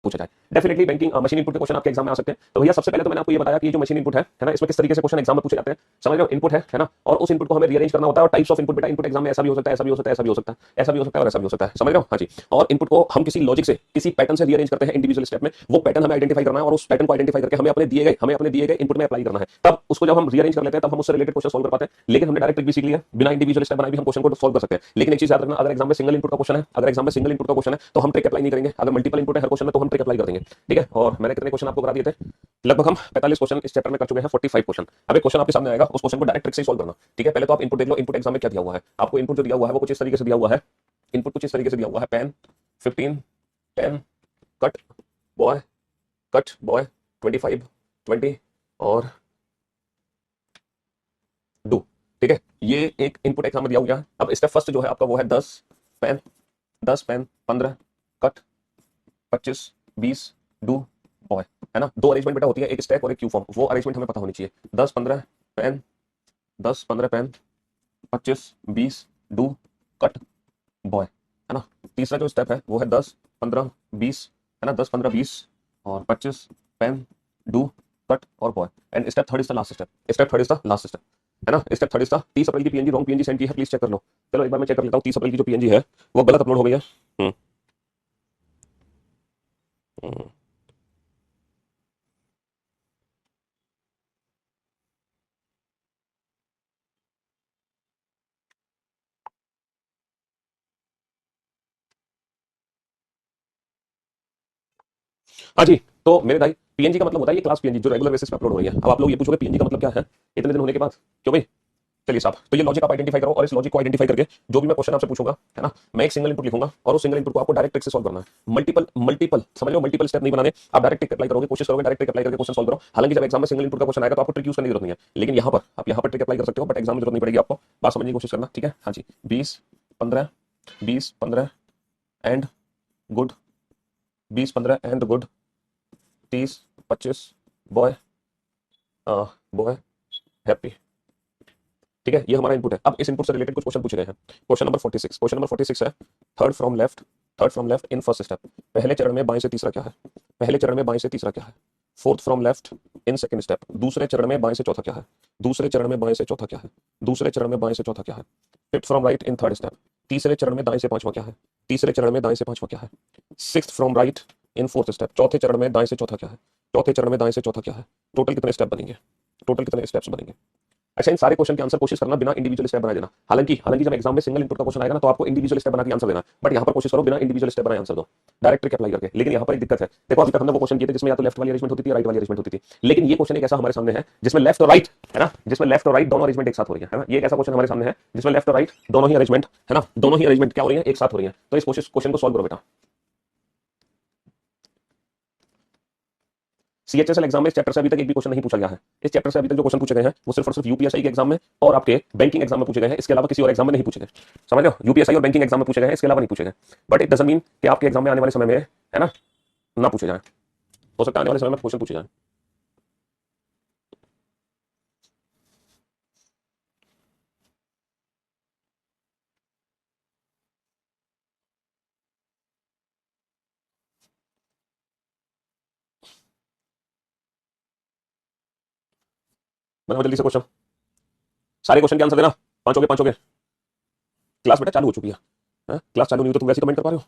पूछा जाए। Definitely banking machine input के क्वेश्चन आपके एग्जाम में आ सकते हैं। तो भैया सबसे पहले तो मैंने आपको ये बताया कि ये जो मशीन इनपुट है ना, इसमें किस तरीके से क्वेश्चन एग्जाम में पूछे जाते हैं। समझ रहे हो, इनपुट है ना, और उस इनपुट को हमें रीअरेंज करना होता है। और टाइप्स ऑफ इनपुट बेटा, इनपुट एग्जाम में ऐसा भी हो सकता है, ऐसा भी हो सकता है, ऐसा भी हो सकता है, ऐसा भी हो सकता है और ऐसा भी हो सकता है। समझ रहे हो, हाँ जी। और इनपुट को हम किसी लॉजिक से, किसी पैटर्न से रीअरेंज करते हैं इंडिविजुअल स्टेप में। वो पैटर्न हमें आइडेंटिफाई करना है और उस पैटर्न को आइडेंटिफाई करके हमें अपने दिए गए इनपुट में अप्लाई करना है। तब उसको जब हम रीअरेंज कर लेते हैं तब हम उससे रिलेटेड क्वेश्चन सॉल्व कर पाते हैं। लेकिन हमने डायरेक्ट ट्रिक भी सीख लिया, बिना इंडिविजुअल स्टेप बनाए भी हम क्वेश्चन को सॉल्व कर सकते हैं। लेकिन एक चीज याद रखना, अगर एग्जाम में सिंगल इनपुट का क्वेश्चन है, अगर एग्जाम में सिंगल इनपुट का क्वेश्चन है तो हम ट्रिक अप्लाई नहीं करेंगे। अगर मल्टीपल इनपुट है हर क्वेश्चन में तो हम ट्रिक अप्लाई कर देंगे। ठीक है, और मैंने कितने क्वेश्चन आपको करा दिए थे, लगभग हम 45 क्वेश्चन इस चैप्टर में कर चुके हैं, 45 क्वेश्चन। अब एक क्वेश्चन आपके सामने आएगा, उस क्वेश्चन को डायरेक्ट ट्रिक से सॉल्व करना। ठीक है, पहले तो आप इनपुट देख लो, इनपुट एग्जाम में क्या दिया हुआ है। आपको इनपुट जो दिया हुआ है वो कुछ इस तरीके से दिया हुआ है। इनपुट कुछ इस तरीके से दिया हुआ है, pen 15, pen cut boy, cut boy 25, 20 और डू। ठीक है, ये एक इनपुट एग्जाम में दिया हुआ है। अब स्टेप फर्स्ट जो है आपका वो है 10 pen, 10 pen 15 cut 25 20 do boy, है ना। दो अरेंजमेंट बेटा होती है, एक स्टैक और एक क्यू फॉर्म। वो अरेंजमेंट हमें पता होनी चाहिए। 10 15 pen, 10 15 pen 25 20 do cut boy, है ना। तीसरा जो स्टेप है वो है 10 15 20, है ना, 10 15 20 और 25 पेन डू कट और boy. And step third is the last step, step third is the last step, है ना। स्टेप थर्ड इज द 30 अप्रैल की पीएनजी रॉन्ग पीएनजी सेंड की है, प्लीज चेक कर लो। चलो एक बार मैं चेक कर लेता हूँ, 30 अप्रैल की जो पीएनजी है वो गलत अपलोड हो गई है। हम्म, हम्म। हाँ जी, तो मेरे भाई पीएनजी का मतलब होता है ये क्लास पीएनजी जो रेगुलर बेसिस पे अपलोड हो रही है। अब आप लोग ये पूछोगे पीएनजी का मतलब क्या है इतने दिन होने के बाद, क्यों भाई। चलिए साहब, तो ये लॉजिक आप आइडेंटिफाई करो और इस लॉजिक को आइडेंटिफाई करके जो भी मैं क्वेश्चन आपसे पूछूंगा, है ना, मैं एक सिंगल इनपुट लिखूंगा और उस सिंगल इनपुट को आपको डायरेक्ट ट्रिक से सॉल्व करना है। मल्टीपल मल्टीपल समझ लो, मल्टीपल स्टेप नहीं बनाने। आप डायरेक्ट ट्रिक अप्लाई करोगे, कोशिश करोगे डायरेक्ट ट्रिक अप्लाई करके क्वेश्चन सॉल्व करो। हालांकि जब एग्जाम में सिंगल इनपुट का क्वेश्चन आएगा तो आपको ट्रिक यूज करने की जरूरत नहीं है, लेकिन यहाँ पर आप यहाँ पर ट्रिक अप्लाई कर सकते हो, बट एग्जाम में जरूरत नहीं पड़ेगी आपको। बात समझने की कोशिश करना, ठीक है। हाँ जी, 20 15 20 15 and good, 20 15 and good, 30 25 boy, boy happy. ठीक है, ये हमारा इनपुट है। अब इस इनपुट से रिलेटेड कुछ क्वेश्चन पूछे गए हैं। क्वेश्चन नंबर 46, क्वेश्चन नंबर 46 है third from left, third from left in first step. पहले चरण में बाएं से तीसरा क्या है, पहले चरण में बाएं से तीसरा क्या है। Fourth from left in second step, दूसरे चरण में बाएं से चौथा क्या है, दूसरे चरण में बाएं से चौथा क्या है, दूसरे चरण में बाएं से चौथा क्या है। Fifth from right in third step, तीसरे चरण में दाएं से पांचवा क्या है, तीसरे चरण में दाएं से पांचवा क्या है। Sixth from right in fourth step, चौथे चरण में दाएं से चौथा क्या है, चौथे चरण में दाएं से चौथा क्या है। टोटल कितने स्टेप बनेंगे, टोटल कितने स्टेप्स बनेंगे। अच्छा, इन सारे क्वेश्चन के आंसर कोशिश करना बिना इंडिविजुअल स्टेप बना देना। हालांकि हालांकि जब एग्जाम में सिंगल इनपुट का क्वेश्चन आएगा ना तो आपको इंडिविजुअल स्टेप बना के आंसर देना, बट यहाँ पर कोशिश करो बिना इंडिविजुअल स्टेप बनाए आंसर दो, डायरेक्ट ट्रिक अप्लाई करके। लेकिन यहाँ पर एक दिक्कत है, देखो अभी तक हमने वो क्वेश्चन किए थे जिसमें या तो लेफ्ट वाली अरेंजमेंट होती थी या राइट वाली अरेंजमेंट होती थी। लेकिन ये क्वेश्चन एक ऐसा हमारे सामने है जिसमें लेफ्ट और राइट, है ना, जिसमें लेफ्ट और राइट दोनों अरेंजमेंट एक साथ हो रही है ना। ये एक ऐसा क्वेश्चन हमारे सामने है जिसमें लेफ्ट और राइट दोनों ही अरेंजमेंट, है ना, दोनों ही अरेंजमेंट क्या हो रही है, एक साथ हो रही है। तो इस क्वेश्चन को सॉल्व करो बेटा। सीएचएसएल एग्जाम में इस चैप्टर से अभी तक एक भी क्वेश्चन नहीं पूछा गया है। इस चैप्टर से अभी तक जो क्वेश्चन पूछे गए हैं वो सिर्फ और सिर्फ यूपीएसआई के एग्जाम में और आपके बैंकिंग एग्जाम में पूछे गए हैं। इसके अलावा किसी और एग्जाम में नहीं पूछे गए। समझ लो, यूपीएसआई और बैंकिंग एग्जाम में पूछे गए हैं, इसके अलावा नहीं पूछे गए। बट इट डजंट मीन कि आपके एग्जाम में आने वाले समय में, है ना पूछे जाए। हो सकता है आने वाले समय में क्वेश्चन पूछे जाए। बनाओ जल्दी से क्वेश्चन, सारे क्वेश्चन के आंसर देना। पांच हो गए। क्लास बेटा चालू हो चुकी है, क्लास चालू नहीं हुई तो तुम वैसे कमेंट कर पा रहे हो।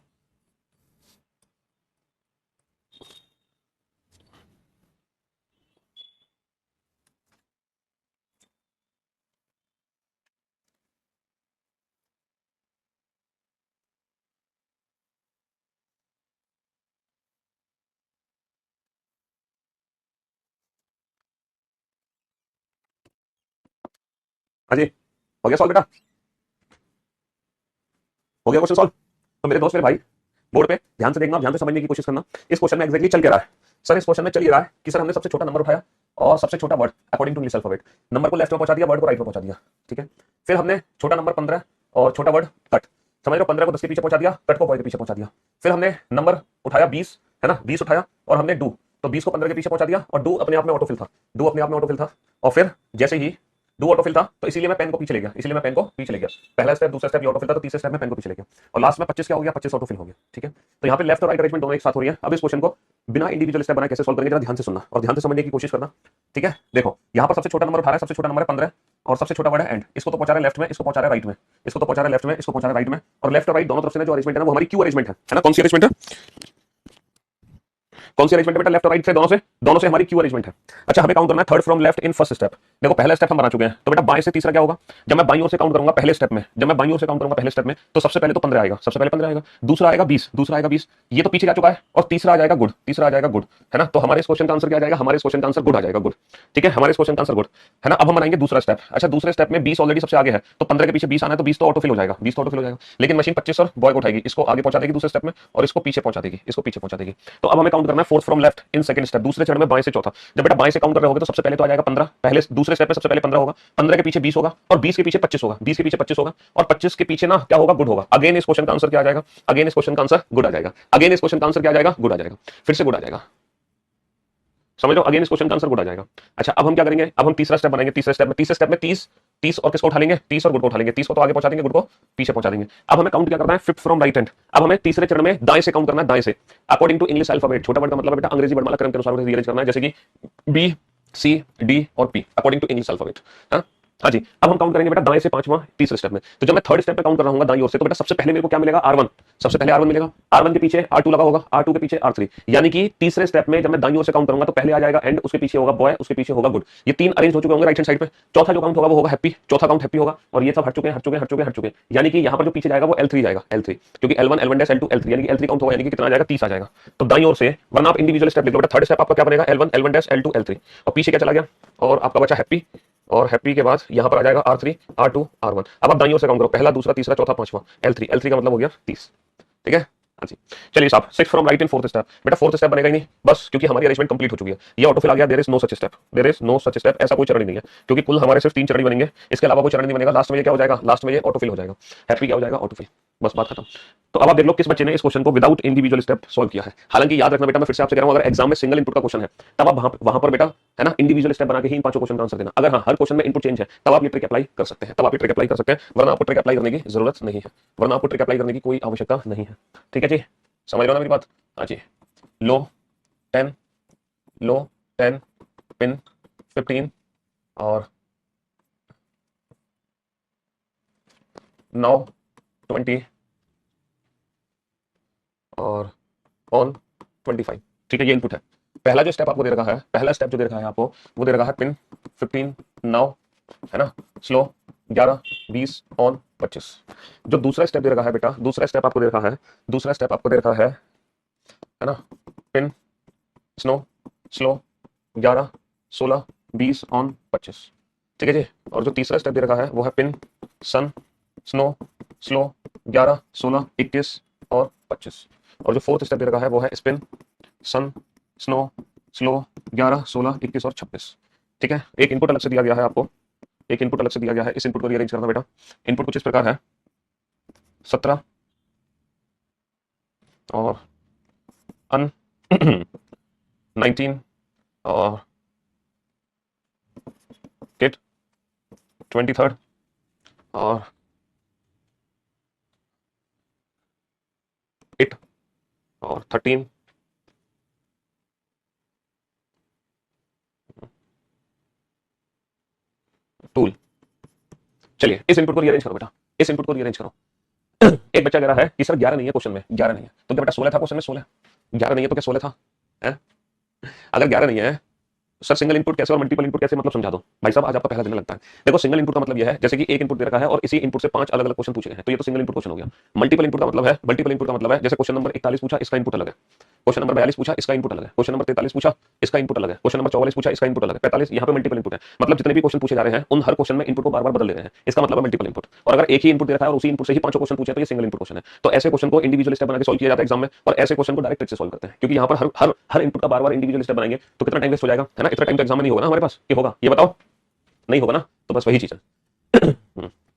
हाँ जी, हो गया सॉल्व बेटा, हो गया क्वेश्चन सॉल्व। तो मेरे दोस्त मेरे भाई, बोर्ड पे ध्यान से देखना, ध्यान से समझने की कोशिश करना। इस क्वेश्चन में एग्जैक्टली चल के रहा है सर, इस क्वेश्चन में चल ही रहा है कि सर हमने सबसे छोटा नंबर उठाया और सबसे छोटा word according to English alphabet, number को लेफ्ट में पहुंचा दिया, वर्ड को राइट में पहुंचा दिया। ठीक है, फिर हमने छोटा नंबर 15 और छोटा वर्ड कट, समझ लो 15 को 10 के पीछे पहुंचा दिया, कट को बॉय के पीछे पहुंचा दिया। फिर हमने नंबर उठाया 20, है ना, 20 उठाया और हमने डू, तो 20 को 15 के पीछे पहुंचा दिया और डू अपने आप में ऑटोफिल था, डू अपने आप में ऑटोफिल था। और फिर जैसे ही डू ऑटोफिल था तो इसीलिए मैं पेन को पीछे ले गया, इसीलिए मैं पेन को पीछे ले गया। पहला स्टेप, दूसरा स्टेप ये ऑटोफिल था, तो तीसरे स्टेप में पेन को पीछे ले गया, और लास्ट में 25 क्या हो गया, 25 ऑटोफिल हो गया। ठीक है, तो यहाँ पे लेफ्ट और राइट अरेंजमेंट दोनों एक साथ हो रही है। अब इस क्वेश्चन को बिना इंडिविजुअल स्टेप बनाए कैसे सॉल्व करेंगे, जरा ध्यान से सुनना और ध्यान से समझने की कोशिश करना। ठीक है, देखो यहाँ पर सबसे छोटा नंबर उठा रहा है, सबसे छोटा नंबर है 15 और सबसे छोटा वर्ड है एंड। इसको तो पहुंचा रहा है लेफ्ट में, इसको पहुंचा रहा है राइट में, इसको तो पहुंचा रहा है लेफ्ट में, इसको पहुंचा रहा है राइट में, और लेफ्ट और राइट दोनों तरफ से जो अरेंजमेंट है ना वो हमारी क्यू अरेंजमेंट है ना। कौन सी अरेंजमेंट है, कौन सी अरेंजमेंट है बेटा, लेफ्ट और राइट से दोनों से हमारी क्यू अरेंजमेंट है। अच्छा, हमें काउंट करना है third from left in first step. देखो पहला स्टेप हम बना चुके हैं, तो बेटा बाएं से तीसरा क्या होगा, जब मैं बाईं ओर से काउंट करूंगा पहले स्टेप में, जब मैं बाईं ओर से काउंट करूंगा पहले स्टेप में, तो सबसे पहले तो 15 आएगा, सबसे पहले 15 आएगा, दूसरा आएगा 20, दूसरा आएगा 20, ये तो पीछे जा चुका है, और तीसरा आ जाएगा गुड, तीसरा आ जाएगा गुड, है ना। तो हमारे इस क्वेश्चन का आंसर क्या आ जाएगा, हमारे इस क्वेश्चन का आंसर गुड आ जाएगा, गुड। ठीक है, हमारे इस क्वेश्चन का आंसर गुड है ना। अब हम बनाएंगे दूसरा स्टेप। अच्छा, दूसरे स्टेप में 20 ऑलरेडी सबसे आगे है, तो 15 के पीछे 20 आना है, तो 20 तो ऑटोफिल हो जाएगा, 20 तो ऑटोफिल हो जाएगा, लेकिन मशीन 25 और बॉय को उठाएगी, इसको आगे पहुंचा देगी दूसरे स्टेप में, और इसको पीछे पहुंचा देगी, इसको पीछे पहुंचा देगी। तो अब हमें काउंट करना है fourth from left in second step, दूसरे चरण में बाएं से चौथा। जब बेटा बाएं से काउंट कर रहे होगे तो सबसे पहले तो आ जाएगा 15, पहले दूसरे स्टेप में सबसे पहले 15 होगा, 15 के पीछे 20 होगा, और 20 के पीछे 25 होगा, 20 के पीछे 25 होगा, और 25 के पीछे ना क्या होगा, गुड होगा। अगेन इस क्वेश्चन का आंसर क्या आ जाएगा, अगेन इस क्वेश्चन का आंसर गुड आ जाएगा, अगेन इस क्वेश्चन का आंसर क्या आ जाएगा, गुड आ जाएगा, फिर से गुड आ जाएगा। समझ लो, अगेन इस क्वेश्चन का आंसर गुड आ जाएगा। अच्छा, अब हम क्या करेंगे, अब हम तीसरा स्टेप बनाएंगे। तीसरे स्टेप में 30 30 और किसको उठा लेंगे, 30 और गुड को उठा लेंगे, 30 को तो आगे पहुंचा देंगे, गुड को पीछे पहुंचा देंगे। अब हमें काउंट क्या करना है, फिफ्थ फ्रॉम राइट हैंड। अब हमें तीसरे चरण में दाएं से काउंट करना है, दाएं से अकॉर्डिंग टू इंग्लिश अल्फाबेट। छोटा वर्ड का मतलब बेटा अंग्रेजी वर्णमाला क्रम के अनुसार रीअरेंज करना है, जैसे कि बी सी डी और P according to English alphabet. हाँ जी, अब हम काउंट करेंगे बेटा दाएं से पांचवां तीसरे स्टेप में। तो जब मैं थर्ड स्टेप पे काउंट कर रहा हूँ दाईं ओर से, तो बेटा सबसे पहले मेरे को क्या मिलेगा, R1, सबसे पहले R1 मिलेगा, R1 के पीछे R2 लगा होगा, R2 के पीछे R3, यानी कि तीसरे स्टेप में जब मैं दाईं ओर से काउंट करूंगा तो पहले आ जाएगा एंड, उसके पीछे होगा बॉय, उसके पीछे होगा गुड। ये तीन अरेंज हो चुके होंगे राइट हैंड साइड पे। चौथा जो काउंट होगा वो होगा हैप्पी, चौथा काउंट हैप्पी होगा, और ये सब हट चुके हैं, हट चुके हैं, हट चुके हैं, हट चुके हैं, यानी कि यहाँ पर जो पीछे जाएगा वो L3 जाएगा, L3, क्योंकि L1 L1 L2 L3, यानी कि L3 काउंट होगा, यानी कि कितना आ जाएगा, 30 आ जाएगा। तो दाईं ओर से, वरना आप इंडिविजुअल स्टेप लिख लो बेटा। थर्ड स्टेप आपका क्या बनेगा, L1 L1 L2 L3, और पीछे क्या चला गया, और आपका बचा हैप्पी, और हैप्पी के बाद यहां पर आ जाएगा R3 R2 R1। अब आप दाईं ओर से काउंट करो, पहला दूसरा तीसरा चौथा पांचवा, L3, L3 का मतलब हो गया 30। ठीक है, हाँ जी। चलिए साहब, six from right in fourth step. बेटा फोर्थ स्टेप बनेगा ही नहीं बस, क्योंकि हमारी अरेंजमेंट कंप्लीट हो चुकी है, ये ऑटोफिल आ गया। There is no such step, there is no such step, ऐसा कोई चरण ही नहीं है, क्योंकि कुल हमारे सिर्फ 3 चरण ही बनेंगे, इसके अलावा कोई चरण नहीं बनेगा। लास्ट में ये क्या हो जाएगा, लास्ट में ये ऑटोफिल हो जाएगा, हैप्पी क्या हो जाएगा, ऑटोफिल, बस बात खत्म। तो अब आप देख लो किस बच्चे ने इस क्वेश्चन को विदाउट इंडिविजुअल स्टेप सॉल्व किया है। हालांकि याद रखना बेटा, मैं फिर से आपसे कह रहा हूं, अगर एग्जाम में सिंगल इनपुट का क्वेश्चन है तब आप वहां पर बेटा, है ना, इंडिविजुअल स्टेप बना के ही इन पांचों क्वेश्चन का आंसर देना। अगर हाँ हर क्वेश्चन में इनपुट चेंज है तब आप ये ट्रिक अप्लाई कर सकते हैं, तब आप ये ट्रिक अप्लाई कर सकते हैं, वरना आपको ट्रिक अप्लाई करने की जरूरत नहीं है, वरना आपको ट्रिक अप्लाई करने की कोई आवश्यकता नहीं है। ठीक है जी, समझ रहे हो ना मेरी बात। हाँ जी, लो 10, लो 10, पिन 15, और नाउ 20, और ऑन 25। ठीक है, ये इनपुट है। पहला जो स्टेप आपको दे रखा है, पहला स्टेप जो दे रखा है आपको, वो दे रखा है पिन 15 नाउ, है ना, स्लो 11 20 ऑन 25। जो दूसरा स्टेप दे रखा है बेटा, दूसरा स्टेप आपको दे रखा है, दूसरा स्टेप आपको दे रखा है ना, पिन स्नो स्लो 11 16 20 ऑन 25। ठीक है जी। और जो तीसरा स्टेप दे रखा है वो है पिन सन स्नो स्लो 11 16 21 और 25। और जो फोर्थ स्टेप दे रखा है वो है स्पिन सन स्नो स्लो 11 16 21 और 26। ठीक है, एक इनपुट अलग से दिया गया है आपको, एक इनपुट अलग से दिया गया है, इस इनपुट को रीअरेंज करना बेटा। इनपुट कुछ इस प्रकार है, 17 और अन 19 और किट 23rd और इट और 13। टूल। चलिए इस इनपुट को रीअरेंज करो बेटा, इस इनपुट को रीअरेंज करो। एक बच्चा कह रहा है कि सर 11 नहीं है क्वेश्चन में, 11 नहीं है, तो क्या बेटा 16 था क्वेश्चन में, 16 11 नहीं है तो क्या 16 था, है? अगर 11 नहीं है सर सिंगल इनपुट कैसे और मल्टीपल इनपुट कैसे, मतलब समझा दो भाई साहब, आज आपका पहला दिन लगता है। देखो सिंगल इनपुट का मतलब यह है जैसे कि एक इनपुट दे रखा है और इसी इनपुट से 5 अलग अलग क्वेश्चन पूछे गए हैं, तो ये तो सिंगल इनपुट क्वेश्चन हो गया। मल्टीपल इनपुट का मतलब है, मल्टीपल इनपुट का मतलब है जैसे क्वेश्चन नंबर 41 पूछा, इसका इनपुट अलग है, क्वेश्चन नंबर 42 पूछा, इसका इनपुट अलग है, क्वेश्चन नंबर 43 पूछा, इसका इनपुट अलग है, क्वेश्चन नंबर 44 पूछा, इसका इनपुट अलग है, 45, यहाँ पे मल्टीपल इनपुट है। मतलब जितने भी क्वेश्चन पूछे जा रहे हैं उन हर क्वेश्चन में इनपुट को बार बार बदल ले रहे हैं, इसका मतलब है मल्टीपल इनपुट। और अगर एक ही इनपुट दे रखा है और उसी इनपुट से ही 5 क्वेश्चन पूछे तो ये सिंगल इनपुट क्वेश्चन है। तो ऐसे क्वेश्चन को इंडिविजुअल स्टेप बना के सॉल्व किया जाता है एग्जाम में, और ऐसे क्वेश्चन को डायरेक्ट ट्रिक से सॉल्व करते हैं, क्योंकि यहाँ पर हर हर हर इनपुट का बार बार इंडिविजुअल स्टेप बनाएंगे तो कितना टाइम वेस्ट हो जाएगा, है ना। इतना टाइम तो एग्जाम में नहीं होगा ना हमारे पास, ये होगा, ये बताओ, नहीं होगा ना, तो बस वही चीज है।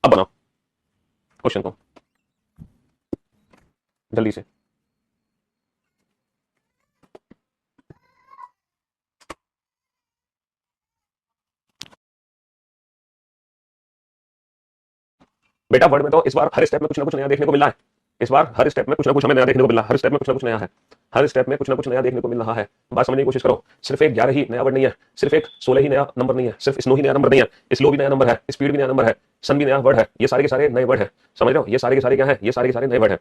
अब बनाओ क्वेश्चन को जल्दी से। बेटा वर्ड में तो इस बार हर स्टेप में कुछ ना कुछ नया देखने को मिला है। इस बार हर स्टेप में कुछ ना कुछ हमें नया देखने को मिला है। हर स्टेप में कुछ ना कुछ नया है। हर स्टेप में कुछ ना कुछ नया देखने को मिल रहा है। बात समझने की कोशिश करो। सिर्फ एक 11 ही नया वर्ड नहीं है, सिर्फ एक 16 ही नया नंबर नहीं है, सिर्फ स्नो ही नया नंबर नहीं है, स्लो भी नया नंबर है, स्पीड भी नया नंबर है, सन भी नया वर्ड है। ये सारे के सारे नए वर्ड है। समझ रहे हो? ये सारे के सारे क्या है? ये सारे के सारे नए वर्ड है।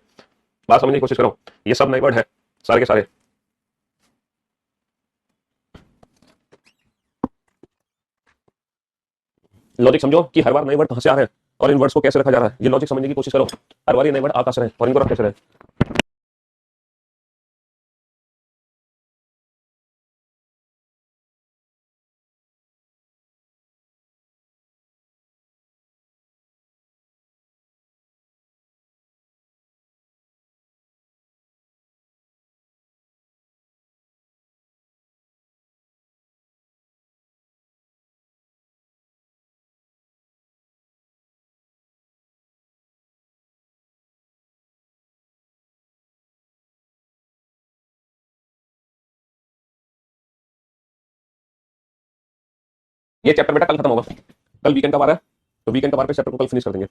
बात समझने की कोशिश करो। ये सब नए वर्ड है, सारे के सारे। लॉजिक समझो कि हर बार नए वर्ड कहां से आ रहे हैं और इन वर्ड्स को कैसे रखा जा रहा है। ये लॉजिक समझने की कोशिश करो। हर बार ये नए वर्ड आकाश रहे और इनको रख कैसे रहे। ये चैप्टर बेटा कल खत्म होगा। कल वीकेंड का बार है, तो वीकेंड का बार पे चैप्टर को कल फिनिश कर देंगे।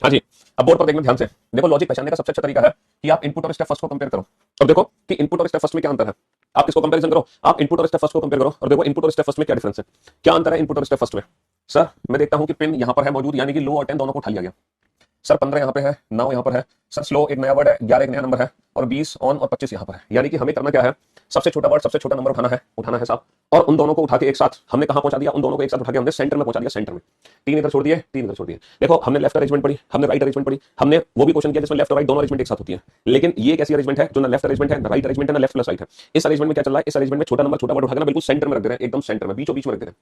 हाँ जी। अब बोर्ड पर देखना ध्यान से। देखो लॉजिक पहचानने का सबसे अच्छा तरीका है कि आप इनपुट और स्टेप फर्स्ट को कंपेयर करो। अब देखो कि इनपुट और स्टेप फर्स्ट में क्या अंतर है। आप इसको कंपैरिजन करो। आप इनपुट और स्टेप फर्स्ट को कंपेयर करो और देखो इनपुट और स्टेप फर्स्ट में क्या डिफरेंस है, क्या अंतर है इनपुट और स्टेप फर्स्ट में। सर मैं देखता हूं कि पिन यहां पर है मौजूद, यानी कि लो और 10 दोनों को उठा लिया गया। सर 15 यहाँ पे है, 9 यहाँ पर है। सर स्लो एक नया वर्ड है, 11 एक नया नंबर है, और 20 ऑन और 25 यहाँ पर है। यानी कि हमें करना क्या है, सबसे छोटा वर्ड सबसे छोटा नंबर उठाना है साहब, और उन दोनों को उठा के एक साथ हमने कहां पहुंचा दिया, उन दोनों को एक साथ उठा के हमने सेंटर में पहुंचा दिया। सेंटर में 3 इधर छोड़ दिए, 3 इधर छोड़ दिए। देखो हमने लेफ्ट अरेंजमेंट पढ़ी, हमने राइट अरेंजमेंट पढ़ी, हमने वो भी क्वेश्चन किया जिसमें लेफ्ट और राइट दोनों अरेंजमेंट एक साथ होती है। लेकिन ये एक ऐसी अरेंजमेंट है जो ना लेफ्ट अरेंजमेंट है, ना राइट अरेंजमेंट है, ना लेफ्ट प्लस राइट है। इस अरेंजमेंट में क्या चल रहा है, इस अरेंजमेंट में छोटा नंबर छोटा वर्ड उठा के बिल्कुल सेंटर में रख दे रहे हैं, एकदम सेंटर में, बीचों बीच में रख दे रहे हैं।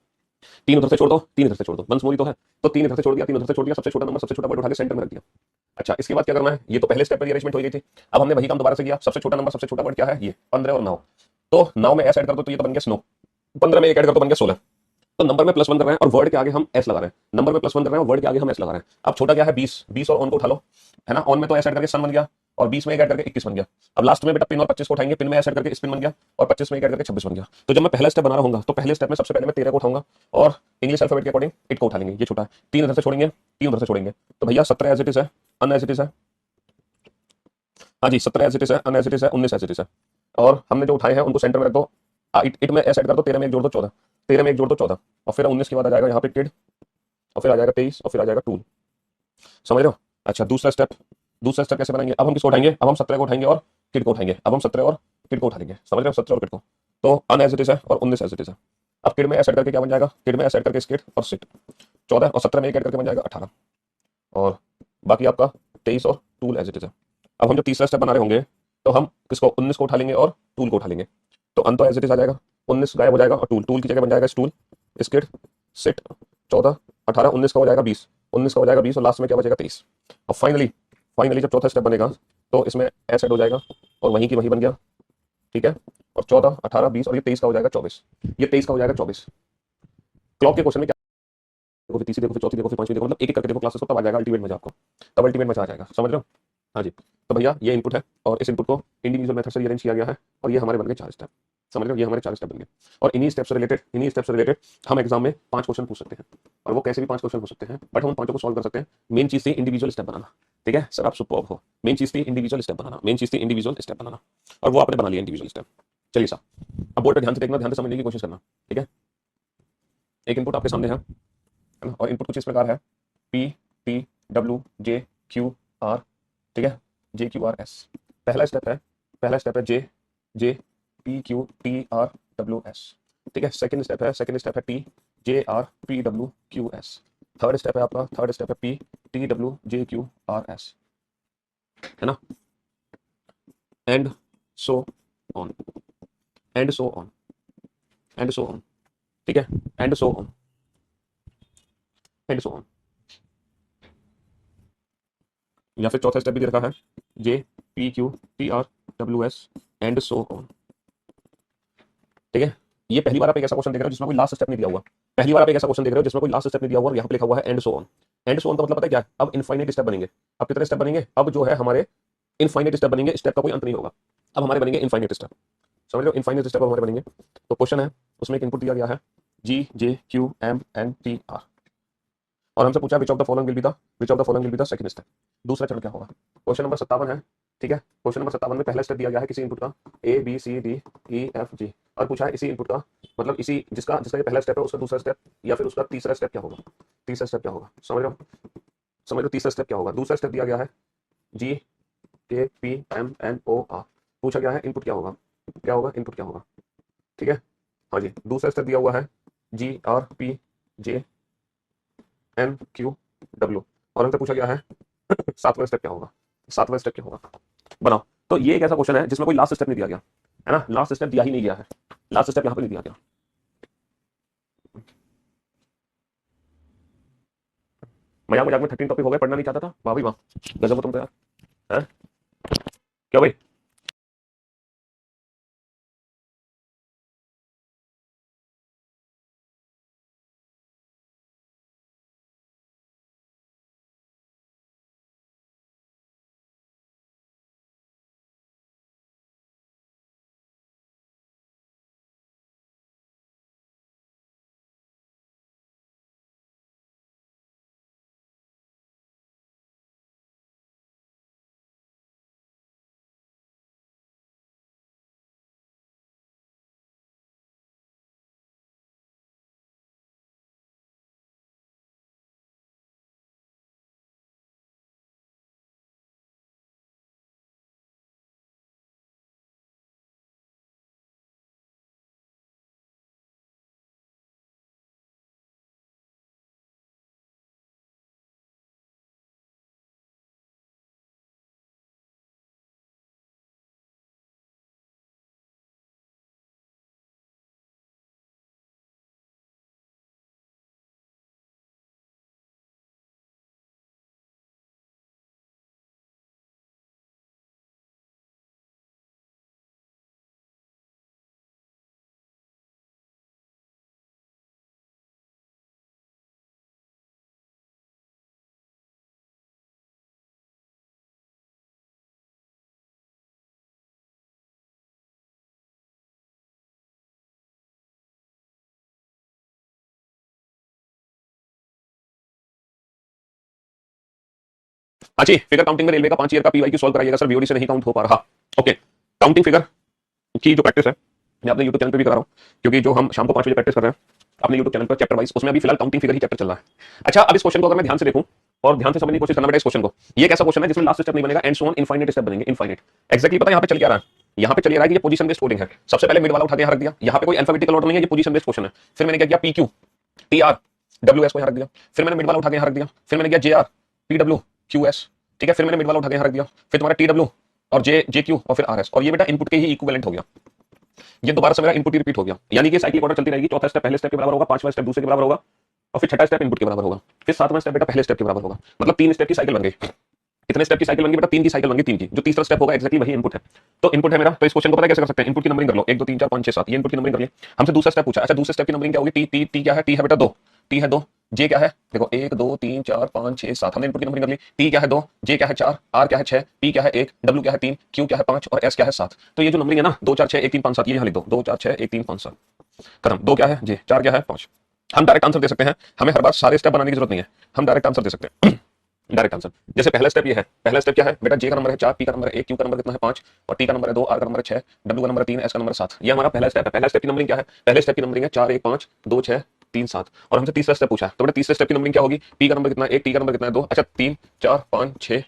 3 उधर से छोड़ दो, 3 इधर से छोड़ दो, वंस मोर ही तो है। तो 3 इधर से छोड़ दिया, 3 उधर से छोड़ दिया, सबसे छोटा नंबर सबसे छोटा वर्ड उठा के सेंटर में रख दिया। अच्छा इसके बाद क्या करना है, ये तो पहले स्टेप पर अरेंजमेंट हो गई थी। अब हमने वही काम दोबारा से किया। सबसे छोटा नंबर सबसे छोटा वर्ड क्या है, ये 15 और 9। तो 9 में एस ऐड कर दो तो ये तो बन गया स्नो, 15 में एक ऐड कर दो बन गया 16। तो नंबर में +1 कर रहे हैं और वर्ड के आगे हम एस लगा रहे हैं। नंबर में +1 कर रहे हैं और वर्ड के आगे हम एस लगा रहे हैं। अब छोटा क्या है 20, 20 और ऑन को उठा लो, है ना। ऑन में तो एस ऐड करके सन बन गया, और 20 में एक ऐड करके 21 बन गया। अब लास्ट में बेटा पिन और 25 को उठाएंगे, पिन में एस ऐड करके स्पिन बन गया, और 25 में एक ऐड करके 26 बन गया। तो जब मैं पहला स्टेप बना रहा हूँ तो पहले स्टेप में सबसे पहले मैं 13 को उठाऊंगा और इंग्लिश अल्फाबेट के अकॉर्डिंग 8 को उठा लेंगे। ये छोटा है, 3 इधर से छोड़ेंगे, 3 उधर से छोड़ेंगे। तो भैया 17 एज इट इज है, अन एज इट इज है। हाँ जी 17 एज इट इज है, अन एज इट इज है, 19 एज इट इज है। और हमने जो उठाए हैं उनको सेंटर में रख दो। इट में एस ऐड कर दो, 13 में एक जोड़ दो 14, 13 में एक जोड़ दो 14, और फिर 19 के बाद आ जाएगा यहाँ पे किड, और फिर आ जाएगा 23, और फिर आ जाएगा टूल। समझ रहे हो? अच्छा दूसरा स्टेप कैसे बनाएंगे। अब हम किसको उठाएंगे, अब हम 17 को उठाएंगे और किड को उठाएंगे। अब हम 17 और किड को उठा लेंगे। समझ रहे हो? 17 और किड को। तो अन एज इट इज है और 19 एज इट इज है। अब किड में एस ऐड करके क्या बन जाएगा, किड में एस ऐड करके स्किड और सिट 14, और 17 में एक ऐड करके बन जाएगा 18, और बाकी आपका 23 और टूल एज इट इज है। अब हम जो तीसरा स्टेप बना रहे होंगे तो हम किसको, 19 को उठा लेंगे और टूल को उठा लेंगे। तो अन तो एज इट इज आ जाएगा, 19 गायब हो जाएगा और टूल की जगह बन जाएगा स्टूल, स्किड, सिट, 14, 18, 19 का हो जाएगा 20, 19 का हो जाएगा 20, और लास्ट में क्या बचेगा 23। और फाइनली जब चौथा स्टेप बनेगा तो इसमें एस ऐड हो जाएगा और वहीं की वहीं बन गया, ठीक है। और 14, 18, 20 और ये 23 का हो जाएगा 24, ये 23 का हो जाएगा 24। क्लॉक के क्वेश्चन में क्या देखो, फिर तीसरी देखो, फिर चौथी देखो, फिर पांचवी देखो, मतलब एक एक करके देखो क्लासेस को, तब आ जाएगा अल्टीमेट मजा आपको, तब अल्टीमेट मजा आ जाएगा। समझ रहे हो? हाँ जी। तो भैया ये इनपुट है और इस इनपुट को इंडिविजुअल मेथड से अरेंज किया गया है, और ये हमारे बन गए 4 स्टेप। समझ रहे हो? ये हमारे 4 स्टेप बन गए, और इन्हीं स्टेप से रिलेटेड हम एग्जाम में 5 क्वेश्चन पूछ सकते हैं, और वो कैसे भी 5 क्वेश्चन हो सकते हैं, बट हम 5 को सॉल्व कर सकते हैं। मेन चीज थी इंडिविजुअल स्टेप बनाना। ठीक है सर, आप सुपर्ब हो। मेन चीज थी इंडिविजुअल स्टेप बनाना, मेन चीज थी इंडिविजुअल स्टेप बनाना, और वो आपने बना लिया इंडिविजुअल स्टेप। चलिए साहब, अब बोर्ड पे ध्यान से देखना, ध्यान से समझने की कोशिश करना। ठीक है, एक इनपुट आपके सामने है ना, और इनपुट कुछ इस प्रकार है, P T W J Q R. ठीक है, जे क्यू आर एस पहला स्टेप है, J J P Q T R W S. ठीक है, सेकंड स्टेप है T J R P W Q S. Third step है P T W J Q R S, है ना। And so on, and so on, and so on. ठीक है, and so on, and so on. या फिर चौथा step भी दे रखा है, जे P Q T R W S and so on. ठीक है, ये पहली बार आप एक ऐसा क्वेश्चन देख रहे हो जिसमें कोई लास्ट स्टेप नहीं दिया हुआ। पहली बार आप एक ऐसा क्वेश्चन देख रहे हो जिसमें कोई लास्ट स्टेप नहीं दिया हुआ, और यहाँ पे लिखा हुआ है and so on. And so on का मतलब पता है क्या है? अब इनफाइनाइट स्टेप बनेंगे। अब कितने स्टेप बनेंगे? अब जो है हमारे इनफाइनाइट स्टेप बनेंगे, स्टेप का कोई अंत नहीं होगा। अब हमारे बनेंगे इनफाइनाइट स्टेप। समझ लो, इनफाइनाइट स्टेप हमारे बनेंगे। तो क्वेश्चन है, उसमें एक इनपुट दिया गया है, G J Q M N T R, और हमसे पूछा which of the following will be the second step. दूसरा चरण क्या होगा? क्वेश्चन नंबर 57 है, ठीक है। क्वेश्चन नंबर 57 में पहला स्टेप दिया गया है किसी इनपुट का ABCDEFG, और पूछा है इसी इनपुट का मतलब इसी जिसका जिसका ये पहला स्टेप है उसका दूसरा स्टेप या फिर उसका तीसरा स्टेप क्या होगा? तीसरा स्टेप क्या होगा? समझ रहे हो? समझ लो तीसरा स्टेप क्या होगा? दूसरा स्टेप दिया गया है GKPMNOR। पूछा गया है इनपुट क्या होगा? क्या होगा इनपुट क्या होगा? ठीक है, हाँ जी। दूसरा स्टेप दिया हुआ है GRPJNQW, और हमसे पूछा गया है सातवां स्टेप क्या होगा? सातवां स्टेप क्या होगा? बनाओ। तो ये एक ऐसा क्वेश्चन है जिसमें कोई लास्ट स्टेप नहीं दिया गया है ना, लास्ट स्टेप दिया ही नहीं गया है, लास्ट स्टेप यहाँ पे नहीं दिया गया। मजाक मजाक में 13 टॉपिक हो गए, पढ़ना नहीं चाहता था, वाह भाई वाह, गजब हो तुम तो यार। हैं? क्या भाई? हाँ जी, फिगर काउंटिंग में रेलवे का 5 ईयर का PY सॉल्व कराइएगा सर, VOD से नहीं काउंट हो पा रहा। ओके, काउंटिंग फिगर की जो प्रैक्टिस है मैं अपने यूट्यूब चैनल पे भी करा रहा हूँ, क्योंकि जो हम शाम को 5 बजे प्रैक्टिस कर रहे हैं अपने यूट्यूब चैनल पर चैप्टर वाइज, उसमें अभी फिलहाल काउंटिंग फिगर ही चैप्टर चल रहा है। अच्छा, अब इस क्वेश्चन को अगर मैं ध्यान से देखूं और ध्यान से समझने की कोशिश करना बेटा इस क्वेश्चन को, ये कैसा क्वेश्चन है जिसमें लास्ट स्टेप नहीं बनेगा, and so on infinite step बनेंगे, इनफाइनाइट। एक्जैक्टली पता है यहाँ पे चल क्या रहा है? यहाँ पे चल रहा है कि ये पोजीशन बेस्ड कोडिंग है। सबसे पहले मिड वाला उठा के यहाँ रख दिया, यहाँ पे कोई अल्फाबेटिकल ऑर्डर नहीं है, ये पोजीशन बेस्ड क्वेश्चन है। फिर मैंने क्या किया, PQ TR WS को यहाँ रख दिया, फिर मैंने मिड वाला उठा के यहाँ रख दिया, फिर मैंने किया JR PWQS, ठीक है, फिर मैंने मिड वाला उठा के यहाँ रख दिया, फिर तुम्हारा TW और JQ और फिर RS, और ये बेटा इनपुट के ही इक्विवेलेंट हो गया। ये दोबारा से मेरा इनपुट ही रिपीट हो गया, यानी कि साइक्लिक ऑर्डर चलती रहेगी। चौथा स्टेप पहले स्टेप के बराबर होगा, पांचवा स्टेप दूसरे के बराबर होगा, और फिर छठा स्टेप इनपुट के बराबर होगा, फिर सातवां स्टेप बेटा पहले स्टेप के बराबर होगा। मतलब 3 स्टेप की साइकिल बन गई। कितने स्टेप की साइकिल बन गई बेटा? 3 की साइकिल बन गई, 3 की। जो तीसरा स्टेप होगा एक्जैक्टली वही इनपुट है। तो इनपुट है मेरा, तो इस क्वेश्चन को पता है कैसे कर सकते हैं? इनपुट की नंबरिंग कर लो, 1 2 3 4 5 6 7, ये इनपुट की नंबरिंग कर लिए। हमसे दूसरा स्टेप पूछा, अच्छा दूसरे स्टेप की नंबरिंग क्या होगी? टी क्या है? टी है बेटा 2, टी है 2, जे क्या है? देखो 1 2 3 4 5 6 7, हमने इनपुट की नंबरिंग कर ली। टी क्या है? 2, जे क्या है? 4, आर क्या है? 6, पी क्या है? 1, डब्ल्यू क्या है? 3, क्यू क्या है? 5 और एस क्या है? 7। तो ये जो नंबरिंग है ना 2 4 6 1 3 5 7, ये यहाँ लिख दो, 2 4 6 1 3 5 7, खत्म। 2 क्या है? जे, 4 क्या है? 5। हम डायरेक्ट आंसर दे सकते हैं, हमें हर बार सारे स्टेप बनाने की जरूरत नहीं है, हम डायरेक्ट आंसर दे सकते हैं। Direct answer. जैसे पहला स्टेप ये है, पहला स्टेप क्या है बेटा? जे का नंबर है 4, पी का नंबर है 1, क्यू का नंबर कितना है? 5, और टी का नंबर है 2, आर का नंबर है 6, डब्ल्यू का नंबर है 3, एस का नंबर 7। ये हमारा पहला स्टेप है। पहला स्टेप की नंबरिंग क्या है? पहले स्टेप की नंबरिंग है 4 1 5 2 6 3 7, और हमसे तीसरा स्टेप पूछा है, तो बेटा तीसरे स्टेप की नंबरिंग क्या होगी? पी का नंबर कितना है? 1, टी का नंबर कितना है? 2, अच्छा 3 4 5 6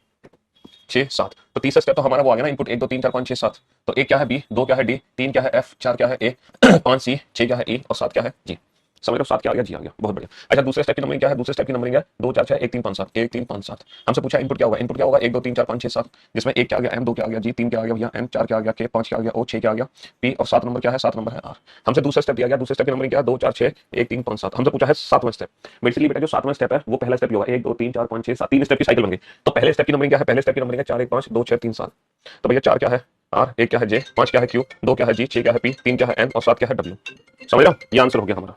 6 7। तो तीसरा स्टेप तो हमारा वो आ गया ना, इनपुट 1 2 3 4 5 6 7। तो 1 क्या है? बी, 2 क्या है? डी, 3 क्या है? एफ, 4 क्या है? ए, 5 सी, 6 क्या है? ई, और 7 क्या है? जी। समझ लो, 7 क्या आ गया? जी आ गया, बहुत बढ़िया। अच्छा दूसरे स्टेप की नंबरिंग क्या है? दूसरे स्टेप की नंबरिंग है 2 4 6 1 3 5 7, 1 3 5 7। हमसे पूछा इनपुट क्या होगा? इनपुट क्या होगा? 1 2 3 4 5 6 7, जिसमें 1 क्या आ गया? एम, 2 क्या आ गया? जी, 3 क्या आ गया भैया? एन, 4 क्या आ गया? के, 5 क्या आ गया? ओ, 6 क्या आ गया? पी, और 7 नंबर क्या है? 7 नंबर है आर। हमसे दूसरा स्टेप दिया गया, दूसरे स्टेप की नंबरिंग क्या है? 2 4 6 1 3 5 7। हमसे पूछा है सातवां स्टेप। बेसिकली बेटा जो सातवां स्टेप है वो पहला स्टेप ही होगा, 1 2 3 4 5 6 7, 3 स्टेप की साइकिल बन गई। तो पहले स्टेप की नंबरिंग क्या है? पहले स्टेप की नंबरिंग है 4 1 5 2 6 3 7। तो भैया 4 क्या है? आर, 1 क्या है? जे, 5 क्या है? क्यू, 2 क्या है? जी, 6 क्या है? पी, 3 क्या है? एन, और 7 क्या है? डब्ल्यू। समझ रहे हो? ये आंसर हो गया हमारा।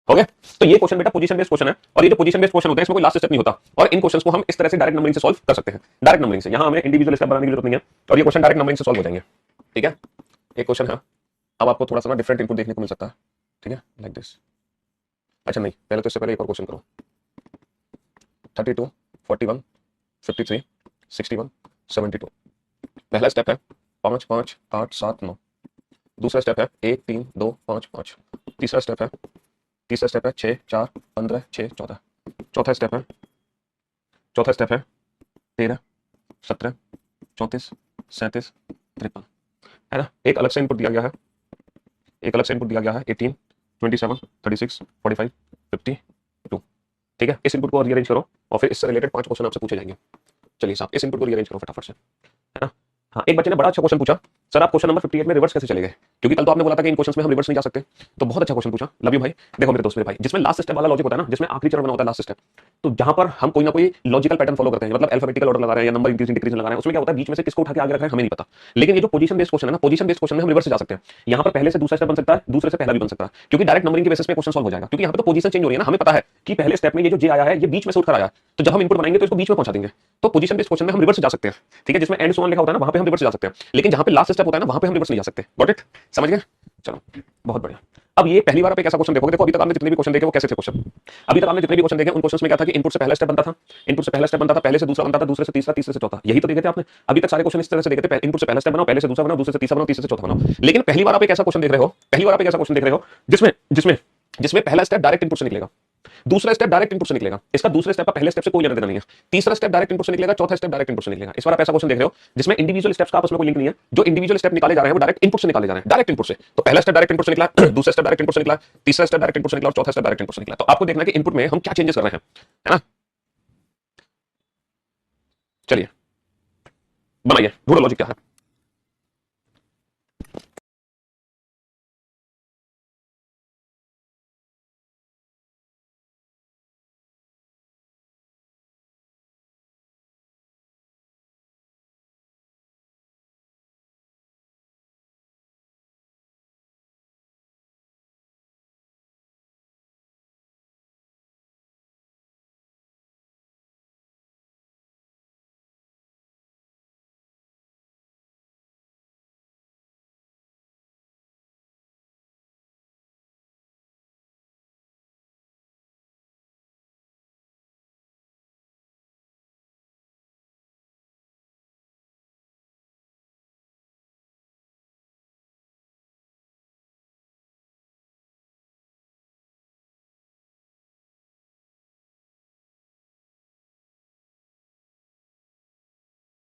हो गया। तो ये क्वेश्चन बेटा पोजीशन बेस्ड क्वेश्चन है, और ये जो पोजीशन बेस्ड क्वेश्चन होते हैं इसमें कोई लास्ट स्टेप नहीं होता, और इन क्वेश्चंस को हम इस तरह से डायरेक्ट नंबरिंग से सॉल्व कर सकते हैं। डायरेक्ट नंबरिंग से यहां हमें इंडिविजुअल स्टेप बनाने की जरूरत नहीं है, और ये क्वेश्चन डायरेक्ट नंबरिंग से सॉल्व हो जाएंगे। ठीक है, एक क्वेश्चन है, अब आपको थोड़ा सा ना डिफरेंट इनपुट देखने को मिल सकता है। ठीक है, लाइक दिस। अच्छा नहीं, पहले तो इससे पहले एक और क्वेश्चन करो। 32, 41, 53, 61, 72। पहला स्टेप है 5 5 8 7 9। दूसरा स्टेप है 1 3 2 5 5। तीसरा स्टेप है 6 4 15 6 14। चौथा स्टेप है 13 17 34 37 53, है ना। एक अलग से इनपुट दिया गया है, 18 27 36 45 52। ठीक है, इस इनपुट को रीअरेंज करो और फिर इससे रिलेटेड 5 क्वेश्चन आपसे पूछे जाएंगे। चलिए साहब, इस इनपुट को रीअरेंज करो फटाफट से, है ना। हाँ, एक बच्चे ने बड़ा अच्छा क्वेश्चन पूछा, सर आप क्वेश्चन नंबर 58 में रिवर्स कैसे चले गए, क्योंकि कल तो आपने बोला था कि इन क्वेश्चंस में हम रिवर्स नहीं जा सकते। तो बहुत अच्छा क्वेश्चन पूछा, लव यू भाई। देखो मेरे दोस्त, मेरे भाई, जिसमें लास्ट स्टेप वाला लॉजिक होता है ना, जिसमें आखिरी चरण बना होता है लास्ट स्टेप, तो जहां पर हम कोई ना कोई लॉजिकल पैटर्न फॉलो करते हैं, मतलब अल्फाबेटिकल ऑर्डर लगा रहे हैं या नंबर इंक्रीजिंग डिक्रीजिंग लगा रहे हैं, उसमें क्या होता है बीच में से किसको उठा के आगे रख रहे हैं हमें नहीं पता। लेकिन ये जो पोजीशन बेस्ड क्वेश्चन है ना, पोजीशन बेस्ड क्वेश्चन में हम रिवर्स से जा सकते हैं। यहाँ पर पहले से दूसरा स्टेप बन सकता है, दूसरे से पहला भी बन सकता है, क्योंकि डायरेक्ट नंबरिंग के बेसिस पे क्वेश्चन सॉल्व हो जाएगा। क्योंकि यहाँ पे तो पोजीशन चेंज हो रही है ना, हमें पता है कि पहले स्टेप में ये जो जे आया है ये बीच में से उठकर आया है, तो जब हम इनपुट बनाएंगे तो इसको बीच में पहुंचा देंगे। तो पोजीशन बेस्ड क्वेश्चन में हम रिवर्स जा सकते हैं। ठीक है, जिसमें एंड सो ऑन लिखा होता है ना, वहां पे हम रिवर्स जा सकते हैं, लेकिन जहां पे लास्ट स्टेप होता है ना, वहां पे हम रिवर्स नहीं जा सकते। गॉट इट, समझ गए। चलो बहुत बढ़िया। अब ये पहली बार आप एक ऐसा क्वेश्चन देखोगे, देखो अभी तक आपने जितने भी क्वेश्चन देखे वो कैसे थे क्वेश्चन, अभी तक आपने जितने भी क्वेश्चन देखे उन क्वेश्चन में क्या था कि इनपुट से पहला स्टेप बनता था, इनपुट से पहला स्टेप बनता था, पहले से दूसरा बनता था, दूसरे से तीसरा, तीसरे से चौथा, यही तो देखे थे आपने। अभी तक सारे क्वेश्चन इस तरह से देखे थे, इनपुट से पहला स्टेप बनाओ, पहले से दूसरा बनाओ, दूसरे से तीसरा बनाओ, तीसरे से चौथा बनाओ। लेकिन पहली बार आप एक ऐसा क्वेश्चन देख रहे हो, पहली बार आप एक ऐसा क्वेश्चन देख रहे हो जिसमें जिसमें जिसमें पहला स्टेप डायरेक्ट इनपुट से निकलेगा, दूसरा स्टेप डायरेक्ट इनपुट से निकलेगा, इसका दूसरे स्टेप का पहले स्टेप से कोई लेना देना नहीं है, तीसरा स्टेप डायरेक्ट इनपुट से निकलेगा, चौथा स्टेप डायरेक्ट इनपुट से निकलेगा। इस बार आप ऐसा क्वेश्चन देख रहे हो जिसमें इंडिविजुअल स्टेप्स का आपस में कोई लिंक नहीं है, जो इंडिविजुअल स्टेप निकाले जा रहे हैं वो डायरेक्ट इनपुट से निकाले जा रहे हैं, डायरेक्ट इनपुट से। तो पहला स्टेप डायरेक्ट इनपुट से निकला, दूसरा स्टेप डायरेक्ट इनपुट से निकला, तीसरा स्टेप डायरेक्ट इनपुट से निकला और चौथा स्टेप डायरेक्ट इनपुट से निकला। तो आपको देखना है कि इनपुट में हम क्या चेंजेस कर रहे हैं, है ना। चलिए बनाइए, ढूंढो लॉजिक क्या है।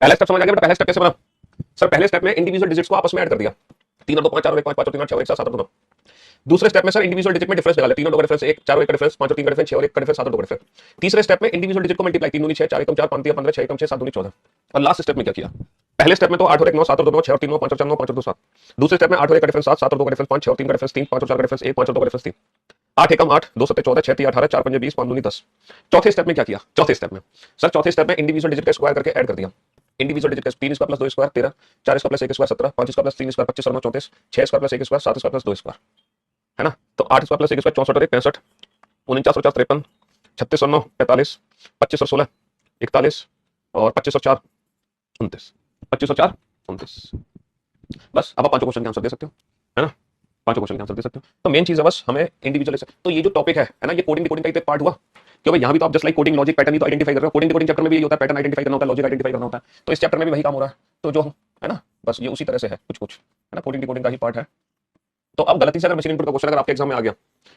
पहला स्टेप समझ आ गया बेटा, पहला स्टेप कैसे बना। सर पहले स्टेप में इंडिविजुअल डिजिट्स को आपस में ऐड कर दिया, 3 और 2 5 4 और 1 5 5 और 3 8 6 और 1 7 7 और 2 9। दूसरे स्टेप में सर इंडिविजुअल डिजिट में डिफरेंस निकाला, 3 और 2 का डिफरेंस 1 4 और 1 का डिफरेंस 5 और 3 का डिफरेंस 6 और 1 का डिफरेंस 7 और 2 का डिफरेंस। तीसरे स्टेप में इंडिविजुअल डिजिट को मल्टीप्लाई, 3 दूनी 6 4 एकम 4 5 15 6 एकम 6 7 दूनी 14। और लास्ट स्टेप में क्या किया, पहले स्टेप में तो 8 और 1 9 7 और 2 9 6 और 3 9 5 और 4 9 5 और 2 7। दूसरे स्टेप में 8 और 1 का डिफरेंस 7 7 और 2 का डिफरेंस 5 6 और 3 का डिफरेंस 3 5 और 4 का डिफरेंस 1 5 और 2 का डिफरेंस 3। 8 एकम 8 2 7 14 6 3 18 4 5 20 5 दूनी 10। चौथे स्टेप में क्या किया, चौथे स्टेप में सर चौथे स्टेप में इंडिविजुअल डिजिट का स्क्वायर करके ऐड कर दिया। इंडिविजुअल डिजिट का 3 square plus 2 square 13, 4 square plus 1 square 17, 5 square plus 3 square 25 और 9 34, 6 square plus 1 square 7 square plus 2 square, है ना। तो 8 स्क्वायर प्लस 1 स्क्वायर 64 और 1 65, 49 और 4 53, 36 और 9 45, 25 और 16 41 और 25 और 4 29, 25 और 4 29। बस अब आप पांचों क्वेश्चन के आंसर दे सकते हो, है ना, पांचों क्वेश्चन के आंसर दे सकते हो। तो मेन चीज है बस हमें इंडिविजुअल, तो ये जो टॉपिक है ना, ये कोडिंग डिकोडिंग का एक पार्ट हुआ, क्योंकि यहाँ भी तो आप just like coding logic pattern ही तो आइडेंटिफाई कर रहे हो। कोडिंग डिकोडिंग चैप्टर में भी ये होता है, पैटर्न आइडेंटिफाई करना होता है, लॉजिक आइडेंटिफाई करना होता है, तो इस चैप्टर में भी वही काम हो रहा है। तो जो है ना, बस ये उसी तरह से है, कुछ कुछ है ना, कोडिंग डिकोडिंग का ही पार्ट है। तो अब गलती से अगर मशीन इनपुट का क्वेश्चन अगर आपके एग्जाम में आ गया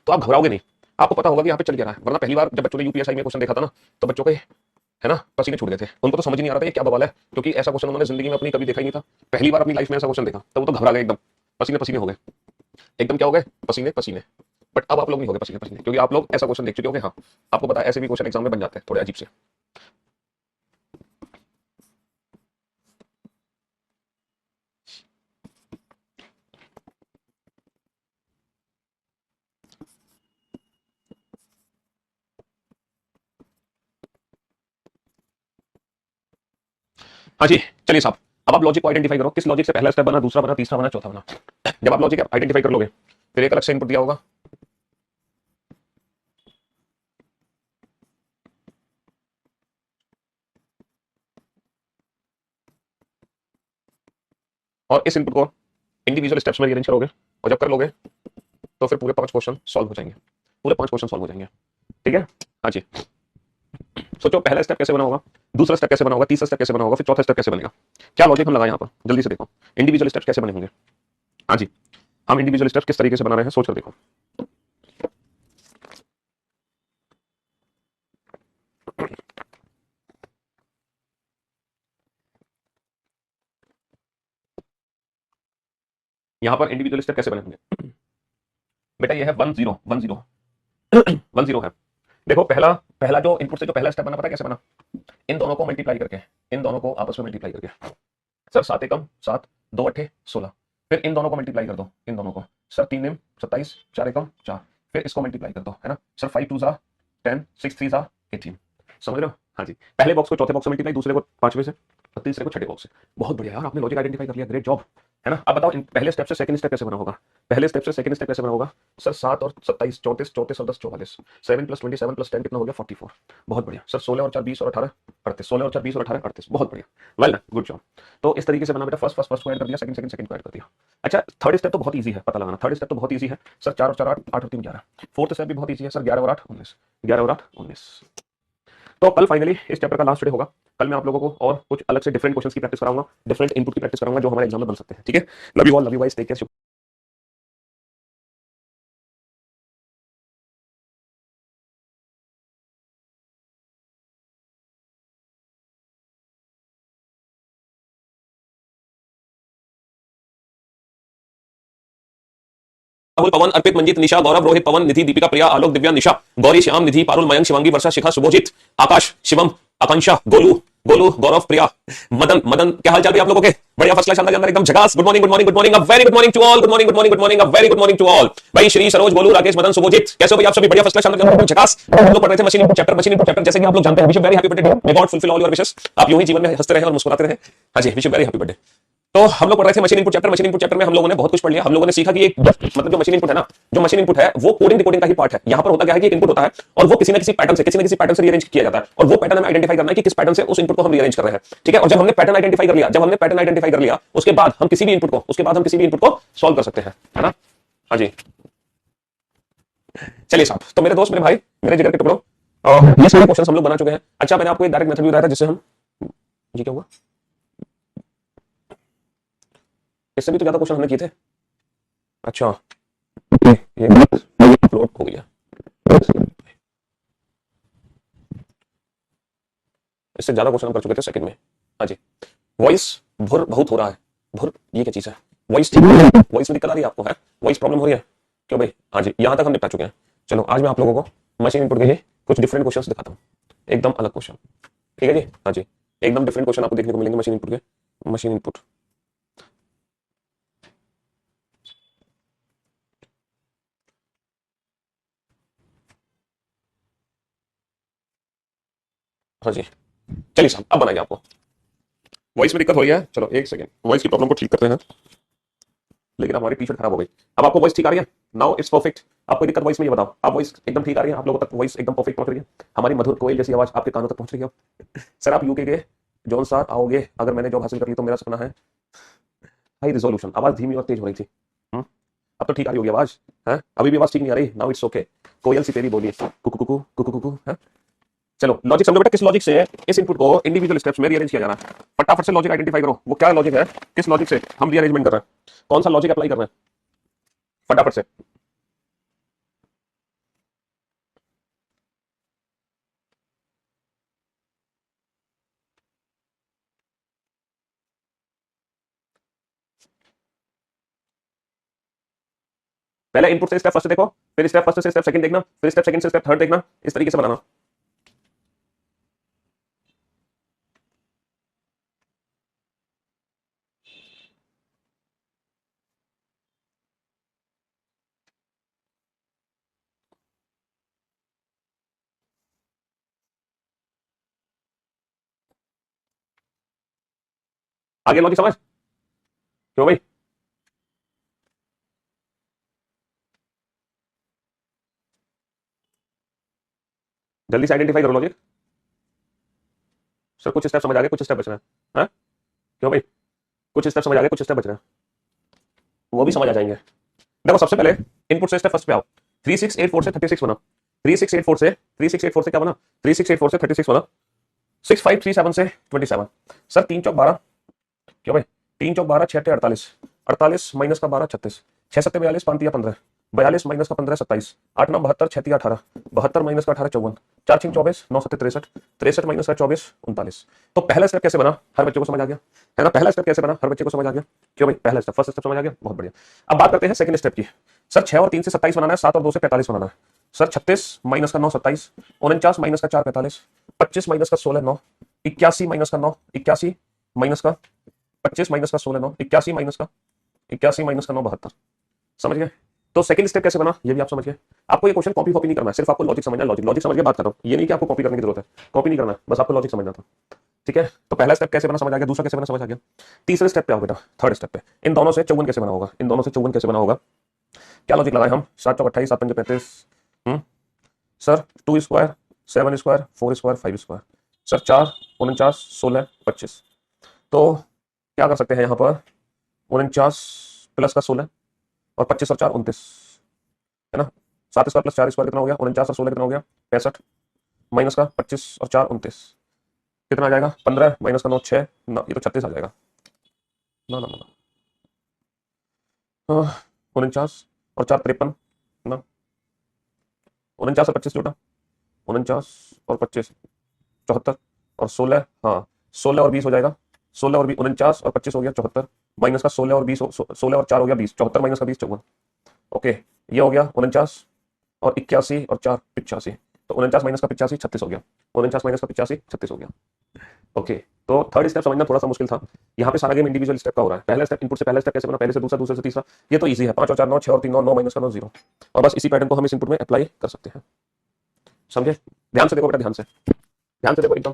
तो आप घबराओगे नहीं, आपको पता होगा कि यहाँ पे चल क्या रहा है। वरना पहली बार जब बच्चों ने यूपीएसआई में क्वेश्चन देखा था ना, तो बच्चों के है ना पसीने छूट गए थे, उनको तो समझ ही नहीं आ रहा था ये क्या बवाल है, क्योंकि ऐसा क्वेश्चन उन्होंने जिंदगी में अपनी कभी देखा ही नहीं था। पहली बार अपनी लाइफ में ऐसा क्वेश्चन देखा, तो वो तो घबरा गए एकदम, पसीने पसीने हो गए, एकदम क्या हो गए, पसीने पसीने। बट अब आप लोग नहीं हो गए पसीने पसीने, क्योंकि आप लोग ऐसा क्वेश्चन देख चुके होंगे। हाँ, आपको पता है ऐसे भी क्वेश्चन एग्जाम में बन जाते हैं थोड़े अजीब से। हाँ जी, चलिए साहब, अब आप लॉजिक को आइडेंटिफाई करो, किस लॉजिक से पहला स्टेप बना, दूसरा बना, तीसरा बना, चौथा बना। जब आप लॉजिक आइडेंटिफाई कर लोगे, फिर एक अलग से इनपुट दिया होगा, और इस इनपुट को इंडिविजुअल स्टेप्स में रीअरेंज करोगे, और जब कर लोगे तो फिर पूरे 5 क्वेश्चन सॉल्व हो जाएंगे, पूरे 5 क्वेश्चन सॉल्व हो जाएंगे। ठीक है, हाँ जी। सोचो पहला स्टेप कैसे बना होगा, दूसरा स्टेप कैसे बना होगा, तीसरा स्टेप कैसे बना होगा, फिर चौथा स्टेप कैसे बनेगा, क्या लॉजिक हम लगाए यहाँ पर, जल्दी से देखो इंडिविजुअल स्टेप्स कैसे बने होंगे। हाँ जी, हम इंडिविजुअल स्टेप्स किस तरीके से बना रहे हैं सोच कर देखो। यहाँ पर इंडिविजुअल स्टेप कैसे बने होंगे बेटा, ये है 10 है। देखो पहला पहला जो इनपुट से जो पहला स्टेप बना, पता कैसे बना, इन दोनों को मल्टीप्लाई करके, इन दोनों को आपस में मल्टीप्लाई करके, सर 7 एकम 7, 2 अट्ठे 16, फिर इन दोनों को मल्टीप्लाई कर दो, इन दोनों को, सर 3 निम 27, 4 एकम 4, फिर इसको मल्टीप्लाई कर दो, है ना सर 5 2 जा 10, 6 3 जा 18, समझ रहे हो। हाँ जी, पहले बॉक्स को चौथे बॉक्स से मल्टीप्लाई, दूसरे को पांचवें से, और तीसरे को छठे बॉक्स से। बहुत बढ़िया यार, आपने लॉजिक आइडेंटिफाई कर लिया, ग्रेट जॉब, है ना। अब बताओ इन पहले स्टेप से सेकंड स्टेप कैसे बना होगा, पहले स्टेप से सेकंड स्टेप कैसे बना होगा, सर 7 और 27 34, 34 और 10 44, 7 + 27 + 10 कितना हो गया 44, बहुत बढ़िया सर। 16 और 4 20 और 18 38, 16 और 4 20 और 18 38, बहुत बढ़िया, वेल गुड जॉब। तो इस तरीके से बना बेटा, फर्स्ट को ऐड कर दिया, सेकंड को ऐड कर दिया। अच्छा थर्ड स्टेप तो बहुत इजी है पता लगाना, थर्ड स्टेप तो बहुत इजी है सर, 4 और 4 8, 8 और 3 11, फोर्थ स्टेप भी बहुत इजी है सर, 11 और 8 19, 11 और 8 19। तो कल फाइनली इस चैप्टर का लास्ट डे होगा, कल मैं आप लोगों को और कुछ अलग से डिफरेंट क्वेश्चंस की प्रैक्टिस कराऊंगा, डिफरेंट इनपुट की प्रैक्टिस कराऊंगा जो हमारे एग्जाम में बन सकते हैं। ठीक है, love you all, love you guys, take care. Rahul, Pawan, Arpit, Manjit, Nisha, Gaurav, Rohit, Pawan, Nidhi, Deepika, Priya, Alok, Divya, Nisha, Gauri, Shyam, Nidhi, Parul, Mayank, Shivangi, Varsha, Shikha, Shubhojit, Akash, Shivam, Akanksha, Golu, Golu, Gaurav, Priya, Madan, Madan, क्या हाल चाल आप लोगों के, बढ़िया, फर्स्ट क्लास, शानदार शानदार, एकदम झकास। Good morning, good morning, good morning, a very good morning to all, good morning, good morning, good morning, a very good morning to all. भाई श्री, सरोज, गोलू, राकेश, मदन, शुभोजीत, कैसे हो भाई आप सभी, बढ़िया, फर्स्ट क्लास, शानदार शानदार, झकास। हम लोग पढ़ रहे थे मशीन इनपुट चैप्टर, जैसे कि आप लोग जानते हैं। Wish you very happy birthday, may God fulfil all your wishes, आप यूं ही जीवन में हंसते रहे और मुस्कुराते रहे। हाँ जी, wish you very happy birthday. तो हम लोग पढ़ रहे थे मशीन इनपुट चैप्टर में हम लोगों ने बहुत कुछ पढ़ लिया। हम लोगों ने सीखा कि एक मतलब जो मशीन इनपुट है ना, जो मशीन इनपुट है वो कोडिंग डिकोडिंग का ही पार्ट है। यहाँ पर होता क्या है कि एक इनपुट होता है और वो किसी न किसी पैटर्न से रीअरेंज किया जाता है, और वो पैटर्न हमें आइडेंटिफाई करना है कि किस पैटर्न से उस इनपुट को हम रीअरेंज कर रहे हैं। ठीक है, और जब हमने पैटर्न आइडेंटिफाई कर लिया उसके बाद हम किसी भी इनपुट को सॉल्व कर सकते हैं, है ना। हाँ जी, चलिए साहब, तो मेरे दोस्त, मेरे भाई, मेरे जिगर के टुकड़ों, ये सारे क्वेश्चन हम लोग बना चुके हैं। अच्छा, मैंने आपको एक डायरेक्ट मेथड भी बताया था जिससे हम, जी क्या हुआ, इससे भी तो ज्यादा क्वेश्चन हमने किए थे। अच्छा, ये अपलोड हो गया, इससे ज्यादा क्वेश्चन हम कर चुके थे सेकंड में। हाँ जी, वॉइस भुर बहुत हो रहा है, भुर ये क्या चीज है, वॉइस ठीक है, वॉइस में दिक्कत आ रही है आपको, है वॉइस प्रॉब्लम हो रही है क्यों भाई। हाँ जी, यहां तक हम निपटा चुके हैं। चलो आज मैं आप लोगों को मशीन इनपुट के ही कुछ डिफरेंट क्वेश्चन दिखाता हूँ, एकदम अलग क्वेश्चन। ठीक है जी, हाँ जी, एकदम डिफरेंट क्वेश्चन आपको देखने को मिलेंगे मशीन इनपुट के। मशीन इनपुट, हाँ जी, चलिए साहब अब बनाइए। आपको वॉइस में दिक्कत हो रही है, चलो एक सेकंड, वॉइस की प्रॉब्लम को ठीक करते हैं। लेकिन हमारी टी शर्ट खराब हो गई। अब आपको वॉइस ठीक आ रही है, नाउ इट्स परफेक्ट। आपको दिक्कत वॉइस में, ये बताओ, आप वॉइस एकदम ठीक आ रही है, आप लोगों तक वॉइस एकदम परफेक्ट पहुंच रही है, हमारी मधुर कोयल जैसी आवाज आपके कानों तक पहुंच रही है। सर आप यूके के जॉन साथ आओगे, अगर मैंने जॉब हासिल कर ली तो मेरा सपना है हाई रिजोल्यूशन। आवाज धीमी और तेज हो रही थी, अब तो ठीक आ रही होगी आवाज, है अभी भी आवाज ठीक नहीं आ रही, नाउ इट्स ओके। कोयल सी तेरी बोली कुकु कुकु कुकु कुकु, है। चलो लॉजिक समझो बेटा, किस लॉजिक से इस इनपुट को इंडिविजुअल स्टेप्स में रीअरेंज किया जाना है। फटाफट से लॉजिक आइडेंटिफाई करो, वो क्या लॉजिक है, किस लॉजिक से हम रीअरेंजमेंट कर रहे हैं, कौन सा लॉजिक अप्लाई कर रहे हैं, फटाफट से। पहले इनपुट से स्टेप फर्स्ट देखो, फिर स्टेप फर्स्ट से स्टेप सेकंड देखना, फिर स्टेप सेकंड से स्टेप थर्ड देखना, इस तरीके से बनाना। आगे लॉजिक समझ, क्यों भाई, जल्दी से आइडेंटिफाई करो लॉजिक। सर कुछ स्टेप समझ आ गए, कुछ स्टेप बच रहे हैं, हाँ? क्यों भाई, कुछ स्टेप समझ आ गए, कुछ स्टेप बच रहे हैं, वो भी समझ आ जाएंगे। देखो सबसे पहले इनपुट से स्टेप फर्स्ट पे आओ। 3684 से 36 बना, 3684 से क्या बना, 3684 से 36 बना, 6537 से 27। सर 3 चौक 12, क्यों भाई 3 चौक 12, 6 48, 48 माइनस का 12 36, 6 7 42, 5 15, 42 माइनस का 15 27, 8 9 72, 6 18, 72 माइनस का 18 54, 4 6 24, 9 7 63, 63 माइनस का 24 39। तो पहला स्टेप कैसे बना हर बच्चे को समझ आ गया है ना, पहला स्टेप कैसे बना हर बच्चे को समझ आ गया, क्यों भाई पहला स्टेप फर्स्ट स्टेप समझ आ गया, बहुत बढ़िया। अब बात करते हैं सेकंड स्टेप की। सर 6 और 3 से 27 बनाना है, 7 और 2 से 45 बनाना है। सर 36 माइनस का 9 27, 49 माइनस का 4 45, 25 माइनस का 16 9, 81 माइनस का 9 81 माइनस का 25 माइनस का 16 9, 81 माइनस का 9 72। समझ गए। तो सेकंड स्टेप कैसे बना ये भी आप समझ गए। आपको ये क्वेश्चन कॉपी नहीं करना है, सिर्फ आपको लॉजिक समझना है, लॉजिक समझ के बात कर रहा हूं, ये नहीं कि आपको कॉपी करने की जरूरत है, कॉपी नहीं करना है, बस आपको लॉजिक समझना था। ठीक है, तो पहला स्टेप कैसे बना समझ आ गया, दूसरा कैसे बना समझ आ गया। तीसरे स्टेप पे आओ बेटा, थर्ड स्टेप पे इन दोनों से 54 कैसे बना होगा, इन दोनों से 54 कैसे बना होगा। क्या लॉजिक लगाए हम, 7 चौक 28, 7 पंजे 35, sir 2 square 7 square 4 square 5 square, sir 4 49 16 25। तो क्या कर सकते हैं यहाँ पर, 49 प्लस का 16 और 25 और 4 29 है ना, 7 स्क्वायर प्लस 4 स्क्वायर कितना हो गया, 49 और 16 कितना हो गया 65, माइनस का 25 और 4 29 कितना आ जाएगा 15, माइनस का 9 6 ना, ये तो 36 आ जाएगा ना ना ना, 49 और 4 53 ना, 49 और 25 जोड़ा, 49 और 25 74 और 16, हाँ 16 और 20 हो जाएगा, 16 और 49 और 25 हो गया 74, माइनस का 16 और 20 16 और 4 हो गया 20, 74 माइनस का 20 54। ओके, ये हो गया 49 और 81 और 4 85, तो 49 माइनस का 85 36 हो गया, 49 माइनस का 85 36 हो गया। ओके, तो थर्ड स्टेप समझना थोड़ा सा मुश्किल था, यहाँ पे सारा गेम इंडिविजुअल स्टेप का हो रहा है। पहला स्टेप इनपुट से पहला स्टेप कैसे बना, पहले से दूसरा, दूसरे से तीसरा, ये तो इजी है, 5 और 4 9, 6 और 3 9, 9 माइनस का 9 0, और बस इसी पैटर्न को हम इस इनपुट में अप्लाई कर सकते हैं। समझे, ध्यान से देखो बेटा, ध्यान से देखो एकदम।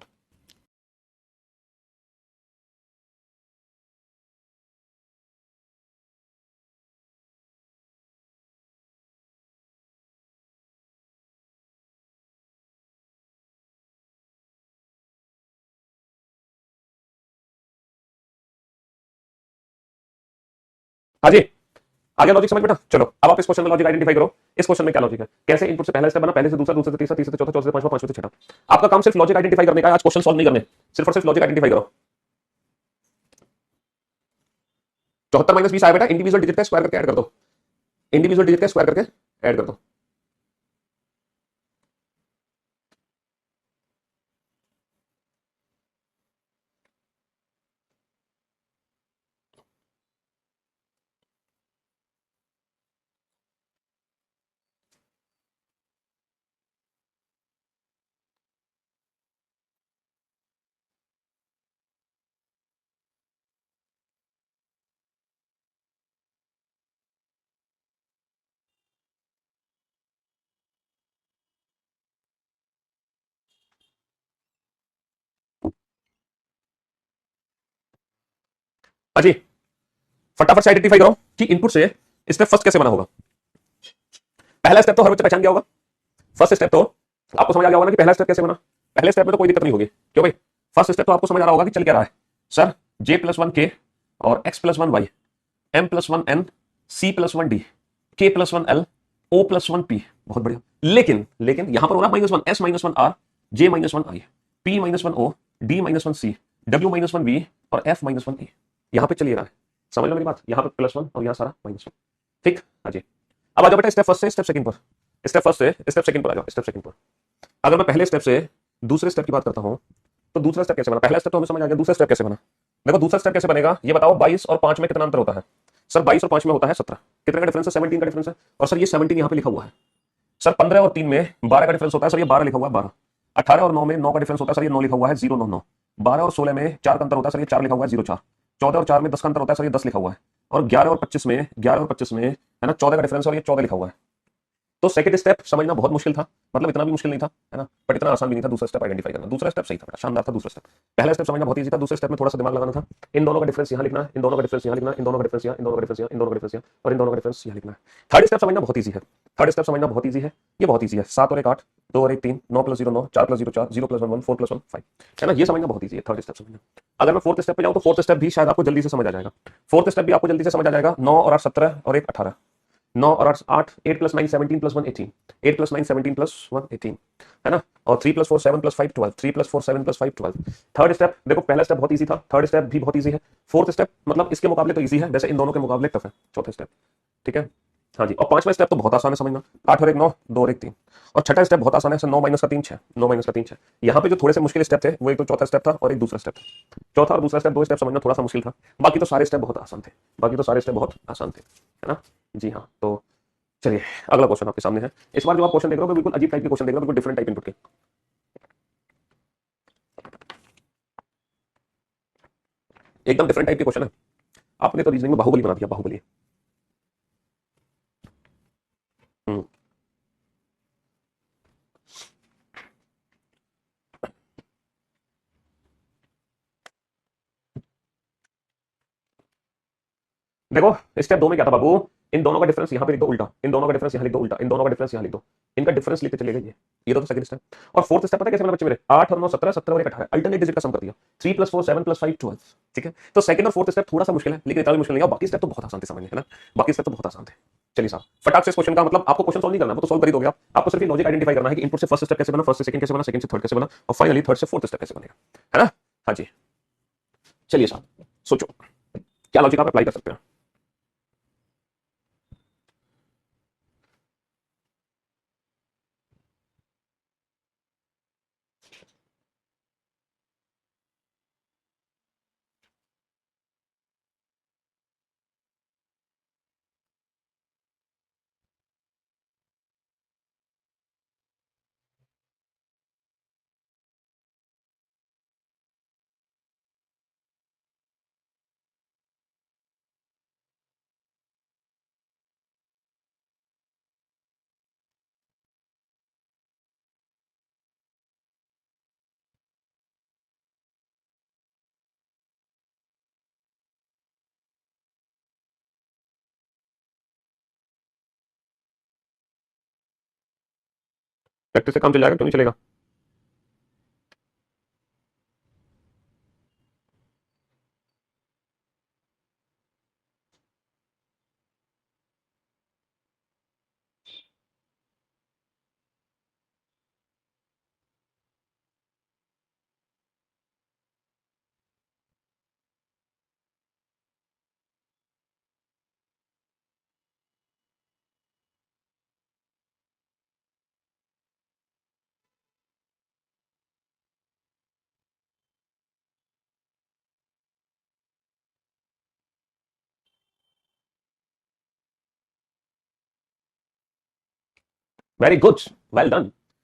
हाँ जी, आगे लॉजिक समझ बेटा। चलो अब आप इस क्वेश्चन में लॉजिक आइडेंटिफाई करो। इस क्वेश्चन में क्या लॉजिक है, कैसे इनपुट से पहला स्टेप बना, पहले से दूसरा, दूसरे से तीसरा, तीसरे से चौथा, चौथे से पांचवा, पांचवे से छठा। आपका काम सिर्फ लॉजिक आइडेंटिफाई करने का है, आज क्वेश्चन सॉल्व नहीं करने, सिर्फ और सिर्फ लॉजिक आइडेंटिफाई करो। 74 माइनस 20 आया बेटा, इंडिविजुअल डिजिट का स्क्वायर करके ऐड कर दो, इंडिविजुअल डिजिट का स्क्वायर करके ऐड कर दो। हाँ जी, फटाफट से आइडेंटिफाई करो कि इनपुट से स्टेप फर्स्ट कैसे बना होगा। पहला स्टेप तो हर बच्चा पहचान गया होगा, फर्स्ट स्टेप तो आपको समझ आ गया होगा ना कि पहला स्टेप कैसे बना। पहले स्टेप में तो कोई दिक्कत नहीं होगी, क्यों भाई फर्स्ट स्टेप तो आपको समझ आ रहा होगा कि चल क्या रहा है। सर j+1k और x+1y, m+1n, c+1d, k+1l, o+1p, बहुत बढ़िया। लेकिन यहां पर हो रहा -1 s-1r, j-1i, p-1o, d-1c, w-1v और f-1e, यहां पे चलिए रहा है। समझ लो मेरी बात, यहां पे +1 और यहां सारा -1। ठीक, हाँ जी। अब आ जाओ बेटा स्टेप फर्स्ट से स्टेप सेकंड पर, स्टेप फर्स्ट से स्टेप सेकंड पर आ जाओ, स्टेप सेकंड पर। अगर मैं पहले स्टेप से दूसरे स्टेप की बात करता हूं तो दूसरा स्टेप कैसे बना, पहला स्टेप तो हमें समझ आ गया, दूसरा स्टेप कैसे बना। देखो दूसरा स्टेप कैसे बनेगा ये बताओ, 22 और 5 में कितना अंतर होता है। सर 22 और 5 में होता है 17, कितने का डिफरेंस है 17 का डिफरेंस है, और सर ये 17 यहां पे लिखा हुआ है। सर 15 और 3 में 12 का डिफरेंस होता है, सर ये 12 लिखा हुआ है 12। 18 और 9 में 9 का डिफरेंस होता है, सर ये 9 लिखा हुआ है 0 9 9। 12 और 16 में 4 का अंतर होता है, सर ये 4 लिखा हुआ है 0 4। 14 और 4 में 10 का अंतर होता है, सर ये 10 लिखा हुआ है। और 11 और 25 में है ना 14 का डिफरेंस और ये 14 लिखा हुआ है। तो सेकंड स्टेप समझना बहुत मुश्किल था, मतलब इतना भी मुश्किल नहीं था, है ना, बट इतना आसान भी नहीं था। दूसरा स्टेप आइडेंटिफाई करना, दूसरा स्टेप सही था बेटा, शानदार था दूसरा स्टेप। पहला स्टेप समझना बहुत ईजी था, दूसरे स्टेप में थोड़ा सा दिमाग लगाना था। इन दोनों का डिफरेंस यहाँ लिखना है, इन दोनों का डिफरेंस यहाँ लिखना है, इन दोनों का डिफरेंस यहाँ, इन दोनों का डिफरेंस यहाँ, इन दोनों का डिफरेंस यहाँ, और इन दोनों का डिफरेंस यहाँ लिखना है। थर्ड स्टेप समझना बहुत ईजी है, थर्ड स्टेप समझना बहुत ईजी है, ये बहुत ईजी है। 7 और 1 8, 2 और 1 3, 9 + 0 9, 4 + 0 4, 0 + 1 1, 4 + 1 5, है ना, ये समझना बहुत ईजी है थर्ड स्टेप समझना। अगर मैं फोर्थ स्टेप पे जाऊँ तो फोर्थ स्टेप भी शायद आपको जल्दी से समझ आ जाएगा, फोर्थ स्टेप भी आपको जल्दी से समझ आ जाएगा। 9 और 8 17 और 1 18, 9 और 8 8, 8 + 9 17 + 1 18, 8 + 9 17 + 1 18, है ना, और 3 + 4 7 + 5 12, 3 + 4 7 + 5 12। थर्ड स्टेप देखो, पहला स्टेप बहुत इजी था, थर्ड स्टेप भी बहुत इजी है, फोर्थ स्टेप मतलब इसके मुकाबले तो इजी है, वैसे इन दोनों के मुकाबले टफ है चौथे स्टेप, ठीक है। हाँ जी, और पांचवा स्टेप तो बहुत आसान है समझना, 8 और 1 9, 2 और 1 3, और छठा स्टेप बहुत आसान है, 9 - का 3 6, 9 - का 3 6। यहाँ पे जो थोड़े से मुश्किल स्टेप थे वो एक तो चौथा स्टेप था और एक दूसरा स्टेप था। चौथा और दूसरा स्टेप, दो स्टेप समझना थोड़ा सा मुश्किल था, बाकी तो सारे स्टेप बहुत आसान थे, बाकी तो सारे स्टेप बहुत आसान थे, है ना। जी हाँ, तो चलिए अगला क्वेश्चन आपके सामने है। इस बार जो आप क्वेश्चन देख रहे हो बिल्कुल अजीब टाइप के क्वेश्चन देख रहे हो, बिल्कुल डिफरेंट टाइप इनपुट के। एकदम डिफरेंट टाइप के क्वेश्चन है। आपने तो रीजनिंग में बाहुबली बना दिया, बाहुबली। हम्म। देखो स्टेप 2 में क्या था बाबू, इन दोनों का डिफरेंस यहाँ पे लिख दो उल्टा, इन दोनों का डिफरेंस यहाँ लिख दो उल्टा, इन दोनों का डिफरेंस यहाँ लिख दो, इनका डिफरेंस लिखते चले गए, ये तो सेकंड स्टेप। और फोर्थ स्टेप पता है कैसे बना बच्चे मेरे, 8 और 9 17, 17 और 1 18, अल्टरनेट डिजिट का सम कर दिया, 3 + 4 7 + 5 12, ठीक है। तो सेकंड और फोर्थ स्टेप थोड़ा सा मुश्किल है, लेकिन इतना भी मुश्किल नहीं है, बाकी स्टेप तो बहुत आसान थे समझने, है ना, बाकी स्टेप तो बहुत आसान थे। चलिए साहब फटाक से इस क्वेश्चन का मतलब आपको क्वेश्चन सॉल्व नहीं करना, वो तो सॉल्व कर ही दोगे आप, आपको सिर्फ लॉजिक आइडेंटिफाई करना है कि इनपुट से फर्स्ट स्टेप कैसे बना, फर्स्ट से सेकंड कैसे बना, सेकंड से थर्ड कैसे बना, और फाइनली थर्ड से फोर्थ स्टेप कैसे बनेगा, है ना। हाँ जी, चलिए साहब सोचो क्या लॉजिक आप अप्लाई कर सकते हैं। प्रैक्टिस से काम चल जाएगा, क्यों नहीं चलेगा। Very good, well done.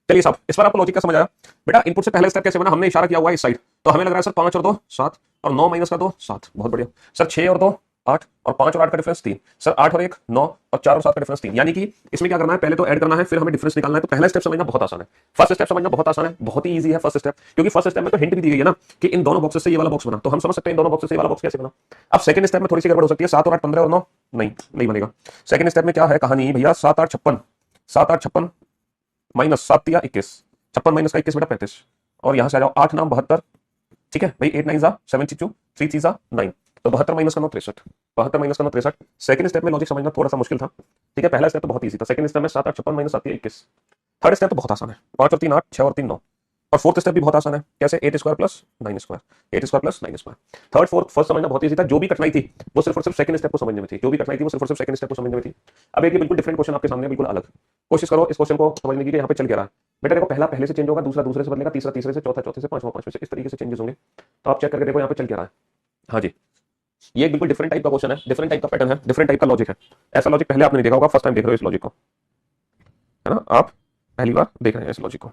चलिए साहब इस बार आपको लॉजिक का समझ आया। बेटा इनपुट से पहले स्टेप कैसे बना, हमने इशारा किया हुआ है इस साइड, तो हमें लग रहा है सर 5 और 2 7, और 9 - का 2 7, बहुत बढ़िया। सर 6 और 2 8, और 5 और 8 का डिफरेंस 3, सर 8 और 1 9, और 4 और 7 का डिफरेंस 3, यानी कि इसमें क्या करना है, पहले तो ऐड करना है फिर हमें डिफरेंस निकालना है। तो पहला स्टेप समझना बहुत आसान है, फर्स्ट स्टेप समझना बहुत आसान है, बहुत ही ईजी है फर्स्ट स्टेप, क्योंकि फर्स्ट स्टेप में तो हिंट भी दी गई है ना कि इन दोनों बॉक्सेस से ये वाला बॉक्स बना, तो हम समझ सकते हैं इन दोनों बॉक्सेस से ये वाला बॉक्स कैसे बना। अब सेकंड स्टेप में थोड़ी सी गड़बड़ हो सकती है, 7 और 8 15 और 9, नहीं नहीं बनेगा। सेकंड स्टेप में क्या है कहानी भैया, 7 8 56, 7 8 56 -7 या 21, 56 - का 21 बेटा 35, और यहां से आ जाओ 8 9 72, ठीक है भाई, 8 9 जा 72, 3 3 जा 9, तो 72 - का 9 63, 72 - का 9 63। सेकंड स्टेप में लॉजिक समझना थोड़ा सा मुश्किल था, ठीक है, पहला स्टेप तो बहुत ईजी था, सेकंड स्टेप में 7 8 56 -7 या 21। थर्ड स्टेप तो बहुत आसान है, 5 और 3 8, 6 और 3 9, और फोर्थ स्टेप भी बहुत आसान है, कैसे 8 square plus 9 square, 8 square plus 9 square. Third fourth first समझना बहुत ईजी था, जो भी कठिनाई थी वो सिर्फ और सिर्फ सेकंड स्टेप को समझने में थी, जो भी कठिनाई थी वो सिर्फ और सिर्फ सेकंड स्टेप को समझने में थी। अब एक बिल्कुल डिफरेंट क्वेश्चन आपके सामने, बिल्कुल अलग। कोशिश करो इस क्वेश्चन को समझने की कि यहाँ पे चल क्या रहा है। बेटा देखो पहला पहले से चेंज होगा, दूसरा दूसरे से बदलेगा, तीसरा तीसरे से, चौथा चौथे से, पांचवा पांचवे से, इस तरीके से चेंजेस होंगे। तो आप चेक करके देखो यहाँ पे चल क्या रहा है। हाँ जी, ये एक बिल्कुल डिफरेंट टाइप का क्वेश्चन है, डिफरेंट टाइप का पैटर्न है, डिफरेंट टाइप का लॉजिक है। ऐसा लॉजिक पहले आपने नहीं देखा होगा, फर्स्ट टाइम देख रहे हो इस लॉजिक को, है ना, आप पहली बार देख रहे हैं इस लॉजिक को।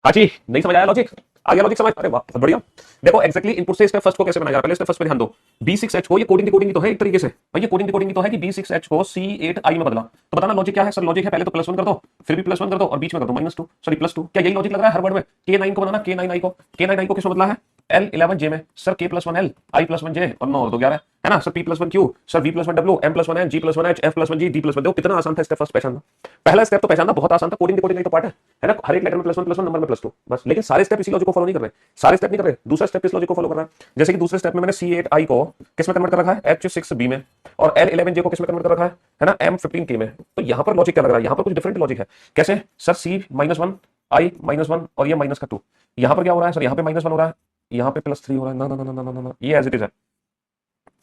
हाँ जी, नहीं समझ आया लॉजिक? आ गया लॉजिक समझ? अरे वाह बहुत बढ़िया। देखो एक्जैक्टली इनपुट से स्टेप फर्स्ट को कैसे बनाया जा रहा है, पहले स्टेप फर्स्ट पे ध्यान दो। B6H को ये कोडिंग डिकोडिंग तो है एक तरीके से भाई, ये कोडिंग डिकोडिंग तो है कि B6H को C8I में बदला। तो बताना लॉजिक क्या है? सर लॉजिक है पहले तो +1 कर दो, फिर भी +1 कर दो और बीच में कर दो -2, सॉरी +2। क्या यही लॉजिक लग रहा है हर वर्ड में? K9 को बनाना, K9I को, K9I को किसमें बदला है? L11J में। सर K+1L, I+1J और 9 और 2 11 है ना। Sir P+1Q, sir V+1W, M+1N, G+1H, F+1G, D+1। देखो कितना आसान था स्टेप फर्स्ट पहचानना। पहला स्टेप तो पहचानना बहुत आसान था, कोडिंग डिकोडिंग तो पार्ट है ना। हर एक लेटर में +1 नंबर में +2 बस। लेकिन सारे स्टेप इसी लॉजिक को फॉलो नहीं कर रहे, सारे स्टेप नहीं कर रहे। दूसरा स्टेप इस लॉजिक को फॉलो कर रहा है। जैसे कि दूसरे स्टेप में मैंने C8I को किस में कन्वर्ट कर रखा है? H6B में। और L11J को किस में कन्वर्ट कर रखा है ना? M15K में। तो यहां पर लॉजिक क्या लग रहा है? यहां पर कुछ डिफरेंट लॉजिक है। कैसे? सर C-1, I -1 और ये -2। यहां पर क्या हो रहा है सर? यहां पे -1 हो रहा है, यहां पे +3 हो रहा है। ना ना ना ना ना ना, ये एज इट इज है।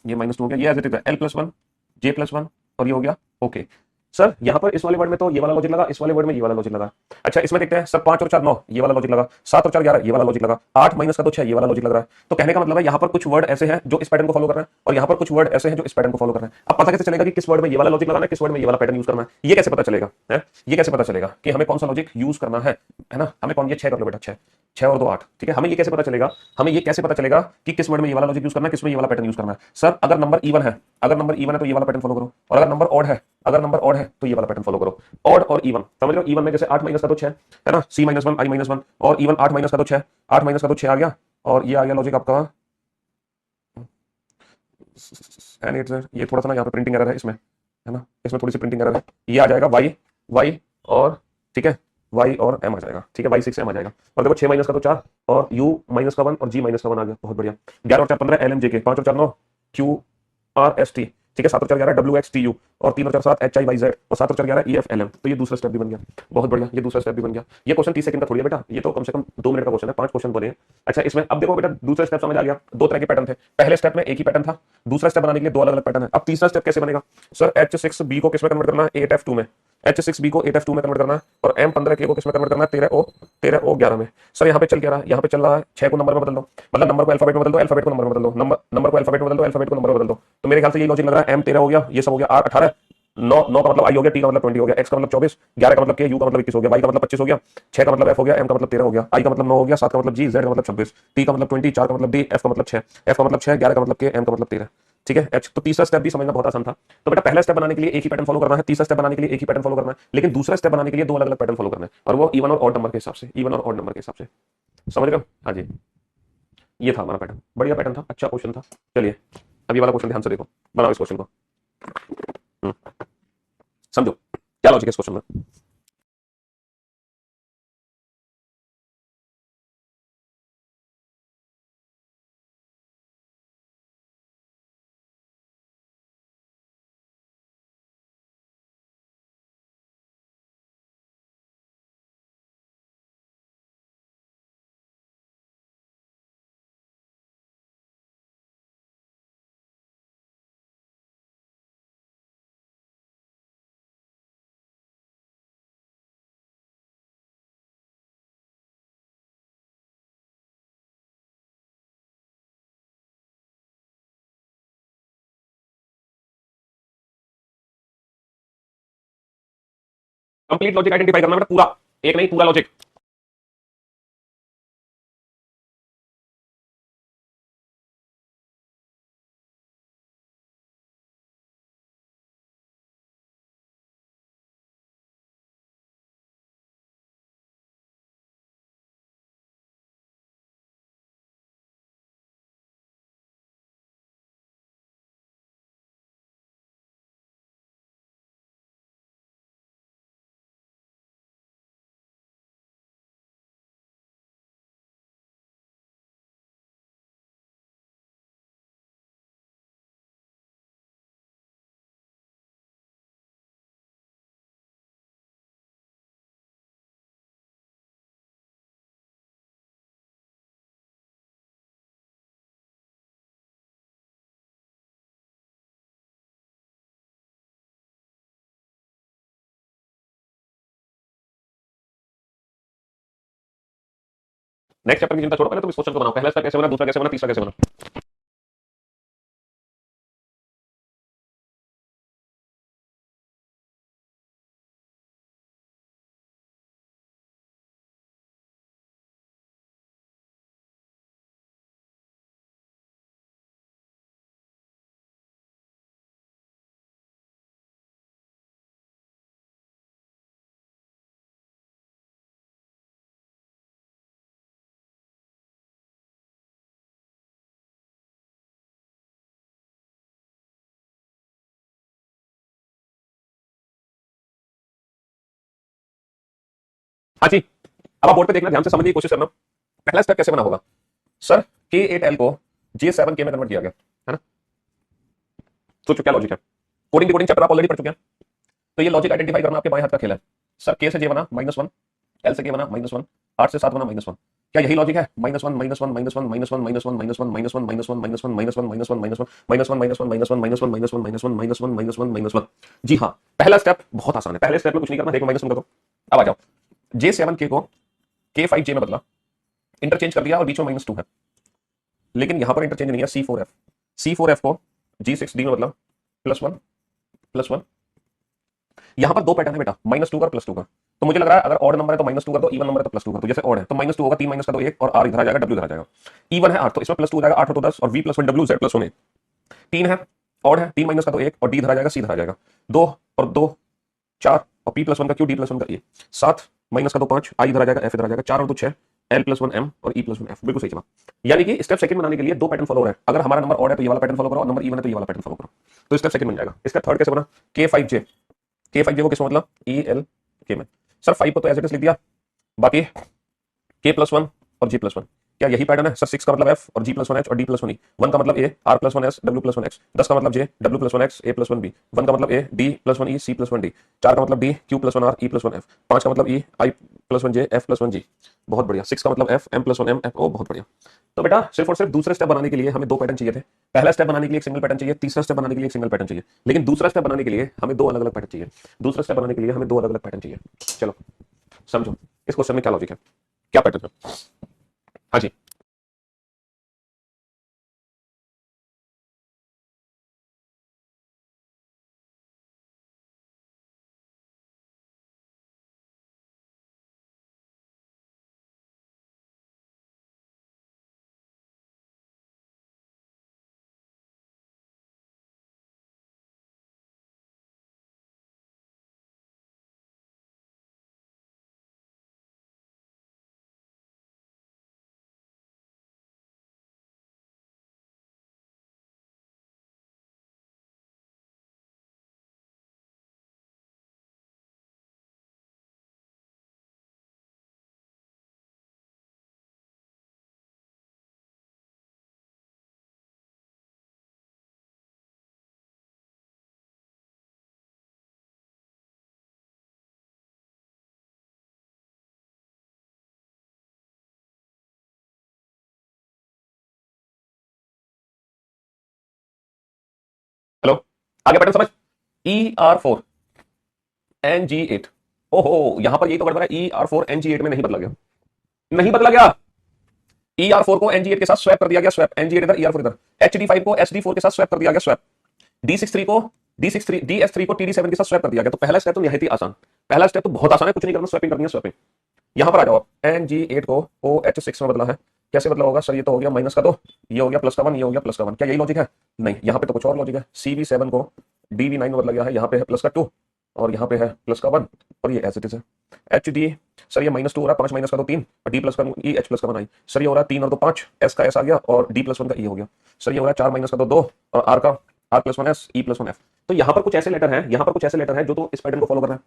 ये -2 हो गया, ये एज इट इज है। L+1, J+1 और ये हो गया ओके। सर यहाँ पर इस वाले वर्ड में तो ये वाला लॉजिक लगा, इस वाले वर्ड में ये वाला लॉजिक लगा। अच्छा इसमें देखते हैं सर 5 और 4 9, ये वाला लॉजिक लगा। 7 और 4 11, ये वाला लॉजिक लगा। 8 माइनस का तो 6, ये वाला लॉजिक लग रहा है। तो कहने का मतलब है यहाँ पर कुछ वर्ड ऐसे हैं जो इस पैटर्न को फॉलो कर रहे हैं और यहाँ पर कुछ वर्ड ऐसे हैं जो इस पैटर्न को फॉलो कर रहे हैं। अब पता कैसे चलेगा कि किस वर्ड में ये वाला लॉजिक लगाना है, किस वर्ड में ये वाला पैटर्न यूज करना है? ये कैसे पता चलेगा है? ये कैसे पता चलेगा कि हमें कौन सा लॉजिक यूज करना है ना? हमें कौन, ये 6 कर लो बेटा, 6 6 और 2 8, ठीक है। हमें ये कैसे पता चलेगा? हमें ये कैसे पता चलेगा कि किस वर्ड में ये वाला लॉजिक यूज करना है, किस में ये वाला पैटर्न यूज करना है? सर अगर नंबर इवन है, अगर नंबर इवन है तो ये वाला पैटर्न फॉलो करो, और अगर नंबर ऑड है, अगर नंबर ऑड है तो ये वाला पैटर्न फॉलो करो। ऑड और इवन समझ लो। इवन में जैसे 8 माइनस का तो 6 है ना, C-1 I-1, और इवन 8 माइनस का तो 6, 8 माइनस का तो 6 आ गया। और ये आ गया लॉजिक आपका N8। ये थोड़ा सा ना यहाँ पे प्रिंटिंग एरर है इसमें, है ना, इसमें थोड़ी सी प्रिंटिंग एरर है। ये आ जाएगा वाई, वाई और ठीक है, वाई और एम आ जाएगा, ठीक है, Y6M आ जाएगा। और देखो 6 माइनस का तो 4 और U-1 और G-1 आ गया, बहुत बढ़िया। 11 और 4 15 LMJK, 5 और 4 9 QRST, ठीक है, 7 और 4 11 WXTU और 3 और 4 7 HIYZ और 7 और 4 11 EFLM। तो ये दूसरा स्टेप भी बन गया, बहुत बढ़िया, ये दूसरा स्टेप भी बन गया। ये क्वेश्चन 30 सेकंड का थोड़ी है बेटा, ये तो कम से कम 2 मिनट का क्वेश्चन है, 5 क्वेश्चन बने हैं। अच्छा इसमें अब देखो बेटा दूसरा स्टेप समझ आ गया। दो तरह के पैटर्न थे, पहले स्टेप में एक ही पैटर्न था, दूसरा स्टेप बनाने के लिए दो अलग अलग पैटर्न है। अब तीसरा स्टेप कैसे बनेगा? सर H6B को किसमें कन्वर्ट करना है? 8F2 में। H6B को 8F2 में कन्वर्ट करना है और M15K को किसमें कन्वर्ट करना है? 13O 11 में। सर यहाँ पे चल क्या रहा है? यहाँ पे चल रहा है 6 को नंबर में बदल दो, मतलब नंबर को अल्फाबेट में बदल दो, अल्फाबेट को नंबर में बदल दो, नंबर को अल्फाबेट में बदल दो, अल्फाबेट को नंबर में बदल दो। तो मेरे ख्याल से ये लॉजिक लग रहा है। M13 हो गया, ये सब हो गया, R 18, 9 का मतलब I हो गया, T का मतलब 20 हो गया, X का मतलब 24, 11 का मतलब K, U का मतलब 21 हो गया, Y का मतलब 25 हो गया, 6 का मतलब F हो गया, M का मतलब 13 हो गया, I का मतलब 9 हो गया, 7 का मतलब G, Z का मतलब 26, T का मतलब 20, 4 का मतलब D, F का मतलब 6, F का मतलब 6, 11 का मतलब K, M का मतलब 13, ठीक है। H तो तीसरा स्टेप भी समझना बहुत आसान था। तो बेटा पहला स्टेप बनाने के लिए एक ही पैटर्न फॉलो करना है, तीसरा स्टेप बनाने के लिए एक ही पैटर्न फॉलो करना है, लेकिन दूसरा स्टेप बनाने के लिए दो अलग अलग पैटर्न फॉलो करना है, और वो इवन और ऑड नंबर के हिसाब से, इवन और ऑड नंबर के हिसाब से। समझ गए? हाँ जी, ये था हमारा पैटर्न, बढ़िया पैटर्न था, अच्छा क्वेश्चन था। चलिए अब ये वाला क्वेश्चन ध्यान से देखो, बनाओ इस क्वेश्चन को। हम्म, समझो क्या लॉजिक है इस क्वेश्चन में। कंप्लीट लॉजिक आइडेंटिफाई करना बेटा, पूरा, एक नहीं पूरा लॉजिक। नेक्स्ट चैप्टर की चिंता छोड़ो, पहले तुम इस क्वेश्चन को बनाओ, पहला स्टेप कैसे बना, दूसरा कैसे बना, तीसरा कैसे बना। हाँ जी, अब आप बोर्ड पे देखना, ध्यान से समझने की कोशिश करना। पहला स्टेप कैसे बना होगा सर, K8L को J7K में कन्वर्ट किया गया है ना। सोचो क्या लॉजिक है। कोडिंग डिकोडिंग चैप्टर आप ऑलरेडी पढ़ चुके हैं, तो ये लॉजिक आइडेंटिफाई करना आपके बाएं हाथ का खेल है। सर K से J बना -1, L से K बना -1, 8 से 7 बना -1। क्या यही लॉजिक है? -1 -1 -1 -1 -1 -1 -1 -1 -1 -1 -1 -1 -1 -1 जी हाँ, पहला स्टेप बहुत आसान है। पहले स्टेप में कुछ नहीं करना, देखो -1 कर दो। अब आ जाओ, J7K को K5J में बदला, इंटरचेंज कर दिया और बीच में -2 है, लेकिन यहां पर इंटरचेंज नहीं है। C4F को G6D में बदला, +1 +1। यहां पर दो पैटर्न है बेटा, -2 का और +2 का। तो मुझे लग रहा है अगर ऑड नंबर है तो -2 कर दो, इवन नंबर है तो +2 कर दो। जैसे ऑड है तो -2 होगा, 3 माइनस का दो 1 और R इधर आ जाएगा, W इधर आ जाएगा। इवन है 8 तो इसमें +2 हो जाएगा, 8 हो तो 10 और V +1 W Z +1 A। 3 है, ऑड है, 3 माइनस का तो 1 और D इधर आ जाएगा, C इधर आ जाएगा। 2 और 2 4 और P+1 का Q, D+1 का E। 7 माइनस का तो 5, I इधर आ जाएगा, F इधर आ जाएगा। 4 और 2 6, L+1 M और E+1 F। बिल्कुल सही जवाब। यानी कि स्टेप सेकंड बनाने के लिए दो पैटर्न फॉलो हो रहा है। अगर हमारा नंबर ऑड है तो ये वाला पैटर्न फॉलो करो, और नंबर इवन है तो ये वाला पैटर्न फॉलो करो, तो स्टेप सेकंड बन जाएगा। इसका थर्ड कैसे बना? K5J को किसमें मतलब EL K में। सर 5 को तो एज इट इज लिख दिया, बाकी K+1 और G+1। क्या यही पैटर्न है? सर 6 का मतलब F और G+1 H और D+1 E। 1 का मतलब A, R+1 S, W+1 X। 10 का मतलब J, W+1 X, A+1 B। 1 का मतलब A, D+1 E, C+1 D। 4 का मतलब D, Q+1 R, E+1 F। 5 का मतलब E, I+1 J, F+1 G। बहुत बढ़िया। 6 का मतलब F, M+1 M, F। ओ बहुत बढ़िया। तो बेटा सिर्फ और सिर्फ दूसरे स्टेप बनाने के लिए हमें दो पैटर्न चाहिए थे। पहला स्टेप बनाने के लिए एक सिंगल पैटर्न चाहिए, तीसरा स्टेप बनाने के लिए एक सिंगल पैटर्न चाहिए, लेकिन दूसरा स्टेप बनाने के लिए हमें दो अलग अलग पैटर्न चाहिए। दूसरा स्टेप बनाने के लिए हमें दो अलग अलग पैटर्न चाहिए। चलो समझो इस क्वेश्चन में क्या लॉजिक है, क्या पैटर्न है। हाँ जी, हेलो, आगे पैटर्न समझ। ER4NG8। ओहो, यहां पर यही तो गड़बड़ है, ER4NG8 में नहीं बदला गया, नहीं बदला गया। ER4 को NG8 के साथ स्वैप कर दिया गया, स्वैप। NG8 इधर, ER4 इधर। HD5 को SD4 के साथ स्वैप कर दिया गया, स्वैप। D63 को DS3 को TD7 के साथ स्वैप कर दिया गया। तो पहला स्टेप तो निहायत ही आसान, पहला स्टेप तो बहुत आसान है, कुछ नहीं करना, स्वैपिंग करनी है, स्वैपिंग। यहां पर आ जाओ, NG8 को OH6 में बदला है। कैसे बदला होगा सर? ये तो हो गया माइनस का दो, ये हो गया प्लस का 1, ये हो गया प्लस का 1। क्या यही लॉजिक है? नहीं, यहाँ पे तो कुछ और लॉजिक है। CV7 को DV9 में बदला गया है, यहाँ पे है प्लस का 2 और यहाँ पे है प्लस का 1 और ये एज इट इज है। HD सर ये -2 हो रहा है, 5 माइनस का 2 3 और D प्लस का E, H प्लस का 1 I। सर ये हो रहा है 3 और 2 5, S का S आ गया और D+1 का E हो गया। सर ये हो रहा है 4 माइनस का 2 2 और R का R+1 S, E+1 F। तो यहाँ पर कुछ ऐसे लेटर हैं, यहाँ पर कुछ ऐसे लेटर हैं जो तो इस पैटर्न को फॉलो कर रहे हैं,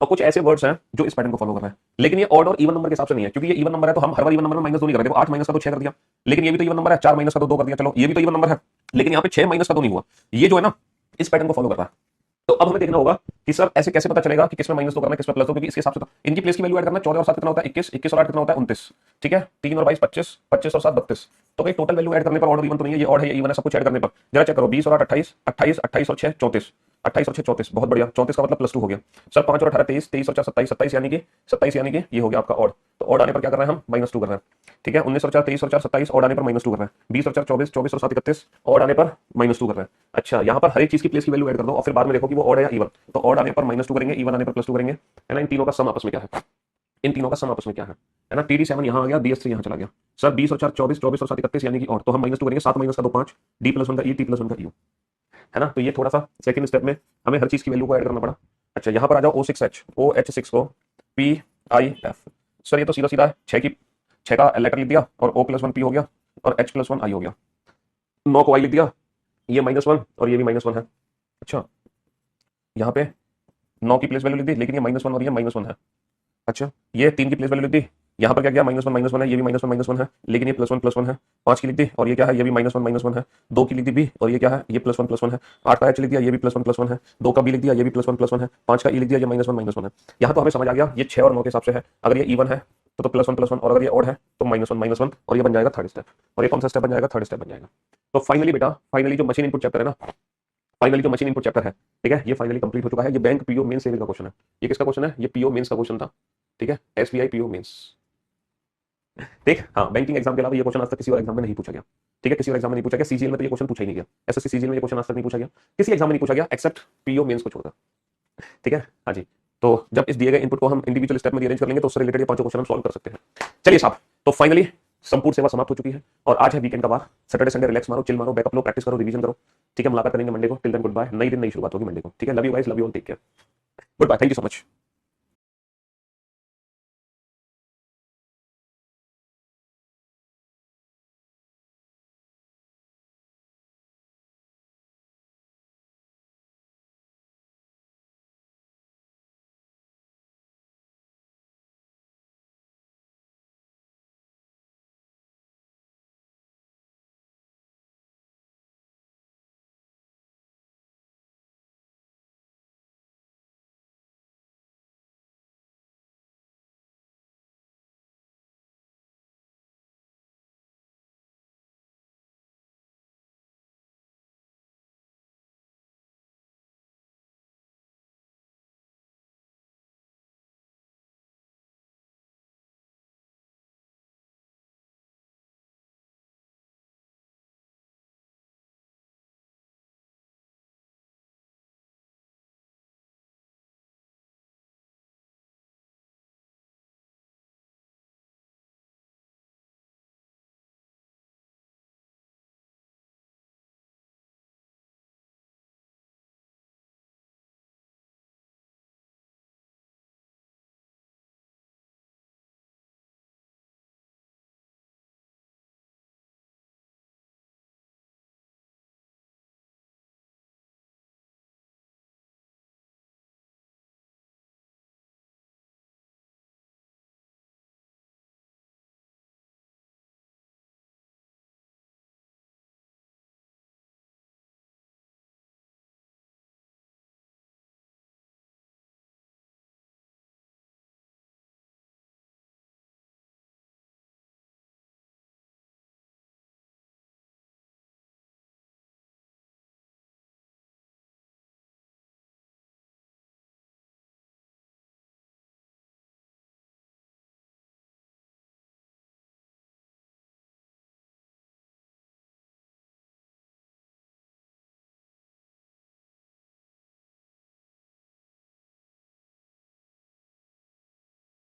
और कुछ ऐसे वर्ड्स हैं जो इस पैटर्न को फॉलो कर रहे हैं। लेकिन ये ऑड और इवन नंबर के हिसाब से नहीं है, क्योंकि ये इवन नंबर है तो हम हर बार इवन नंबर में -2 नहीं कर रहे। देखो 8 माइनस का तो 6 कर दिया, लेकिन ये भी तो इवन नंबर है, 4 माइनस का तो 2 कर दिया। चलो ये भी तो इवन नंबर है, लेकिन यहाँ पे 6 माइनस का तो नहीं हुआ। ये जो है ना, इस पैटर्न को फॉलो कर रहा है। तो अब हमें देखना होगा कि सर ऐसे कैसे पता चलेगा कि किसमें -2 करना है, किसमें +2, क्योंकि इसके हिसाब से तो इनकी प्लेस की वैल्यू ऐड करना है। 14 और 7 कितना होता है? 21, 21 और 8 कितना होता है? 29। ठीक है, 3 और 22 25, 25 और 7 32। तो भाई टोटल वैल्यू ऐड करने पर ऑर्डर इवन तो नहीं है, ये ऑड है, ये इवन है, सब कुछ ऐड करने पर जरा चेक करो। 20 और 8 28, 28 28 और 6 34, 28 और 6 34। बहुत बढ़िया, 34 का मतलब +2 हो गया। सर 5 और 18 23, 23 और 4 27, 27 यानी कि 27 यानी कि ये हो गया आपका ऑड। तो ऑड आने पर क्या कर रहे हैं हम? -2 कर रहे हैं। ठीक है, 19 और 4 23 और 4 27, ऑड आने पर -2 कर रहे हैं। 20 और 4 24, 24 और 7 31, ऑड आने पर -2 कर रहे हैं। अच्छा, यहाँ पर हर एक चीज की प्लेस की वैल्यू ऐड कर दो और फिर बाद में देखो कि वो ऑड है या इवन। तो ऑड आने पर -2 करेंगे, इवन आने पर +2 करेंगे, है ना। इन तीनों का सम आपस में क्या है? इन तीनों का सम आपस में क्या है ना। TD7 यहाँ आ गया, DS3 यहाँ चला गया। सर 20 और 4 24, 24 और 7 31 यानी कि और, तो हम -2 करेंगे। 7 माइनस का 2 5, D+1 का E, T+1 का U, है ना। तो ये थोड़ा सा सेकंड स्टेप में हमें हर चीज की वैल्यू को ऐड करना पड़ा। अच्छा, यहाँ पर आ जाओ, OH6 को PIF। सर ये तो सीधा सीधा है, 6 का लेटर लिख दिया और O+1 P हो गया और H+1 I हो गया। 9 को I लिख दिया, ये -1 और ये भी -1 है। अच्छा, यहाँ पे 9 की प्लेस वैल्यू लिख दी, लेकिन ये -1 और ये -1 है। अच्छा, ये 3 की प्लेस वैल्यू लिख दी, यहाँ पर क्या किया -1 है, ये भी -1 है, लेकिन ये +1 है। 5 की लिख दी और ये क्या है, ये भी -1 है। 2 की लिख दी बी और ये क्या है, ये +1 है। 8 का एच लिख दिया, ये भी +1 है। 2 का बी लिख दिया, ये भी +1 है। 5 का ई लिख दिया, ये -1 है। यहाँ तो हमें समझ आ गया ये 6 और 9 के हिसाब से है। अगर ये इवन है तो +1 और अगर ये ऑड है तो -1 और ये बन जाएगा थर्ड स्टेप। और ये कौन सा स्टेप बन जाएगा, थर्ड स्टेप बन जाएगा। तो फाइनली बेटा, फाइनली जो मशीन इनपुट चैप्टर है ना, फाइनली जो मशीन इनपुट चैप्टर है, ठीक है, ये फाइनली कंप्लीट हो चुका है। ये बैंक पीओ मेंस लेवल का क्वेश्चन है। ये किसका क्वेश्चन है, ये पीओ मेंस का क्वेश्चन था, ठीक है, एसबीआई पीओ मेंस। देख, हाँ, बैंकिंग एग्जाम के अलावा ये क्वेश्चन आज तक किसी और एग्जाम में नहीं पूछा गया, ठीक है, किसी और एग्जाम में नहीं पूछा गया। सीजीएल में तो ये क्वेश्चन पूछा ही नहीं गया, एसएससी सीजीएल में ये क्वेश्चन आज तक नहीं पूछा गया, किसी एग्जाम में नहीं पूछा गया एक्सेप्ट पीओ मेंस को छोड़कर, ठीक है। हाँ जी, तो जब इस दिए गए इनपुट को हम इंडिविजुअल स्टेप में रीअरेंज कर लेंगे तो उससे रिलेटेड ये पांचों क्वेश्चन हम सॉल्व कर सकते हैं। चलिए साहब, तो फाइनली संपूर्ण सेवा समाप्त हो चुकी है और आज है वीकेंड का वार। सैटरडे संडे रिलैक्स मारो, चिल मारो, बैकअप लो, प्रैक्टिस करो, रिवीजन करो, ठीक है। मुलाकात करेंगे मंडे को। Till then goodbye. नई दिन नई शुरुआत होगी मंडे को, ठीक है। Love you guys, love you all, take care, goodbye, thank you so much.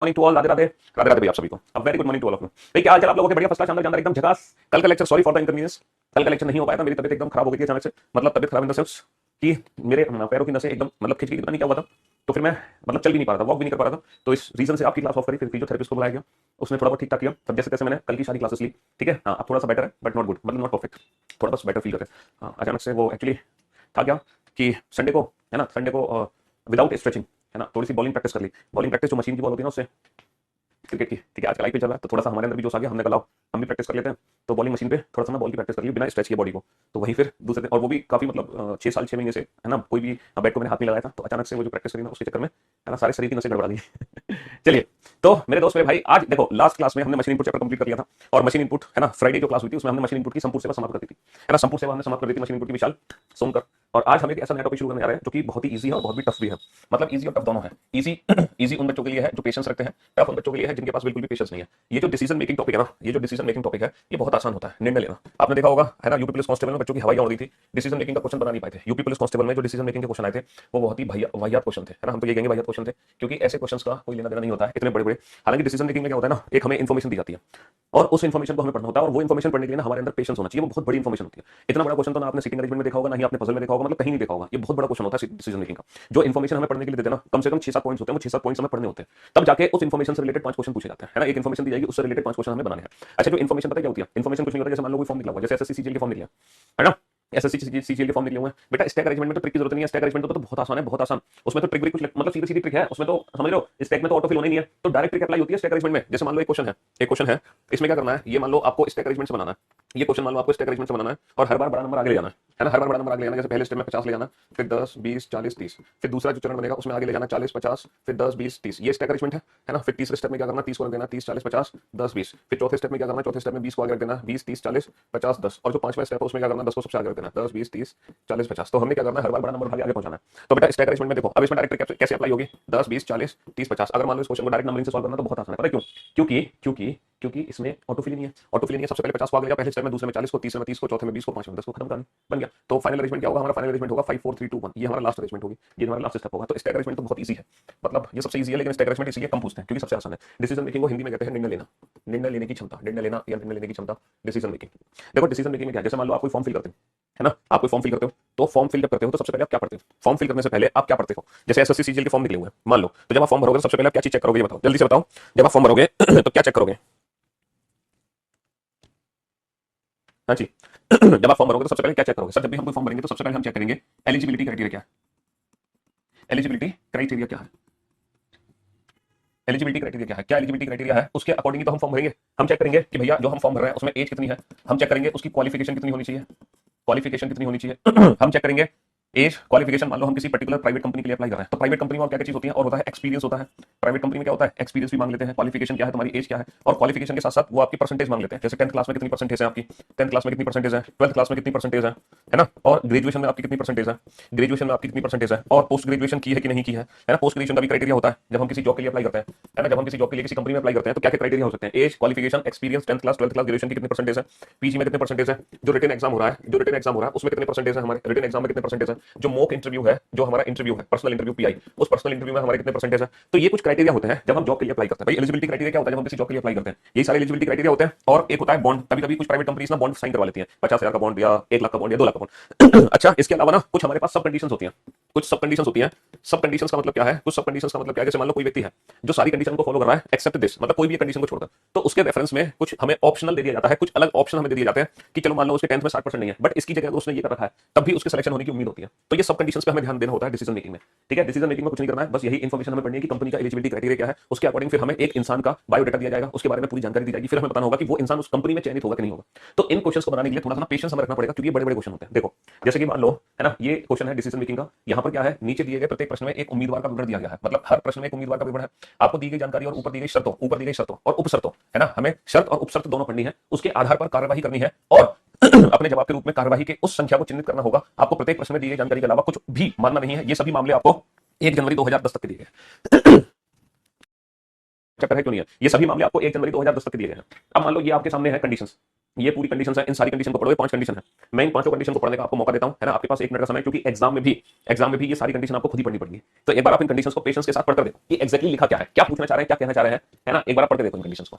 Morning to all, Radhe Radhe, Radhe Radhe भैया आप सभी को। अब very good morning to all of you. भाई क्या हाल चाल आप लोगों के? बढ़िया, फर्स्ट क्लास, शानदार शानदार, एकदम झकास। कल का lecture, sorry for the inconvenience, कल का लेक्चर नहीं हो पाया था, मेरी तबीयत एकदम खराब हो गई थी अचानक से। मतलब तबीयत खराब इन द सेंस कि मेरे पैरों की नसें एकदम मतलब खिंच गई, पता नहीं क्या हुआ था। तो फिर मैं मतलब चल भी नहीं पा रहा था, वॉक भी नहीं कर पा रहा था। तो इस रीजन से आपकी क्लास ऑफ करी, फिर फिजियोथेरेपिस्ट को बुलाया गया, उसने थोड़ा बहुत ठीक ठाक किया। तब जैसे तैसे मैंने कल की सारी क्लासेस ली, ठीक है। हाँ, अब थोड़ा सा बेटर है बट नॉट गुड, मतलब नॉट परफेक्ट, थोड़ा बस बेटर फील कर रहे हैं। हाँ, अचानक से वो एक्चुअली था क्या कि संडे को, है ना, संडे को विदाउट स्ट्रेचिंग, है ना, थोड़ी सी बॉलिंग प्रैक्टिस कर ली। बॉलिंग प्रैक्टिस जो मशीन की बॉल होती है ना, उससे, क्रिकेट की, ठीक है। आज लाइव पे चल रहा है तो थोड़ा सा हमारे अंदर भी जोश आ गया, हमने कहा हम भी प्रैक्टिस कर लेते हैं। तो बॉलिंग मशीन पे थोड़ा सा ना बॉल की प्रैक्टिस कर ली बिना स्ट्रेच किए बॉडी को। तो वहीं फिर दूसरे दिन, और वो भी काफी मतलब 6 साल 6 महीने से, है ना, कोई भी बैट को मैंने हाथ नहीं लगाया था। तो अचानक से वो जो प्रैक्टिस करी ना, उसके चक्कर में, है ना, सारे शरीर की नसें गड़बड़ा दी। चलिए, तो मेरे दोस्त मेरे भाई, आज देखो लास्ट क्लास में हमने मशीन इनपुट चैप्टर कंप्लीट कर लिया था। और मशीन इनपुट, है ना, फ्राइडे जो क्लास हुई थी उसमें हमने मशीन इनपुट की संपूर्ण सेवा समाप्त कर दी थी, है ना। संपूर्ण सेवा हमने समाप्त कर दी थी मशीन इनपुट की, विशाल सोमकर। और आज हम एक ऐसा नया टॉपिक शुरू करने जा रहे हैं जो कि बहुत ही ईजी है और बहुत भी टफ भी है। मतलब ईजी और टफ दोनों है। ईजी ईजी उन बच्चों के लिए है जो पेशेंस रखते हैं, टफ उन बच्चों के लिए है जिनके पास बिल्कुल भी पेशेंस नहीं है। ये जो डिसीजन मेकिंग टॉपिक है ना, ये जो डिसीजन मेकिंग टॉपिक है, ये बहुत आसान होता है निर्णय लेना। आपने देखा होगा, है ना, यूपी पुलिस कांस्टेबल में बच्चों की हवाई उड़ गई थी, डिसीजन मेकिंग का क्वेश्चन बना नहीं पाए थे। यूपी पुलिस कांस्टेबल में जो डिसीजन मेकिंग के क्वेश्चन आए थे वो बहुत ही वाहियात क्वेश्चन थे, है ना। हम तो ये कहेंगे वाहियात क्वेश्चन थे, क्योंकि ऐसे क्वेश्चंस का कोई लेना देना नहीं होता है, इतने बड़े बड़े। हालांकि डिसीजन मेकिंग में क्या होता है ना, एक हमें इन्फॉर्मेशन दी जाती है और उस इन्फॉर्मेशन को हमें पढ़ना होता है। और वो इन्फॉर्मेशन पढ़ने के लिए ना हमारे अंदर पेशेंस होना चाहिए, वो बहुत बड़ी इन्फॉर्मेशन होती है। इतना बड़ा क्वेश्चन तो ना आपने सिटिंग अरेंजमेंट में देखा होगा, ना ही आपने पजल में देखा होगा, मतलब कहीं नहीं देखा होगा। ये बहुत बड़ा क्वेश्चन होता है डिसीजन मेकिंग का। जो इन्फॉर्मेशन हमें पढ़ने के लिए देते हैं ना, कम से कम 6-7 पॉइंट्स होते हैं, वो 6-7 पॉइंट्स हमें पढ़ने होते हैं। तब जाके उस इन्फॉर्मेशन से रिलेटेड 5 क्वेश्चन पूछे जाते हैं, है ना। एक इन्फॉर्मेशन दी जाएगी, उससे रिलेटेड 5 क्वेश्चन हमें बनाने हैं। अच्छा, जो इन्फॉर्मेशन पता क्या होती है? इन्फॉर्मेशन कुछ नहीं होता, जैसे मान लो कोई फॉर्म निकला हुआ, जैसे एसएससी सीजीएल की फॉर्म निकली है ना, एसएससी सीजीएल के फॉर्म निकले हुए हैं बेटा। स्टैक अरेंजमेंट में तो ट्रिक की जरूरत नहीं है, स्टैक अरेंजमेंट तो बहुत आसान है, बहुत आसान। उसमें तो ट्रिक भी कुछ मतलब सीधी सीधी ट्रिक है उसमें, तो समझ लो स्टैक में तो ऑटो फिल होना ही नहीं है, तो डायरेक्ट ट्रिक अप्लाई होती है स्टैक अरेंजमेंट में। जैसे मान लो एक क्वेश्चन है, एक क्वेश्चन है, इसमें क्या करना है, ये मान लो आपको स्टैक अरेंजमेंट से बनाना है, ये क्वेश्चन मान लो आपको स्टैक अरेंजमेंट से बनाना है और हर बार बड़ा नंबर आगे ले जाना है ना, हर बार बड़ा नंबर आगे ले जाना। जैसे पहले स्टेप में 50 ले जाना, फिर 10 20 40 30, फिर दूसरा जो चरण बनेगा उसमें आगे ले जाना 40 50, फिर 10 20 30, ये स्टैक अरेंजमेंट है ना। फिर तीसरे स्टेप में क्या करना, 30 को रख देना, 30 40 50 10 20। फिर चौथे स्टेप में क्या करना, चौथे स्टेप में 20 को आगे रख देना, 20 30 40 50 10। और जो पांचवा स्टेप है उसमें क्या करना, 10 को सबसे आगे रख देना, 10 20 30 40 50। तो हमने क्या करना है, हर बार बड़ा नंबर आगे पहुंचाना है। तो बेटा स्टैक अरेंजमेंट में देखो, अब इसमें डायरेक्ट ट्रिक कैसे अप्लाई होगी, 10 20 40 30 50। अगर मान लो इस क्वेश्चन को डायरेक्ट नंबरिंग से सॉल्व करना तो बहुत आसान है, पता है क्यों? क्योंकि क्योंकि क्योंकि इसमें ऑटोफिल नहीं है, ऑटोफिल नहीं है। सबसे पहले 50 को आगे ले जाओ, पहले स्टेप में, दूसरे में 40 को, तीसरे में 30 को, चौथे में 20 को, पांचवें में 10 को, खत्म कर बन गया। तो फाइनल अरेंजमेंट क्या होगा हमारा, फाइनल अरेंजमेंट होगा 5 4 3 2 1, ये हमारा लास्ट अरेंजमेंट होगी, ये हमारा लास्ट स्टेप होगा। तो स्टैक अरेंजमेंट तो बहुत इजी है, मतलब ये सबसे इजी है, लेकिन स्टैक अरेंजमेंट इसलिए कम पूछते हैं क्योंकि सबसे आसान है। डिसीजन मेकिंग को हिंदी में कहते हैं निर्णय लेना, निर्णय लेने की क्षमता, निर्णय लेना या निर्णय लेने की क्षमता, डिसीजन मेकिंग। देखो डिसीजन मेकिंग में क्या है, जैसे मान लो आप कोई फॉर्म फिल करते हैं, है ना, आप कोई फॉर्म फिल करते हो, तो फॉर्म फिल जब करते हो तो सबसे पहले आप क्या पढ़ते हो, फॉर्म फिल करने से पहले आप क्या पढ़ते हो? जैसे एसएससी सीजीएल के फॉर्म निकले हुए हैं मान लो, तो जब आप फॉर्म भरोगे तो सबसे पहले आप क्या चीज चेक करोगे, ये बताओ जल्दी से बताओ। जब आप फॉर्म भरोगे तो क्या चेक करोगे? हाँ जी जब आप फॉर्म भरोगे तो सबसे पहले क्या चेक करोगे? सर जब भी हम कोई फॉर्म भरेंगे तो सबसे पहले हम चेक करेंगे एलिजिबिलिटी क्राइटेरिया क्या है, एलिजिबिलिटी क्राइटेरिया क्या है, एलिजिबिलिटी क्राइटेरिया क्या है, क्या एलिजिबिलिटी क्राइटेरिया है, उसके अकॉर्डिंग तो हम फॉर्म भरेंगे। हम चेक करेंगे कि भैया जो हम फॉर्म भर रहे हैं उसमें एज कितनी है, हम चेक करेंगे उसकी क्वालिफिकेशन कितनी होनी चाहिए, क्वालिफिकेशन कितनी होनी चाहिए हम चेक करेंगे एज क्वालिफिकेशन। मान लो हम किसी पर्टिकुलर प्राइवेट कंपनी के लिए अप्लाई कर रहे हैं, तो प्राइवेट कंपनी में क्या क्या चीज होती है, और होता है एक्सपीरियंस होता है। प्राइवेट कंपनी में क्या होता है, एक्सपीरियंस भी मांग लेते हैं, क्वालिफिकेशन क्या है, तुम्हारी एज क्या है, और क्वालिफिकेशन के साथ साथ वो आपकी परसेंटेज मांग लेते हैं। जैसे 10th क्लास में कितनी परसेंटेज है आपकी, 10th क्लास में कितनी परसेंटेज है, 12th क्लास में कितनी परसेंटेज है ना, और ग्रेजुएशन में आपकी कितनी परसेंटेज है, ग्रेजुएशन में आपकी कितनी परसेंटेज है, और पोस्ट ग्रेजुएशन की है कि नहीं की है ना। पोस्ट ग्रेजुएशन का भी क्राइटेरिया होता है जब हम किसी जॉब के लिए अप्लाई करते हैं, है ना, जब हम किसी जॉब के लिए किसी कंपनी में अप्लाई करते हैं तो क्या क्या क्राइटेरिया हो सकते हैं, as qualification experience, 10th class 12th class graduation की कितनी परसेंटेज है, पीजी में कितने परसेंटेज है, जो रिटन एग्जाम हो रहा है, जो रिटन एग्जाम हो रहा है उसमें कितने परसेंटेज है, हमारे रिटन एग्जाम में कितने परसेंटेज है, जो मॉक इंटरव्यू है, जो हमारा इंटरव्यू है पर्सनल इंटरव्यू पीआई, उस पर्सनल इंटरव्यू में हमारे कितने परसेंटेज है। तो ये कुछ क्राइटेरिया होते हैं जब हम जॉब के लिए अप्लाई करते हैं। भाई एलिजिबिलिटी क्राइटेरिया क्या होता है जब हम किसी जॉब के लिए अप्लाई करते हैं, ये सारे एलिजिबिलिटी क्राइटेरिया होते हैं। और एक होता है बॉन्ड, कभी कभी कुछ प्राइवेट कंपनीज ना बॉन्ड साइन करवा लेती हैं, 50,000 का बॉन्ड या 1 लाख का बॉन्ड या 2 लाख का बॉन्ड अच्छा इसके अलावा ना कुछ हमारे पास सब कंडीशन होती हैं, कुछ सब कंडीशन होती हैं। सब कंडीशन का मतलब क्या है, कुछ सब कंडीशन का मतलब क्या है, जैसे मान लो कोई व्यक्ति है जो सारी कंडीशन को फॉलो कर रहा है एक्सेप्ट दिस, मतलब कोई भी कंडीशन को छोड़कर, तो उसके रेफरेंस में कुछ हमें ऑप्शनल दे दिया जाता है, कुछ अलग ऑप्शन हमें दे दिए जाते हैं कि चलो मान लो उसके 10th में 60% नहीं है, बट इसकी जगह अगर उसने ये कर रखा है तब भी उसके सिलेक्शन होने की उम्मीद होती है। तो ये सब कंडीशंस पे हमें ध्यान देना होता है डिसीजन मेकिंग में, ठीक है। डिसीजन मेकिंग में कुछ नहीं करना है, बस यही इन्फॉर्मेशन हमें पढ़नी है कि कंपनी का एलिजिबिलिटी क्राइटेरिया क्या है, उसके अकॉर्डिंग फिर हमें एक इंसान का बायोडाटा दिया जाएगा, उसके बारे में पूरी जानकारी दी जाएगी, फिर हमें बताना होगा कि वो इंसान उस कंपनी में चयनित होगा कि नहीं होगा। तो इन क्वेश्चंस को बनाने के लिए थोड़ा सा पेशेंस हमें रखना पड़ेगा क्योंकि ये बड़े बड़े क्वेश्चन होते हैं। देखो जैसे कि मान लो, है ना, ये क्वेश्चन है डिसीजन मेकिंग का, यहाँ पर क्या है, नीचे दिए गए प्रत्येक प्रश्न में एक उम्मीदवार का विवरण दिया गया है, मतलब हर प्रश्न में एक उम्मीदवार का विवरण है। आपको दी गई जानकारी और ऊपर दी गई शर्तों, ऊपर दी गई शर्तों और उपशर्तों, है ना, हमें शर्त और उपशर्त दोनों पढ़नी है, उसके आधार पर कार्यवाही करनी है और अपने जवाब के रूप में कार्यवाही के उस संख्या को चिन्हित करना होगा। आपको प्रत्येक प्रश्न में दी गई जानकारी के अलावा कुछ भी मानना नहीं है। ये सभी मामले आपको 1 जनवरी 2010 तक के दिए गए चक्कर है क्यों नहीं है, ये सभी मामले आपको 1 जनवरी 2010 तक के दिए गए हैं। अब मान लो ये आपके सामने है कंडीशंस, ये पूरी कंडीशंस है, इन सारी कंडीशन को पढ़ो, ये 5 कंडीशन है। मैं इन 5 कंडीशन को पढ़ने का आपको मौका देता हूं, है ना, आपके पास 1 मिनट का समय, क्योंकि एग्जाम में भी ये सारी कंडीशन आपको खुद ही पढ़नी पड़ेगी। तो एक बार आप इन कंडीशंस को पेशेंस के साथ पढ़कर देखो कि एग्जैक्टली लिखा क्या है, क्या पूछना चाह रहे हैं, क्या कहना चाह रहे हैं, है ना, एक बार आप पढ़ के देखो इन कंडीशंस को।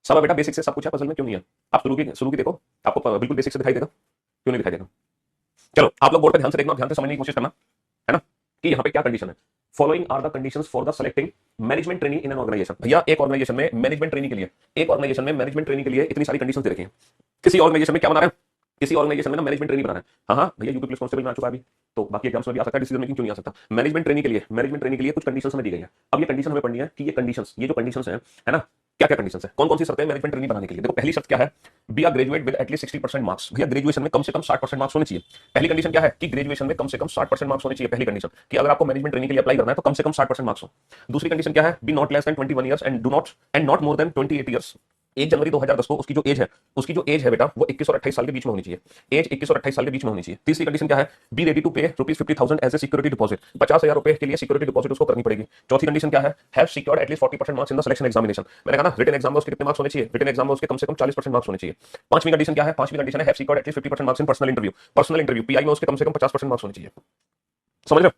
सब बेटा बेसिक से सब कुछ है, पजल में क्यों नहीं है? आप शुरू की देखो, आपको बिल्कुल बेसिक से दिखाई देगा, क्यों नहीं दिखाई देगा? चलो आप लोग बोर्ड पे ध्यान से देखना, ध्यान से समझने की कोशिश करना, है ना, कि यहाँ पे क्या कंडीशन है। Following are the conditions for the selecting management trainee in an organisation. भैया एक ऑर्गेनाइजेशन में मैनेजमेंट ट्रेनी के लिए, एक ऑर्गेनाइजेशन में मैनेजमेंट ट्रेनी के लिए इतनी सारी कंडीशंस दे रखी हैं। किसी ऑर्गेनाइजेशन में क्या बना रहे हैं, किसी ऑर्गेनाइजेशन में ना मैनेजमेंट ट्रेनी बना रहे हैं। हाँ भैया यूपी पुलिस कांस्टेबल में आ चुका है अभी, तो बाकी एग्जाम्स में भी आ सकता है, डिसीजन मेकिंग क्यों नहीं आ सकता। मैनेजमेंट ट्रेनी के लिए कुछ कंडीशंस हमें दी गई है। अब ये कंडीशन हमें पढ़नी है कि ये कंडीशंस, ये जो कंडीशंस है ना, क्या क्या कंडीशन है, कौन कौन सी शर्तें मैनेजमेंट ट्रेनी बनाने के लिए? देखो पहली शर्त क्या है, be are graduate with at least 60% marks. भैया ग्रेजुएशन में कम से कम 60% मार्क्स होने चाहिए। पहली कंडीशन क्या है कि ग्रेजुएशन में कम से कम 60% मार्क्स होने चाहिए। पहली कंडीशन कि अगर आपको मैनेजमेंट ट्रेनिंग के लिए अप्लाई करना है तो कम से कम 60% मार्क्स हो। दूसरी कंडीशन क्या है, be not less than 21 years and not more than 28 years. 1 जनवरी 2010 को उसकी जो एज है बेटा वो 21 और 28 साल के बीच में होनी चाहिए। एज 21 और 28 साल के बीच में होनी चाहिए। तीसरी कंडीशन क्या है, बी रेडी टू पे ₹50,000 एज ए सिक्योरिटी डिपॉजिट। 50,000 रुपए के लिए सिक्योरिटी डिपॉजिट उसको करनी पड़ेगी। चौथी कंडीशन क्या है, have secured at least 40% marks in the selection examination. मैंने कहा ना रिटन एग्जाम में उसके कितने मार्क्स होने चाहिए, रिटन एग्जाम में उसके कम से कम 40% मार्क्स होने चाहिए। पांचवी कंडीशन क्या है, पांचवी कंडीशन है have secured at least 50% marks in personal interview pi में उसके कम से कम 50% मार्क्स होने चाहिए। समझ रहे हो?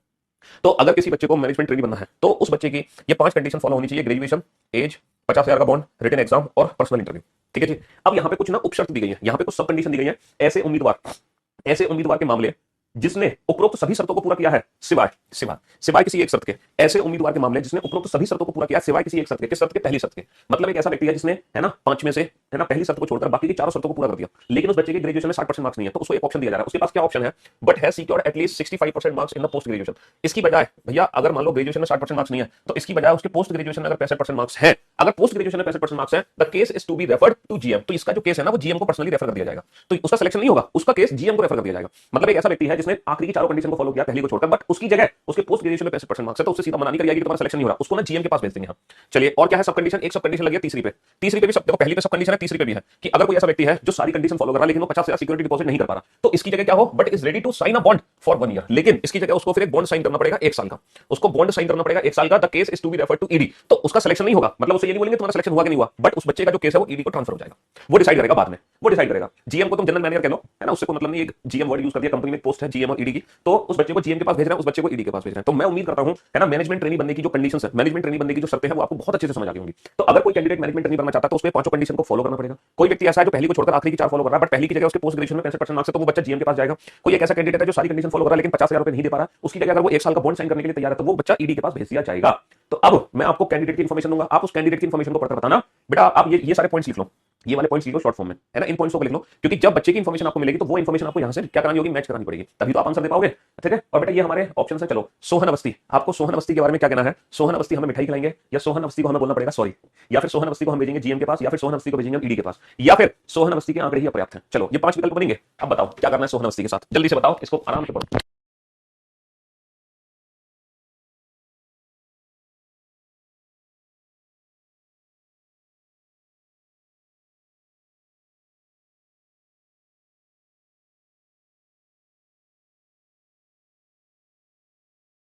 तो अगर किसी बच्चे को मैनेजमेंट ट्रेनी बनना है तो उस बच्चे की ये 5 कंडीशन फॉलो होनी चाहिए, ग्रेजुएशन, एज, 50,000 का बॉन्ड, रिटन एग्जाम और पर्सनल इंटरव्यू। ठीक है जी। अब यहाँ पे कुछ ना उपशर्त दी गई है, यहाँ पे कुछ सब कंडीशन दी गई है। ऐसे उम्मीदवार के मामले जिसने उपरोक्त सभी शर्तों को पूरा किया है सिवाय सिवाय सिवाय किसी एक शर्त के। ऐसे उम्मीदवार के मामले जिसने उपरोक्त सभी शर्तों को पूरा किया सिवाय किसी एक शर्त के। किस शर्त के? पहली शर्त के। मतलब एक ऐसा व्यक्ति है जिसने, है ना, 5 में से, है ना, पहली शर्त को छोड़कर बाकी की चारों शर्तों को पूरा कर दिया, लेकिन उस बच्चे के ग्रेजुएशन में 60% मार्क्स नहीं है, तो उसको एक ऑप्शन दिया जा रहा है। उसके पास क्या ऑप्शन है, but has secured at least 65% marks in the post graduation. इसकी बजाय भैया अगर मान लो ग्रेजुएशन में 60% मार्क्स नहीं है तो इसकी बजाय उसके पोस्ट ग्रेजुएशन में अगर 65% मार्क्स है, अगर पोस्ट ग्रेजुएशन में 65% मार्क्स है, the case is to be referred to GM. तो इसका जो केस है ना वो जीएम को पर्सनली रेफर कर दिया जाएगा। तो उसका सिलेक्शन नहीं होगा, उसका केस जीएम को रेफर कर दिया जाएगा। मतलब एक ऐसा व्यक्ति है जिसने आखिरी की चारों कंडीशन को फॉलो किया पहली को छोड़कर, बट उसकी जगह उसके पोस्ट ग्रेजुएशन में 65% मार्क्स है, तो उससे सीधा मना नहीं कर जाएगी कि तुम्हारा सिलेक्शन नहीं हो रहा, उसको ना जीएम के पास भेज देंगे हम। चलिए, और क्या है सब कंडीशन? एक सब कंडीशन लगी है तीसरी पे भी सब, देखो पहली पे सब कंडीशन है, तीसरी पे भी है कि अगर कोई ऐसा व्यक्ति है जो सारी कंडीशन फॉलो कर रहा है लेकिन वो 50,000 सिक्योरिटी डिपॉजिट नहीं कर पा रहा, तो इसकी जगह क्या हो, but is ready to sign a bond for 1 year. लेकिन इसकी जगह उसको फिर एक बॉन्ड साइन करना पड़ेगा 1 साल का, उसको बॉन्ड साइन करना पड़ेगा 1 साल का। The case is to be referred to ED. तो उसका सिलेक्शन नहीं होगा, मतलब उसे ये नहीं बोलेंगे तुम्हारा सिलेक्शन हुआ कि नहीं हुआ, बट उस बच्चे का जो केस है वो ईडी को ट्रांसफर हो जाएगा। वो डिसाइड करेगा बाद में, वो डिसाइड करेगा। जीएम को तुम जनरल मैनेजर कह लो, है ना, उससे कोई मतलब नहीं, एक जीएम वर्ड यूज कर दिया, कंपनी में पोस्ट है जीएम और ईडी की, तो उस बच्चे को जीएम के पास भेज रहे हैं, उस बच्चे को ईडी के पास भेज रहे हैं। तो मैं उम्मीद करता हूं, है ना, मैनेजमेंट ट्रेनी बनने की जो कंडीशंस है, मैनेजमेंट ट्रेनी बनने की जो शर्तें हैं वो आपको बहुत अच्छे से समझ आ गई होंगी। तो अगर कोई कैंडिडेट मैनेजमेंट ट्रेनी बनना चाहता है तो उसको पांचों कंडीशन को फॉलो करना पड़ेगा। कोई व्यक्ति ऐसा है जो पहली को छोड़कर आखिरी की 4 फॉलो कर रहा है, बट पहली की जगह उसके पोस्ट ग्रेजुएशन में 65% मार्क्स है, तो वो बच्चा जीएम के पास जाएगा। कोई एक ऐसा कैंडिडेट है जो सारी कंडीशन फॉलो कर रहा है लेकिन 50,000 रुपए नहीं दे पा रहा, उसकी जगह अगर वो 1 साल का बॉन्ड साइन करने के लिए तैयार है तो वो बच्चा ईडी के पास भेज दिया जाएगा। तो अब मैं आपको कैंडिडेट की इंफॉर्मेशन दूंगा, आप उस कैंडिडेट की इंफॉर्मेशन को पढ़कर बताना बेटा आप ये सारे पॉइंट्स लिख लो, ये वाले पॉइंट्स लिख लो शॉर्ट फॉर्म में, है ना, इन पॉइंट्स को लिख लो, क्योंकि जब बच्चे की इंफॉर्मेशन आपको मिलेगी तो वो इंफॉर्मेशन आपको यहां से क्या करानी होगी, मैच करानी पड़ेगी, तभी तो आप आंसर दे पाओगे। ठीक है, और बेटा ये हमारे ऑप्शन है। चलो, सोहन अवस्थी, आपको सोहन अवस्थी के बारे में क्या कहना है? सोहन अवस्थी हमें मिठाई खिलाएंगे, या सोहन अवस्थी को हमें बोलना पड़ेगा सॉरी, या फिर सोहन अवस्थी को हम भेजेंगे जीएम के पास, या फिर सोहन अवस्थी को भेजेंगे ईडी के पास, या फिर सोहन अवस्थी के आंकड़े ही अपर्याप्त हैं? चलो, ये 5 विकल्प बनेंगे। अब बताओ क्या करना है सोहन अवस्थी के साथ, जल्दी से बताओ, इसको आराम से पढ़ो।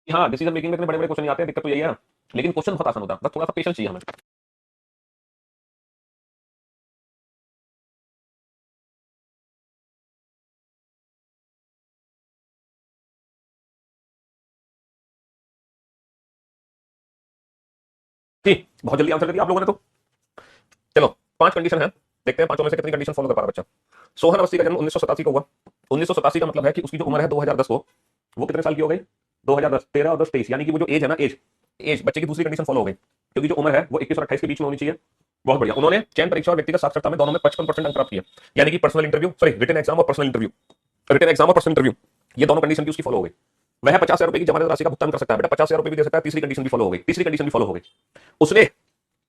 हाँ, डिसीजन मेकिंग में इतने बड़े बड़े क्वेश्चन नहीं आते हैं, दिक्कत तो यही है, लेकिन क्वेश्चन बहुत आसान होता है, बस थोड़ा सा पेशेंस चाहिए हमें। ठीक, बहुत जल्दी आंसर कर दिया आप लोगों ने तो। चलो, 5 कंडीशन है, देखते हैं पांचों में से कितनी कंडीशन फॉलो कर पा रहा बच्चा। सोहन अवस्थी का जन्म 1987 को हुआ। 1987 का मतलब है कि उसकी जो उम्र है 2010 को, वो कितने साल की हो गई? 2010, 13 और 10, 23, यानी कि वो जो एज है ना, एज एज बच्चे की दूसरी कंडीशन फॉलो हो गई, क्योंकि जो उम्र है वो 21 और 28 के बीच में होनी चाहिए। बहुत बढ़िया, उन्होंने चयन परीक्षा और व्यक्तिगत साक्षरता में दोनों में 55% अंक प्राप्त किए, यानी कि personal interview, sorry, written exam और पर्सनल इंटरव्यू, रिटन एग्जाम और पर्सनल इंटरव्यू, ये दोनों कंडीशन की उसकी फॉलो हो गई। वह 50,000 रुपए की जमानत राशि का भुगतान कर सकता है, बेटा 50,000 रुपए भी दे सकता है। तीसरी कंडीशन भी फॉलो हो गई, तीसरी कंडीशन भी फॉलो हो गई। उसने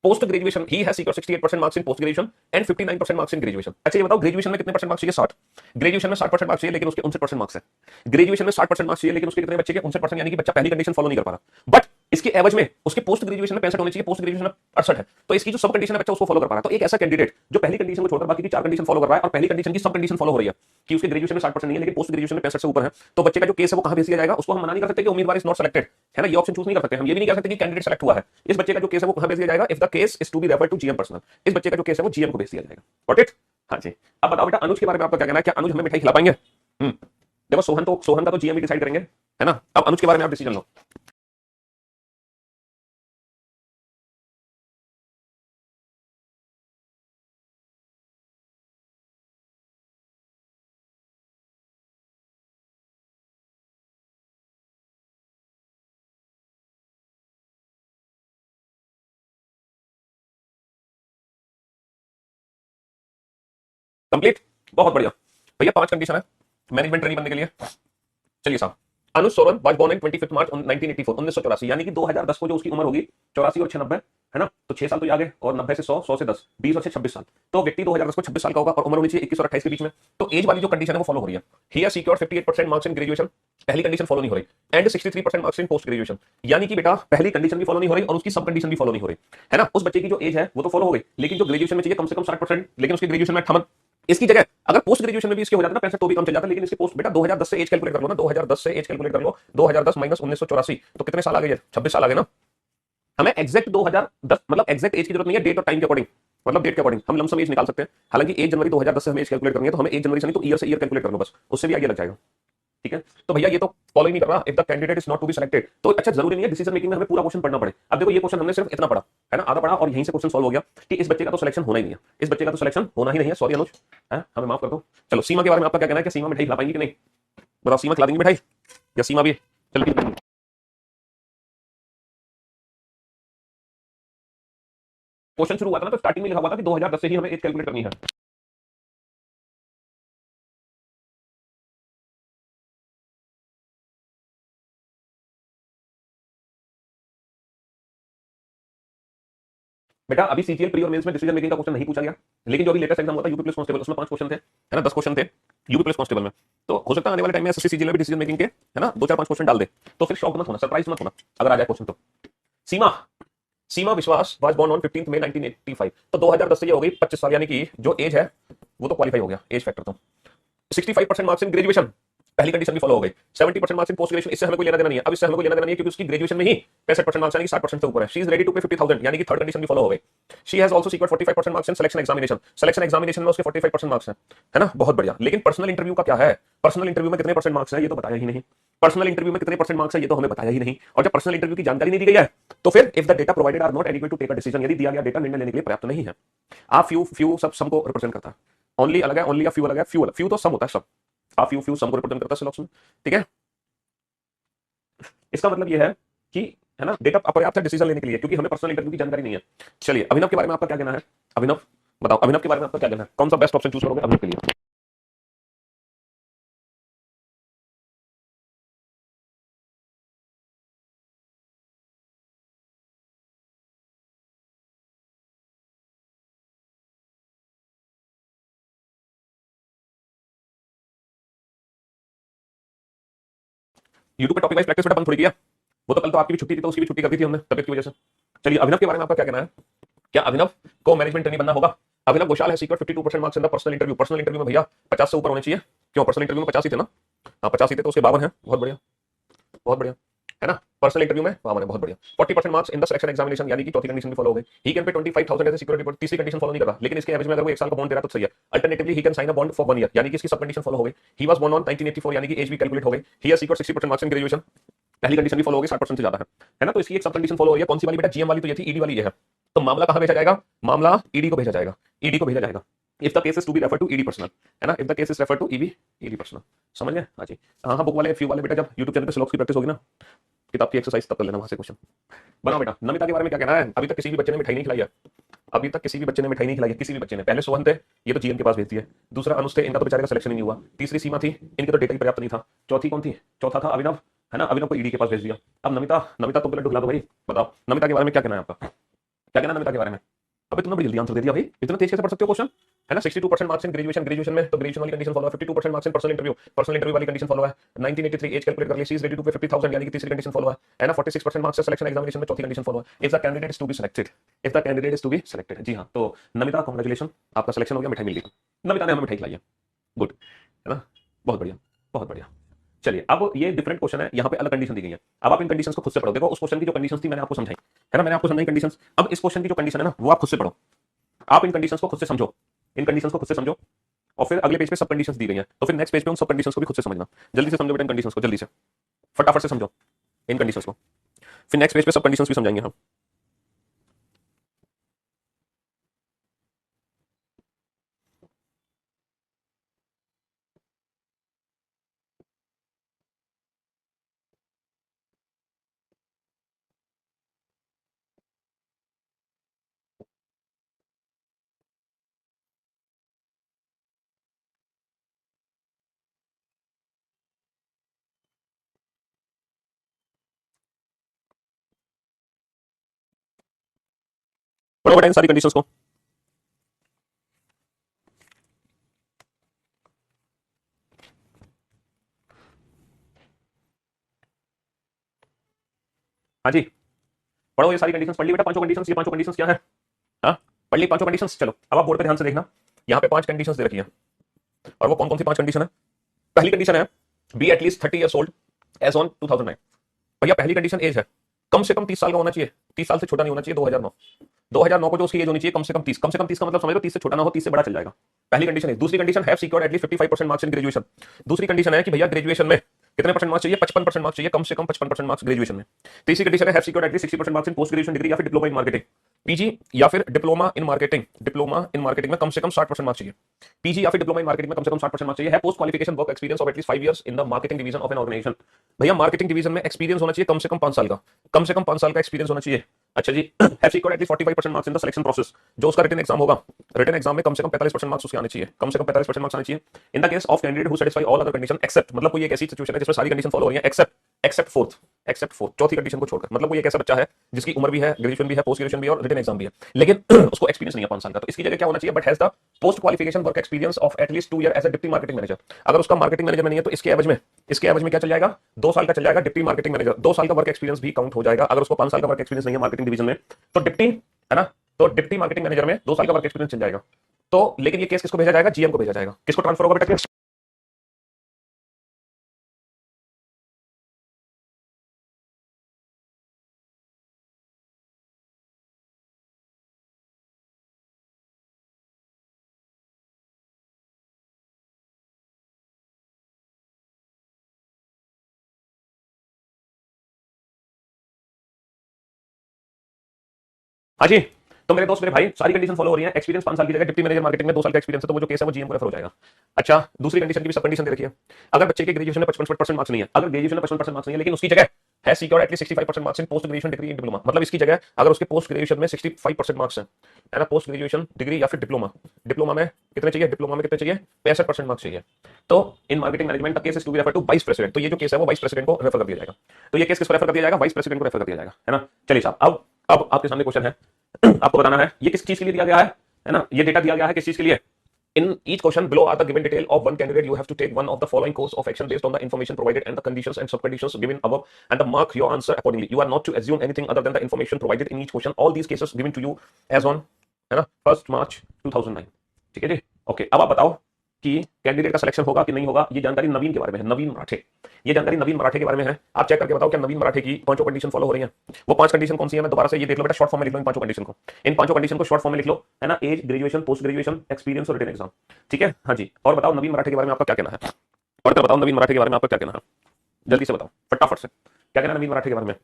पोस्ट ग्रेजुएशन, ही has secured 68% marks in post graduation and 59% marks in graduation. अच्छा ये बताओ, ग्रेजुएशन में कितने परसेंट मार्क्स चाहिए? 60। ग्रेजुएशन में 60% मार्क्स चाहिए लेकिन उसके 59% मार्क्स है। ग्रेजुएशन में 60% मार्क्स चाहिए लेकिन उसके कितने बच्चे के? 59%, यानी कि बच्चा पहली कंडीशन फॉलो नहीं कर पा रहा, बट इसके एवज में उसके पोस्ट ग्रेजुएशन में 65 होने चाहिए, पोस्ट ग्रेजुएशन में 68 है, तो इसकी जो सब कंडीशन है बच्चा उसको फॉलो कर पा रहा है। तो एक ऐसा कैंडिडेट जो पहली कंडीशन को छोड़कर बाकी की 4 कंडीशन फॉलो कर रहा है और पहली कंडीशन की सब कंडीशन फॉलो हो रही है कि उसके ग्रेजुएशन में 60% नहीं है लेकिन पोस्ट ग्रेजुएशन में 65 से ऊपर है, तो बच्चे का जो केस है वो कहां भेज दिया जाएगा? उसको हम मना नहीं कर सकते कि उम्मीदवार इज नॉट सिलेक्टेड, है ना, ये ऑप्शन चूज नहीं कर सकते हम, ये भी नहीं कह सकते कि कैंडिडेट सेलेक्ट हुआ है। इस बच्चे का जो केस है वो कहां भेज दिया जाएगा? If the case is to be referred to GM personal, इस बच्चे का जो केस है वो जीएम को भेज दिया जाएगा। Got it? हाँ जी। अब बताओ बेटा, अनुज के बारे में आपका क्या कहना है? क्या अनुज हमें मिठाई खिला पाएंगे? देखो, सोहन का तो जीएम ही डिसाइड करेंगे, है ना। अब अनुज के बारे में आप डिसीजन लो। कंप्लीट, बहुत बढ़िया। भैया 5 कंडीशन है मैनेजमेंट ट्रेनी बनने के लिए। चलिए साहब, अनुज सोरन वाज बोर्न इन 25 मार्च 1984, 1984, यानी कि 2010 को जो उसकी उम्र होगी 84 और 96, है ना, तो 6 साल तो ये आगे, और 90 से 100, 100 से 10, 20 और 6 26 साल। तो व्यक्ति 2010 को 26 साल का होगा और उम्र होनी चाहिए 21 और 28 के बीच में। तो एज वाली जो कंडीशन है वो फॉलो हो रही है। He has secured 58% marks in graduation, पहली कंडीशन फॉलो नहीं हो रही, and 63% marks in post graduation, यानी कि बेटा पहली कंडीशन भी फॉलो नहीं हो रही और उसकी सब कंडीशन भी फॉलो नहीं हो रही, है ना। उस बच्चे की जो एज है वो तो फॉलो हो गई, लेकिन जो ग्रेजुएशन में चाहिए कम से कम 60%, लेकिन उसकी ग्रेजुएशन में 58। इसकी जगह अगर पोस्ट ग्रेजुएशन में भी इसके हो जाता ना 65 तो भी कम चल जाता, लेकिन इसके पोस्ट बेटा 2010 से एज कैलकुलेट कर लो ना, 2010 से एज कैलकुलेट कर लो, 2010 माइनस 1984, तो कितने साल आ गए? 26 साल आ गए ना। हमें एग्जैक्ट 2010 मतलब एग्जैक्ट एज की जरूरत नहीं है, डेट और टाइम के अकॉर्डिंग, मतलब डेट के अकॉर्डिंग हम लमसम एज निकाल सकते हैं। हालांकि 1 जनवरी 2010 से हमें एज कैलकुलेट करनी है, तो हमें 1 जनवरी से नहीं तो ईयर से ईयर कैलकुलेट कर लो बस, उससे भी आइडिया लग जाएगा। ठीक है, तो भैया ये तो फॉलो ही नहीं कर रहा। If the candidate is not to be selected, तो अच्छा जरूरी नहीं है डिसीजन मेकिंग में हमें पूरा क्वेश्चन पढ़ना पड़े। अब देखो ये क्वेश्चन हमने सिर्फ इतना पढ़ा, है ना, आधा पढ़ा और यहीं से क्वेश्चन सॉल्व हो गया कि इस बच्चे का तो सिलेक्शन होना ही नहीं है, इस बच्चे का तो सिलेक्शन होना ही नहीं है। सॉरी अनुज, हमें माफ कर दो। चलो सीमा के बारे में आपका क्या कहना है कि सीमा मिठाई खिला पाएंगी कि नहीं? बताओ, सीमा खिला देंगी मिठाई या सीमा भी? चलो क्वेश्चन शुरू हुआ था ना तो स्टार्टिंग में लिखा हुआ था कि 2010 से ही हमें एज कैलकुलेट करनी है। बेटा अभी सीजीएल प्री और मेंस में डिसीजन मेकिंग का क्वेश्चन नहीं पूछा गया, लेकिन जो अभी लेटेस्ट एग्जाम हुआ था यूपी पुलिस कांस्टेबल, उसमें 5 क्वेश्चन थे, है ना, 10 क्वेश्चन थे यूपी पुलिस कांस्टेबल में। तो हो सकता है आने वाले टाइम में एसएससी सीजीएल में भी डिसीजन मेकिंग के, है ना, 2 4 5 क्वेश्चन डाल दे, तो फिर शॉक मत होना, सरप्राइज मत होना अगर आ जाए क्वेश्चन तो। सीमा, सीमा विश्वास वाज बोर्न ऑन 15 मई 1985, तो 2010 से ये हो गई 25 साल, यानी कि जो एज है वो तो क्वालिफाई हो गया एज फैक्टर तो। 65% मार्क्स इन ग्रेजुएशन, पहली कंडीशन भी फॉलो हो गई। 70% मार्क्स इन पोस्ट ग्रेजुएशन, इससे हमें कोई लेना देना नहीं है, अब इससे हमें कोई लेना देना नहीं है क्योंकि उसकी ग्रेजुएशन में ही 65% मार्क्स यानी कि 60% से ऊपर है। शी इज रेडी टू पे 50,000, यानी कि थर्ड कंडीशन भी फॉलो हो गई। She has also secret 45% marks in selection examination, selection examination में उसके 45% मार्क्स हैं, है ना, बहुत बढ़िया। लेकिन पर्सनल इंटरव्यू का क्या है? पर्सनल इंटरव्यू में कितने परसेंट मार्क्स है ये तो बताया ही नहीं। पर्सनल इंटरव्यू में कितने परसेंट मार्क्स है ये तो हमें बताया ही नहीं, और जब पर्सनल इंटरव्यू की जानकारी नहीं दी गई है तो फिर if the data provided are not adequate to take a decision, यदि दिया गया डेटा निर्णय लेने के लिए पर्याप्त नहीं है। आप फ्यू फ्यू सब सम को रिप्रेजेंट करता है, ओनली अलग है, ओनली या फ्यू अलग है, फ्यू फ्यू तो सम होता है सब, आप फ्यू फ्यू सम को रिप्रेजेंट करता है सिलॉक्स में। ठीक है, इसका मतलब ये है कि, है ना, डेटा अपर्याप्त है डिसीजन लेने के लिए क्योंकि हमें पर्सनल इंटरव्यू की जानकारी नहीं है। चलिए अभिनव के बारे में आपका क्या कहना है? अभिनव बताओ, अभिनव के बारे में आपका क्या कहना है, कौन सा बेस्ट ऑप्शन चूज करोगे अभिनव के लिए? यूट्यूब पे टॉपिक वाइज प्रैक्टिस बेटा बंद थोड़ी किया, वो तो कल तो आपकी भी छुट्टी थी तो उसकी भी छुट्टी कर दी थी हमने तबियत की वजह से। चलिए अभिनव के बारे में आपका क्या कहना है? क्या अभिनव को मैनेजमेंट ट्रेनी बनना होगा? अभिनव घोषाल है secret 52% marks in the personal interview, personal interview में भैया 50 से ऊपर होने चाहिए। क्यों, पर्सनल इंटरव्यू में 50 ही थे ना? हाँ 50 ही थे तो उसके 52 है, बहुत बढ़िया, बहुत बढ़िया, है ना। पर्सनल इंटरव्यू में वहां बहुत बढ़िया। 40% marks in the selection examination, यानी कि चौथी कंडीशन भी फॉलो हो गई। ही can pay 25,000 as a security deposit, तीसरी कंडीशन फॉलो नहीं कर रहा, लेकिन इसके एवरेज में अगर वो 1 साल का बॉन्ड दे रहा है तो सही है। Alternatively he can sign a bond for 1 year, यानी कि इसकी सब कंडीशन फॉलो हो गई। ही वाज बोर्न ऑन 1984, यानी कि एज भी कैलकुलेट हो गई। He has secret 60% marks in graduation, पहली कंडीशन भी फॉलो हो गई, 60% से ज्यादा है ना, तो इसकी एक सब कंडीशन फॉलो हो रही है। कौन सी वाली बेटा? जीएम वाली तो ये थी, ईडी वाली ये है। तो मामला कहां भेजा जाएगा? मामला ईडी को भेजा जाएगा, ईडी को भेजा जाएगा। If the case is to be refer to ED personal, है ना, if the case is refer to EB ED personal, समझ गए? हाँ जी, हाँ हाँ, बुक वाले फ्यू वाले बेटा जब यूट्यूब चैनल पे स्लॉग्स की प्रैक्टिस होगी ना, किताब की एक्सरसाइज तब कर लेना वहां से क्वेश्चन बनाओ बेटा। नमिता के बारे में क्या कहना है? अभी तक किसी भी बच्चे ने मिठाई नहीं खिलाई है, अभी तक किसी भी बच्चे ने मिठाई नहीं खिलाई है, किसी भी बच्चे ने। पहले सोहन थे, ये तो जीएम के पास भेज दिए। दूसरा अनुज थे, इनका तो बेचारे का सिलेक्शन ही नहीं हुआ। तीसरी सीमा थी, इनके तो डेटा ही पर्याप्त नहीं था। चौथी कौन थी? चौथा था अभिनव, है ना, अभिनव को ईडी के पास भेज दिया। अब नमिता, नमिता तो ब्लड ढुला दो भाई, बताओ नमिता के बारे में क्या कहना है आपका? क्या कहना है नमिता के बारे में? अबे तुमने बड़ी जल्दी आंसर दे दिया भाई, इतना तेज कैसे पढ़ सकते हो क्वेश्चन? है ना, 62% मार्क्स इन ग्रेजुएशन, ग्रेजुएशन में तो ग्रेजुएशन वाली कंडीशन फॉलो है। 52% marks in personal interview, personal interview वाली कंडीशन फॉलो है। 1983 एज कैलकुलेट कर ली, शी इज रेडी टू पे 50,000, यानी कि तीसरी कंडीशन फॉलो है ना। 46% मार्क्स सिलेक्शन एग्जामिनेशन में चौथी कंडीशन फॉलो है। If the candidate is to be selected, if the candidate is to be selected, जी हाँ। तो नमिता कांग्रेचुलेशन, आपका सिलेक्शन हो गया, मिठाई मिल गई। नमिता ने हमें मिठाई खिलाई है, गुड, है ना, बहुत बढ़िया, बहुत बढ़िया। चलिए अब ये डिफरेंट क्वेश्चन है, यहाँ पे अलग कंडीशन दी गई है। अब आप इन कंडीशंस को खुद से पढ़ो। देखो उस क्वेश्चन की जो कंडीशंस थी मैंने आपको समझाई, है ना, मैंने आपको समझाई कंडीशंस। अब इस क्वेश्चन की जो कंडीशन है ना वो आप खुद से पढ़ो, आप इन कंडीशंस को खुद से समझो, इन कंडीशंस को खुद से समझो, और फिर अगले पेज पे सब कंडीशंस दी गई हैं, तो फिर नेक्स्ट पेज पे उन सब कंडीशंस को भी खुद से समझना। जल्दी से समझो बेटा इन कंडीशंस को, जल्दी से फटाफट से समझो इन कंडीशंस को, फिर नेक्स्ट पेज पे सब कंडीशंस भी समझाएंगे हम। पढ़ो बेटा इन सारी कंडीशंस को। हाँ जी, पढ़ो ये सारी कंडीशंस। पढ़ ली बेटा पांचों कंडीशंस? ये पांचों कंडीशंस क्या है? हाँ, पढ़ ली पांचों कंडीशंस। चलो अब आप बोर्ड पे ध्यान से देखना, यहाँ पे 5 कंडीशंस दे रखी है, और वो कौन कौन सी 5 कंडीशन है? पहली कंडीशन है be at least 30 years old age on 2009। भैया पहली कंडीशन एज है, कम से कम 30 साल का होना चाहिए, 30 साल से छोटा नहीं होना चाहिए। 2009 को जो उसकी एज होनी चाहिए कम से कम 30, कम से कम 30 का मतलब समझ लो 30 से छोटा ना हो, 30 से बड़ा चल जाएगा। पहली कंडीशन है। दूसरी कंडीशन है secured at least 55% marks in graduation. दूसरी कंडीशन है कि भैया ग्रेजुएशन में कितने परसेंट मार्क्स चाहिए? 55% मार्क्स चाहिए, कम से कम 55% मार्क्स ग्रेजुएशन में। तीसरी कंडीशन है secured at least 60% marks in post graduation degree या फिर डिप्लोमा इन मार्केटिंग, पीजी या फिर diploma in marketing. Diploma in marketing में कम से कम 60% मार्क्स चाहिए, पीजी या फिर डिप्लोमा इन मार्केटिंग में कम से कम 60% मार्क्स चाहिए। है post qualification work experience of at least 5 years in the marketing division of an organisation. भैया मार्केटिंग डिवीजन में एक्सपीरियंस होना चाहिए कम से कम 5 साल का, कम से कम 5 साल का एक्सपीरियंस होना चाहिए। अच्छा जी, have secured at least 45% marks in the selection process. जो उसका रिटन एग्जाम होगा, रिटन एग्जाम में कम से कम 45% मार्क्स उसके आने चाहिए, कम से कम 45% मार्क्स आने चाहिए। In the case of candidate who satisfy all other condition except, मतलब कोई एक ऐसी सिचुएशन है जिसमें सारी कंडीशन फॉलो हो रही है एक्सेप्ट फोर्थ, चौथी कंडीशन को छोड़कर। मतलब कोई एक ऐसा बच्चा है जिसकी उम्र भी है, ग्रेजुएशन भी है, पोस्ट ग्रेजुएशन भी है और रिटन एग्जाम भी है, लेकिन उसको एक्सपीरियंस नहीं है 5 साल का, तो इसकी जगह क्या होना चाहिए? But has the post qualification work experience of at least 2 year as a deputy marketing manager. अगर उसका मार्केटिंग मैनेजर में नहीं है तो इसके एवज में क्या चल जाएगा? 2 साल का चल जाएगा डिप्टी मार्केटिंग मैनेजर। 2 साल का वर्क एक्सपीरियंस भी काउंट हो जाएगा। अगर उसको 5 साल का वर्क एक्सपीरियंस नहीं है मार्केटिंग डिवीजन में तो डिप्टी, है ना, तो डिप्टी मार्केटिंग मैनेजर में 2 साल का वर्क एक्सपीरियंस चल जाएगा। तो लेकिन ये केस किसको भेजा जाएगा? जीएम को भेजा जाएगा। किसको ट्रांसफर होगा बेटा? हाँ जी, तो मेरे दोस्त मेरे भाई सारी कंडीशन फॉलो हो रही है। एक्सपीरियंस 5 साल की जगह डिप्टी मैनेजर मार्केटिंग में 2 साल का एक्सपीरियंस है, तो वो जो केस है वो जीएम को रेफर हो जाएगा। अच्छा, दूसरी कंडीशन की भी सब कंडीशन दे रखी है। अगर बच्चे के ग्रेजुएशन में 55% मार्क्स नहीं है, अगर ग्रेजुएशन में 55% मार्क्स नहीं है लेकिन उसकी जगह है secured at least 65% marks in post graduation degree in diploma, मतलब इसकी जगह अगर उसके पोस्ट ग्रेजुएशन में 65% मार्क्स है ना, पोस्ट ग्रेजुएशन डिग्री या फिर डिप्लोमा में कितने चाहिए? डिप्लोमा में कितने चाहिए? 65% मार्क्स चाहिए। तो इन मार्केटिंग मैनेजमेंट का case is to be refer to vice president. तो ये जो केस है वो वाइस प्रेसिडेंट को रेफर कर दिया जाएगा। तो ये केस किसको रेफर कर दिया जाएगा? वाइस प्रेसिडेंट को रेफर कर दिया जाएगा, है ना। चलिए साहब, अब आपके सामने क्वेश्चन है, आपको बताना है ये किस चीज के लिए दिया गया है ना, ये डेटा दिया गया है किस चीज के लिए। In each question below are the given detail of one candidate. You have to take one of the following course of action based on the information provided and the conditions and subconditions given above, and the mark your answer accordingly. You are not to assume anything other than the information provided in each question. All these cases given to you as on, है ना, 1 March 2009। ठीक है जी, okay. अब आप बताओ कि candidate का selection होगा कि नहीं होगा। ये जानकारी नवीन के बारे में है, नवीन मराठे। ये जानकारी नवीन मराठे के बारे में है। आप चेक करके बताओ क्या नवीन मराठे की पांचों कंडीशन फॉलो हो रही है। वो 5 कंडीशन कौन सी है? मैं दोबारा से ये देख लो बेटा, शॉर्ट फॉर्म में लिख लो इन पांचों कंडीशन को। इन पांचों कंडीशन को शॉर्ट फॉर्म में लिख लो, है ना। Age, graduation, post graduation, experience और रिटन एग्जाम। ठीक है, हाँ जी। और बताओ नवीन मराठे के बारे में आपका क्या कहना है? और बताओ नवीन मराठे के बारे में आपका क्या कहना है? जल्दी से बताओ, फटाफट से, क्या कहना है नवीन मराठे के बारे में?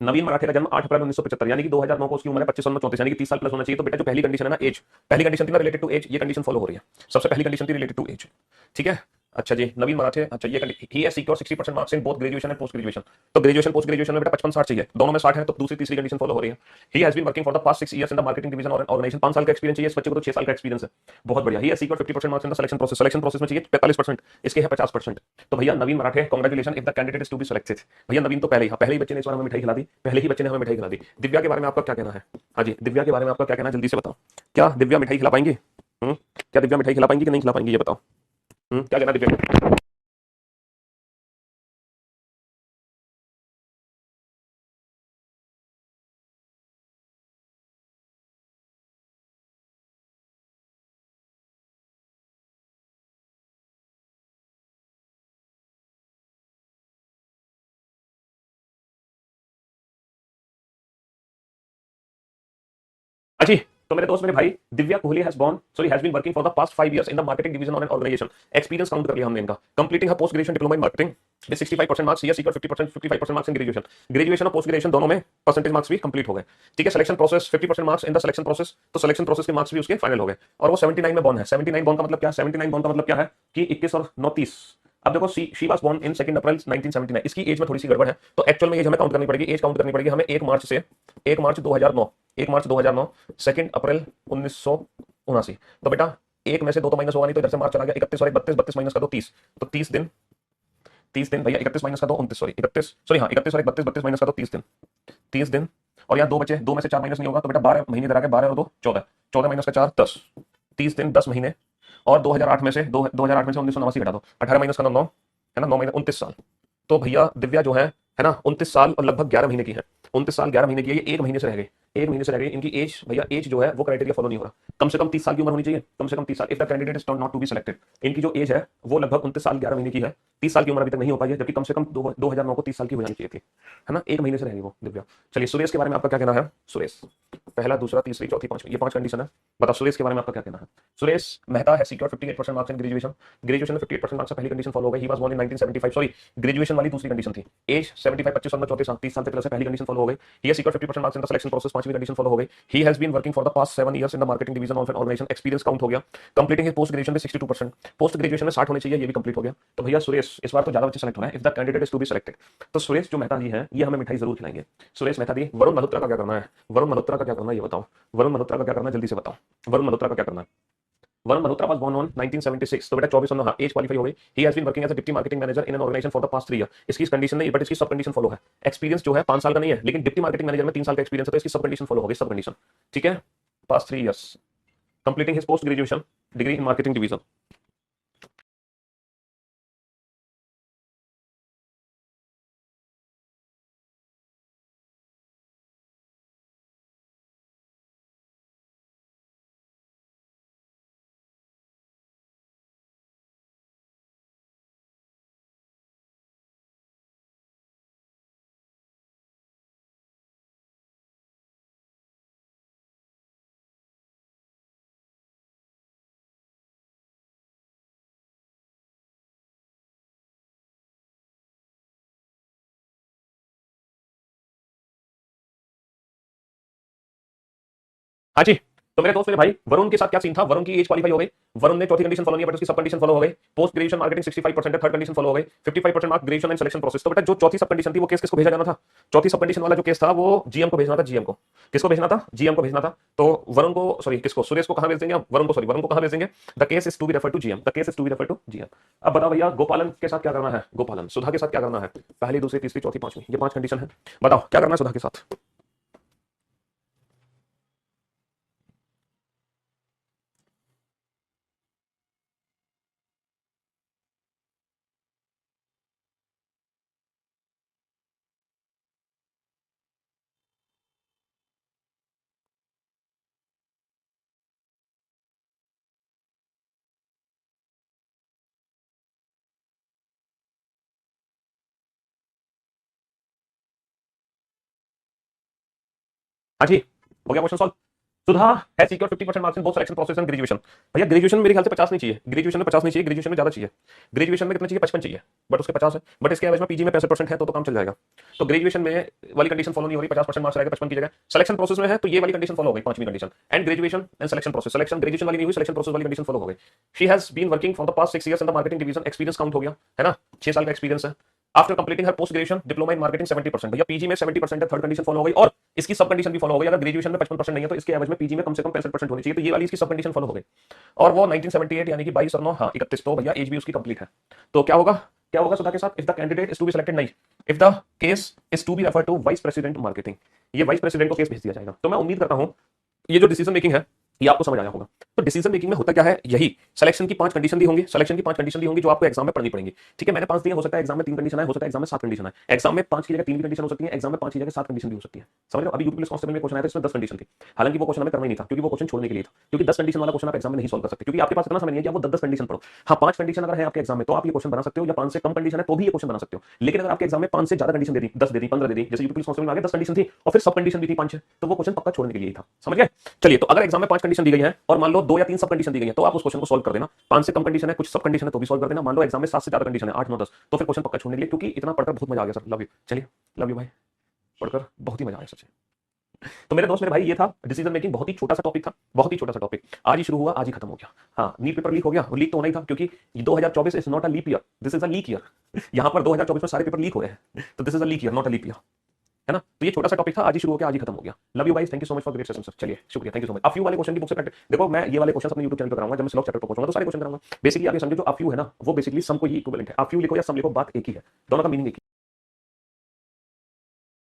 नवीन मराठे का जन्म 8 अप्रैल 1975, यानी कि 2009 को उसकी उम्र है 25 यानी कि 30 साल प्लस होना चाहिए। तो बेटा जो पहली कंडीशन है ना, एज, पहली कंडीशन थी ना रिलेटेड टू एज, ये कंडीशन फॉलो हो रही है। सबसे पहली कंडीशन थी रिलेटेड टू एज। ठीक है, अच्छा जी, नवीन मराठे, अच्छा ये he has secured 60% marks in both graduation and post graduation. तो ग्रेजुएशन पोस्ट ग्रेजुएशन में बेटा 55-60 चाहिए, दोनों में 60 है, तो दूसरी तीसरी कंडीशन फॉलो हो रही है। He has been working for the past 6 years in the marketing division और एन ऑर्गेनाइजेशन। 5 साल का एक्सपीरियंस चाहिए इस बच्चे को, तो 6 साल का एक्सपीरियंस है, बहुत बढ़िया। He has secured 50% marks in the selection process में चाहिए 45%, इसके है 50%। तो भैया Naveen Marathe, congratulation if the candidate is to be selected. भैया नवीन तो पहले ही बच्चे ने इस बार हमें मिठाई खिला दी, पहले ही बच्चे ने हमें मिठाई खिला दी। दिव्या के बारे में आपका क्या कहना है? हाँ जी, दिव्या के बारे में आपका क्या कहना है? जल्दी से बताओ, क्या दिव्या मिठाई खिला पाएंगी? क्या दिव्या मिठाई खिला पाएंगी कि नहीं खिला पाएंगी, ये बताओ। क्या कहना दिव्या का? हाँ जी, तो मेरे दोस्त मेरे भाई, Divya Kohli has been working for the past 5 years in the marketing division on an organisation. Experience count कर लिया हमने इनका। Completing her post graduation diploma in marketing with 65% marks, ये सीक्रेट 55% मार्क्स इन ग्रेजुएशन और पोस्ट ग्रेजुएशन दोनों में percentage marks भी complete हो गए। ठीक है, selection process 50% marks in the selection process, तो सिलेक्शन प्रोसेस के मार्क्स भी उसके फाइनल हो गए। और वो 79 में बॉर्न है। 79 बॉर्न का मतलब क्या है? 79 बॉर्न का मतलब क्या है कि 21 और 9 30। अब देखो शी वाज बोर्न इन 2 अप्रैल 1979। इसकी एज में थोड़ी सी गड़बड़ है, तो एक्चुअल में एज हमें काउंट करनी पड़ेगी। एज काउंट करनी पड़ेगी हमें 1 मार्च से, 1 मार्च 2009, 1 मार्च 2009, 2 अप्रैल 1979। तो बेटा एक में से 2 तो माइनस होगा नहीं, तो इधर से मार्च चला गया 31 और 32, 32 माइनस कर दो 30, तो 30 दिन भैया, 31 माइनस कर दो 29, सॉरी 31, सॉरी हाँ 31 और 32, 32 माइनस कर दो 30 दिन, 30 दिन और यहाँ 2 बचे, 2 में से 4 माइनस नहीं होगा तो बेटा 12 महीने इधर आ गए, 12 और 2 14, 14 माइनस का 4 10, 30 दिन 10 महीने, और 2008 में से 2008 में से 1989 घटा दो, 18 माइनस का 9 है ना, 9 महीने 29 साल। तो भैया दिव्या जो है ना 29 साल और लगभग 11 महीने की है, 29 साल 11 महीने की है, ये 1 महीने से रह गई, 1 महीने से रह गई इनकी एज। भैया एज जो है वो क्राइटेरिया फॉलो नहीं हो रहा, कम से कम 30 साल की उम्र होनी चाहिए, कम से कम 30 साल। If the candidate is not to be selected, इनकी जो एज है वो लगभग 29 साल 11 महीने की है, 30 साल की उम्र अभी तक नहीं हो पाई है, जबकि कम से कम 2009 को 30 साल की हो जानी चाहिए थी, है ना, 1 महीने से रहेगी वो दिव्या। चलिए सुरेश के बारे में आपका क्या कहना है? सुरेश पहला, दूसरा, तीसरी, चौथी, पांचवी, ये 5 कंडीशन है। बताओ सुरेश के बारे में आपका क्या कहना है? सुरेश मेहता है secure 58% marks in graduation, graduation में 58% मार्क्स पहली कंडीशन फॉलो हो गई। He was born in 1975, sorry graduation वाली दूसरी कंडीशन थी, एज 75 25 साल में 34 साल 30 साल तक प्लस पहली कंडीशन फॉलो हो गई। He has secure 50% marks in the selection process, पांचवी कंडीशन फॉलो हो गई। He has been working for the past 7 years in the marketing division of an organisation, experience count हो गया। कंप्लीटिंग हिज पोस्ट ग्रेजुएशन में 62%, post graduation में 60 होने चाहिए, ये भी कंप्लीट हो गया। तो भैया सुरेश इस बार तो ज्यादा बच्चे सेलेक्ट होना है, if the candidate is to be selected. तो सुरेश जो मेहता जी हैं ये हमें मिठाई जरूर खिलाएंगे। सुरेश मेहता जी, वरुण मल्होत्रा का क्या करना है? वरुण मल्होत्रा का क्या करना है ये बताओ, वरुण मल्होत्रा का क्या करना है जल्दी से बताओ, वरुण मल्होत्रा का क्या करना है? Varun Malhotra was born on 1976, तो बेटा 24 और 9 एज क्वालीफाई हो गई। He has been working as a deputy marketing manager in an organisation for the past 3 year. इसकी कंडीशन नहीं, बट इसकी सब कंडीशन फॉलो है। एक्सपीरियंस जो है 5 साल का नहीं है, लेकिन डिप्टी मार्केटिंग मैनेजर में 3 साल का एक्सपीरियंस है, तो इसकी सब कंडीशन फॉलो हो गई, सब कंडीशन ठीक है। Past 3 years, completing his post graduation degree in marketing division. हाँ जी, तो मेरे दोस्त मेरे भाई वरुण के साथ क्या सीन था? वरुण की एज क्वालीफाई हो गई, वरुण ने चौथी कंडीशन फॉलो नहीं है, बट उसकी सब कंडीशन फॉलो हो गई। पोस्ट ग्रेजुएशन मार्केटिंग 65% है, थर्ड कंडीशन फॉलो हो गई। 55% mark graduation and selection process. तो बेटा जो चौथी सब कंडीशन थी वो केस किसको भेजा जाना था? चौथी सब कंडीशन वाला जो केस था वो जीएम को भेजना था, जीएम को। किसको भेजना था? जीएम को भेजना था। तो वरुण को सॉरी किसको, सुरेश को कहां भेज देंगे? वरुण को, सॉरी वरुण को कहां भेज देंगे? The case is to be refer to GM, the case is to be refer to GM. अब बताओ भैया गोपालन के साथ क्या करना है? गोपालन सुधा के साथ क्या करना है? पहली, दूसरी, तीसरी, चौथी, पांचवी, ये 5 कंडीशन है। बताओ क्या करना है सुधा के साथ? हाँ जी, हो गया क्वेश्चन सॉल्व। सुधा है secure 50% marks in both selection process and graduation. भैया ग्रेजुएशन में मेरे ख्याल से 50 नहीं चाहिए, ग्रेजुएशन में 50 नहीं चाहिए, ग्रेजुएशन में ज्यादा चाहिए। ग्रेजुएशन में कितना चाहिए? 55 चाहिए, बट उसके 50 है। बट इसके एवरेज में पीजी में 65% है, तो काम चल जाएगा। तो ग्रेजुएशन में वाली कंडीशन फॉलो नहीं हो रही, 50% मार्क्स रहेगा 55 की जगह। सिलेक्शन प्रोसेस में है तो ये वाली कंडीशन फॉलो हो गई, पांचवी condition. And graduation and selection process, selection graduation वाली नहीं हुई, सिलेक्शन प्रोसेस वाली कंडीशन फॉलो हो गई। She has been working for the past 6 years in the marketing division, experience count हो गया, है ना, 6 साल का एक्सपीरियंस है। After completing her post graduation diploma in marketing 70%, भैया पीजी में 70% है, थर्ड कंडीशन फॉलो हो गई। और इसकी सब कंडीशन भी फॉलो हो गई, अगर ग्रेजुएशन में 55% नहीं है तो इसके एवरेज में पीजी में कम से कम 65% होनी चाहिए, तो ये वाली इसकी सब कंडीशन फॉलो हो गई। और वो 1978 यानी कि 22 और 9 हाँ 31, तो भैया एज भी उसकी कंप्लीट है। तो क्या होगा, क्या होगा सुधा के साथ? If the candidate is to be selected, नहीं, if the case is to be refer to vice president marketing, ये वाइस प्रेसिडेंट को केस भेज दिया जाएगा। तो मैं उम्मीद करता हूं ये जो डिसीजन मेकिंग है ये आपको समझ आया होगा। तो डिसीजन मेकिंग में होता क्या है, यही सिलेक्शन की 5 कंडीशन दी होंगी, सिलेक्शन की 5 कंडीशन दी होंगी जो आपको एग्जाम में पढ़नी पड़ेंगी। ठीक है, मैंने 5 दिए, हो सकता है एग्जाम में 3 कंडीशन है, हो सकता है एग्जाम में 7 कंडीशन है। एग्जाम में 5 की जगह 3 की कंडीशन हो सकती है, एग्जाम में 5 की जगह 7 कंडीशन भी हो सकती है। समझ लो, अभी यूपी पुलिस कांस्टेबल में क्वेश्चन आया था, इसमें 10 कंडीशन थी। हालांकि वो क्वेश्चन हमें करना ही नहीं था, क्योंकि वो क्वेश्चन छोड़ने के लिए था, क्योंकि 10 कंडीशन वाला क्वेश्चन आप एग्जाम में नहीं सोल्व कर सकते, क्योंकि आपके पास इतना समय नहीं है कि आप वो 10 कंडीशन पढ़ो। हाँ 5 कंडीशन अगर है आपके एग्जाम में तो आप ये क्वेश्चन बना सकते हो, या 5 से कम कंडीशन है तो भी ये क्वेश्चन बना सकते हो। लेकिन अगर आपके एग्जाम में 5 से ज्यादा कंडीशन दे दी, 10 दे दी, 15 दे दी, जैसे यूपी पुलिस कांस्टेबल में आगे 10 कंडीशन थी और फिर सब कंडीशन भी थी 5 तो वो क्वेश्चन पक्का छोड़ने के लिए था। समझ गए? चलिए, तो अगर एग्जाम में 5 कंडीशन दी गई है और मान लो 2 या 3 सब कंडीशन दी गई है, तो आप उस क्वेश्चन को सोल्व कर देना। 5 से कम कंडीशन है, कुछ सब कंडीशन है तो भी सोल्व कर देना। मान लो एग्जाम में 7 से ज्यादा कंडीशन है, 8 9 10, तो फिर क्वेश्चन पक्का छोड़ने के लिए, क्योंकि इतना पढ़कर बहुत मजा आ गया सर। लव यू, चलिए लव यू भाई, पढ़कर बहुत ही मजा आया सच में। तो मेरे दोस्त मेरे भाई ये था डिसीजन मेकिंग, बहुत ही छोटा सा टॉपिक था, बहुत ही छोटा सा टॉपिक। आज ही शुरू हुआ, आज ही खत्म हो गया। हाँ नीट पेपर लीक हो गया, लीक तो होना ही था, क्योंकि 2024 is not a leap year, this is a leak year. यहाँ पर 2024 में सारे पेपर लीक हो रहे हैं, तो this is a leak year, not a leap year, है ना। तो ये छोटा सा टॉपिक था, आज ही शुरू हो गया, आज ही खत्म हो गया। Love you guys, thank you so much for great session sir. चलिए शुक्रिया, thank you so much. A few वाले क्वेश्चन की बुक से प्रैक्टिस देखो, मैं ये वाले क्वेश्चन अपने YouTube चैनल पर कराऊंगा, जब मैं स्लॉग चैप्टर पर पहुंचूंगा तो सारे क्वेश्चन कराऊंगा। बेसिकली आप ये समझो, जो अफ्यू है ना वो बेसिकली सम को ही इक्विवेलेंट है। अफ्यू लिखो या सम लिखो, बात एक ही है, दोनों का मीनिंग एक ही है।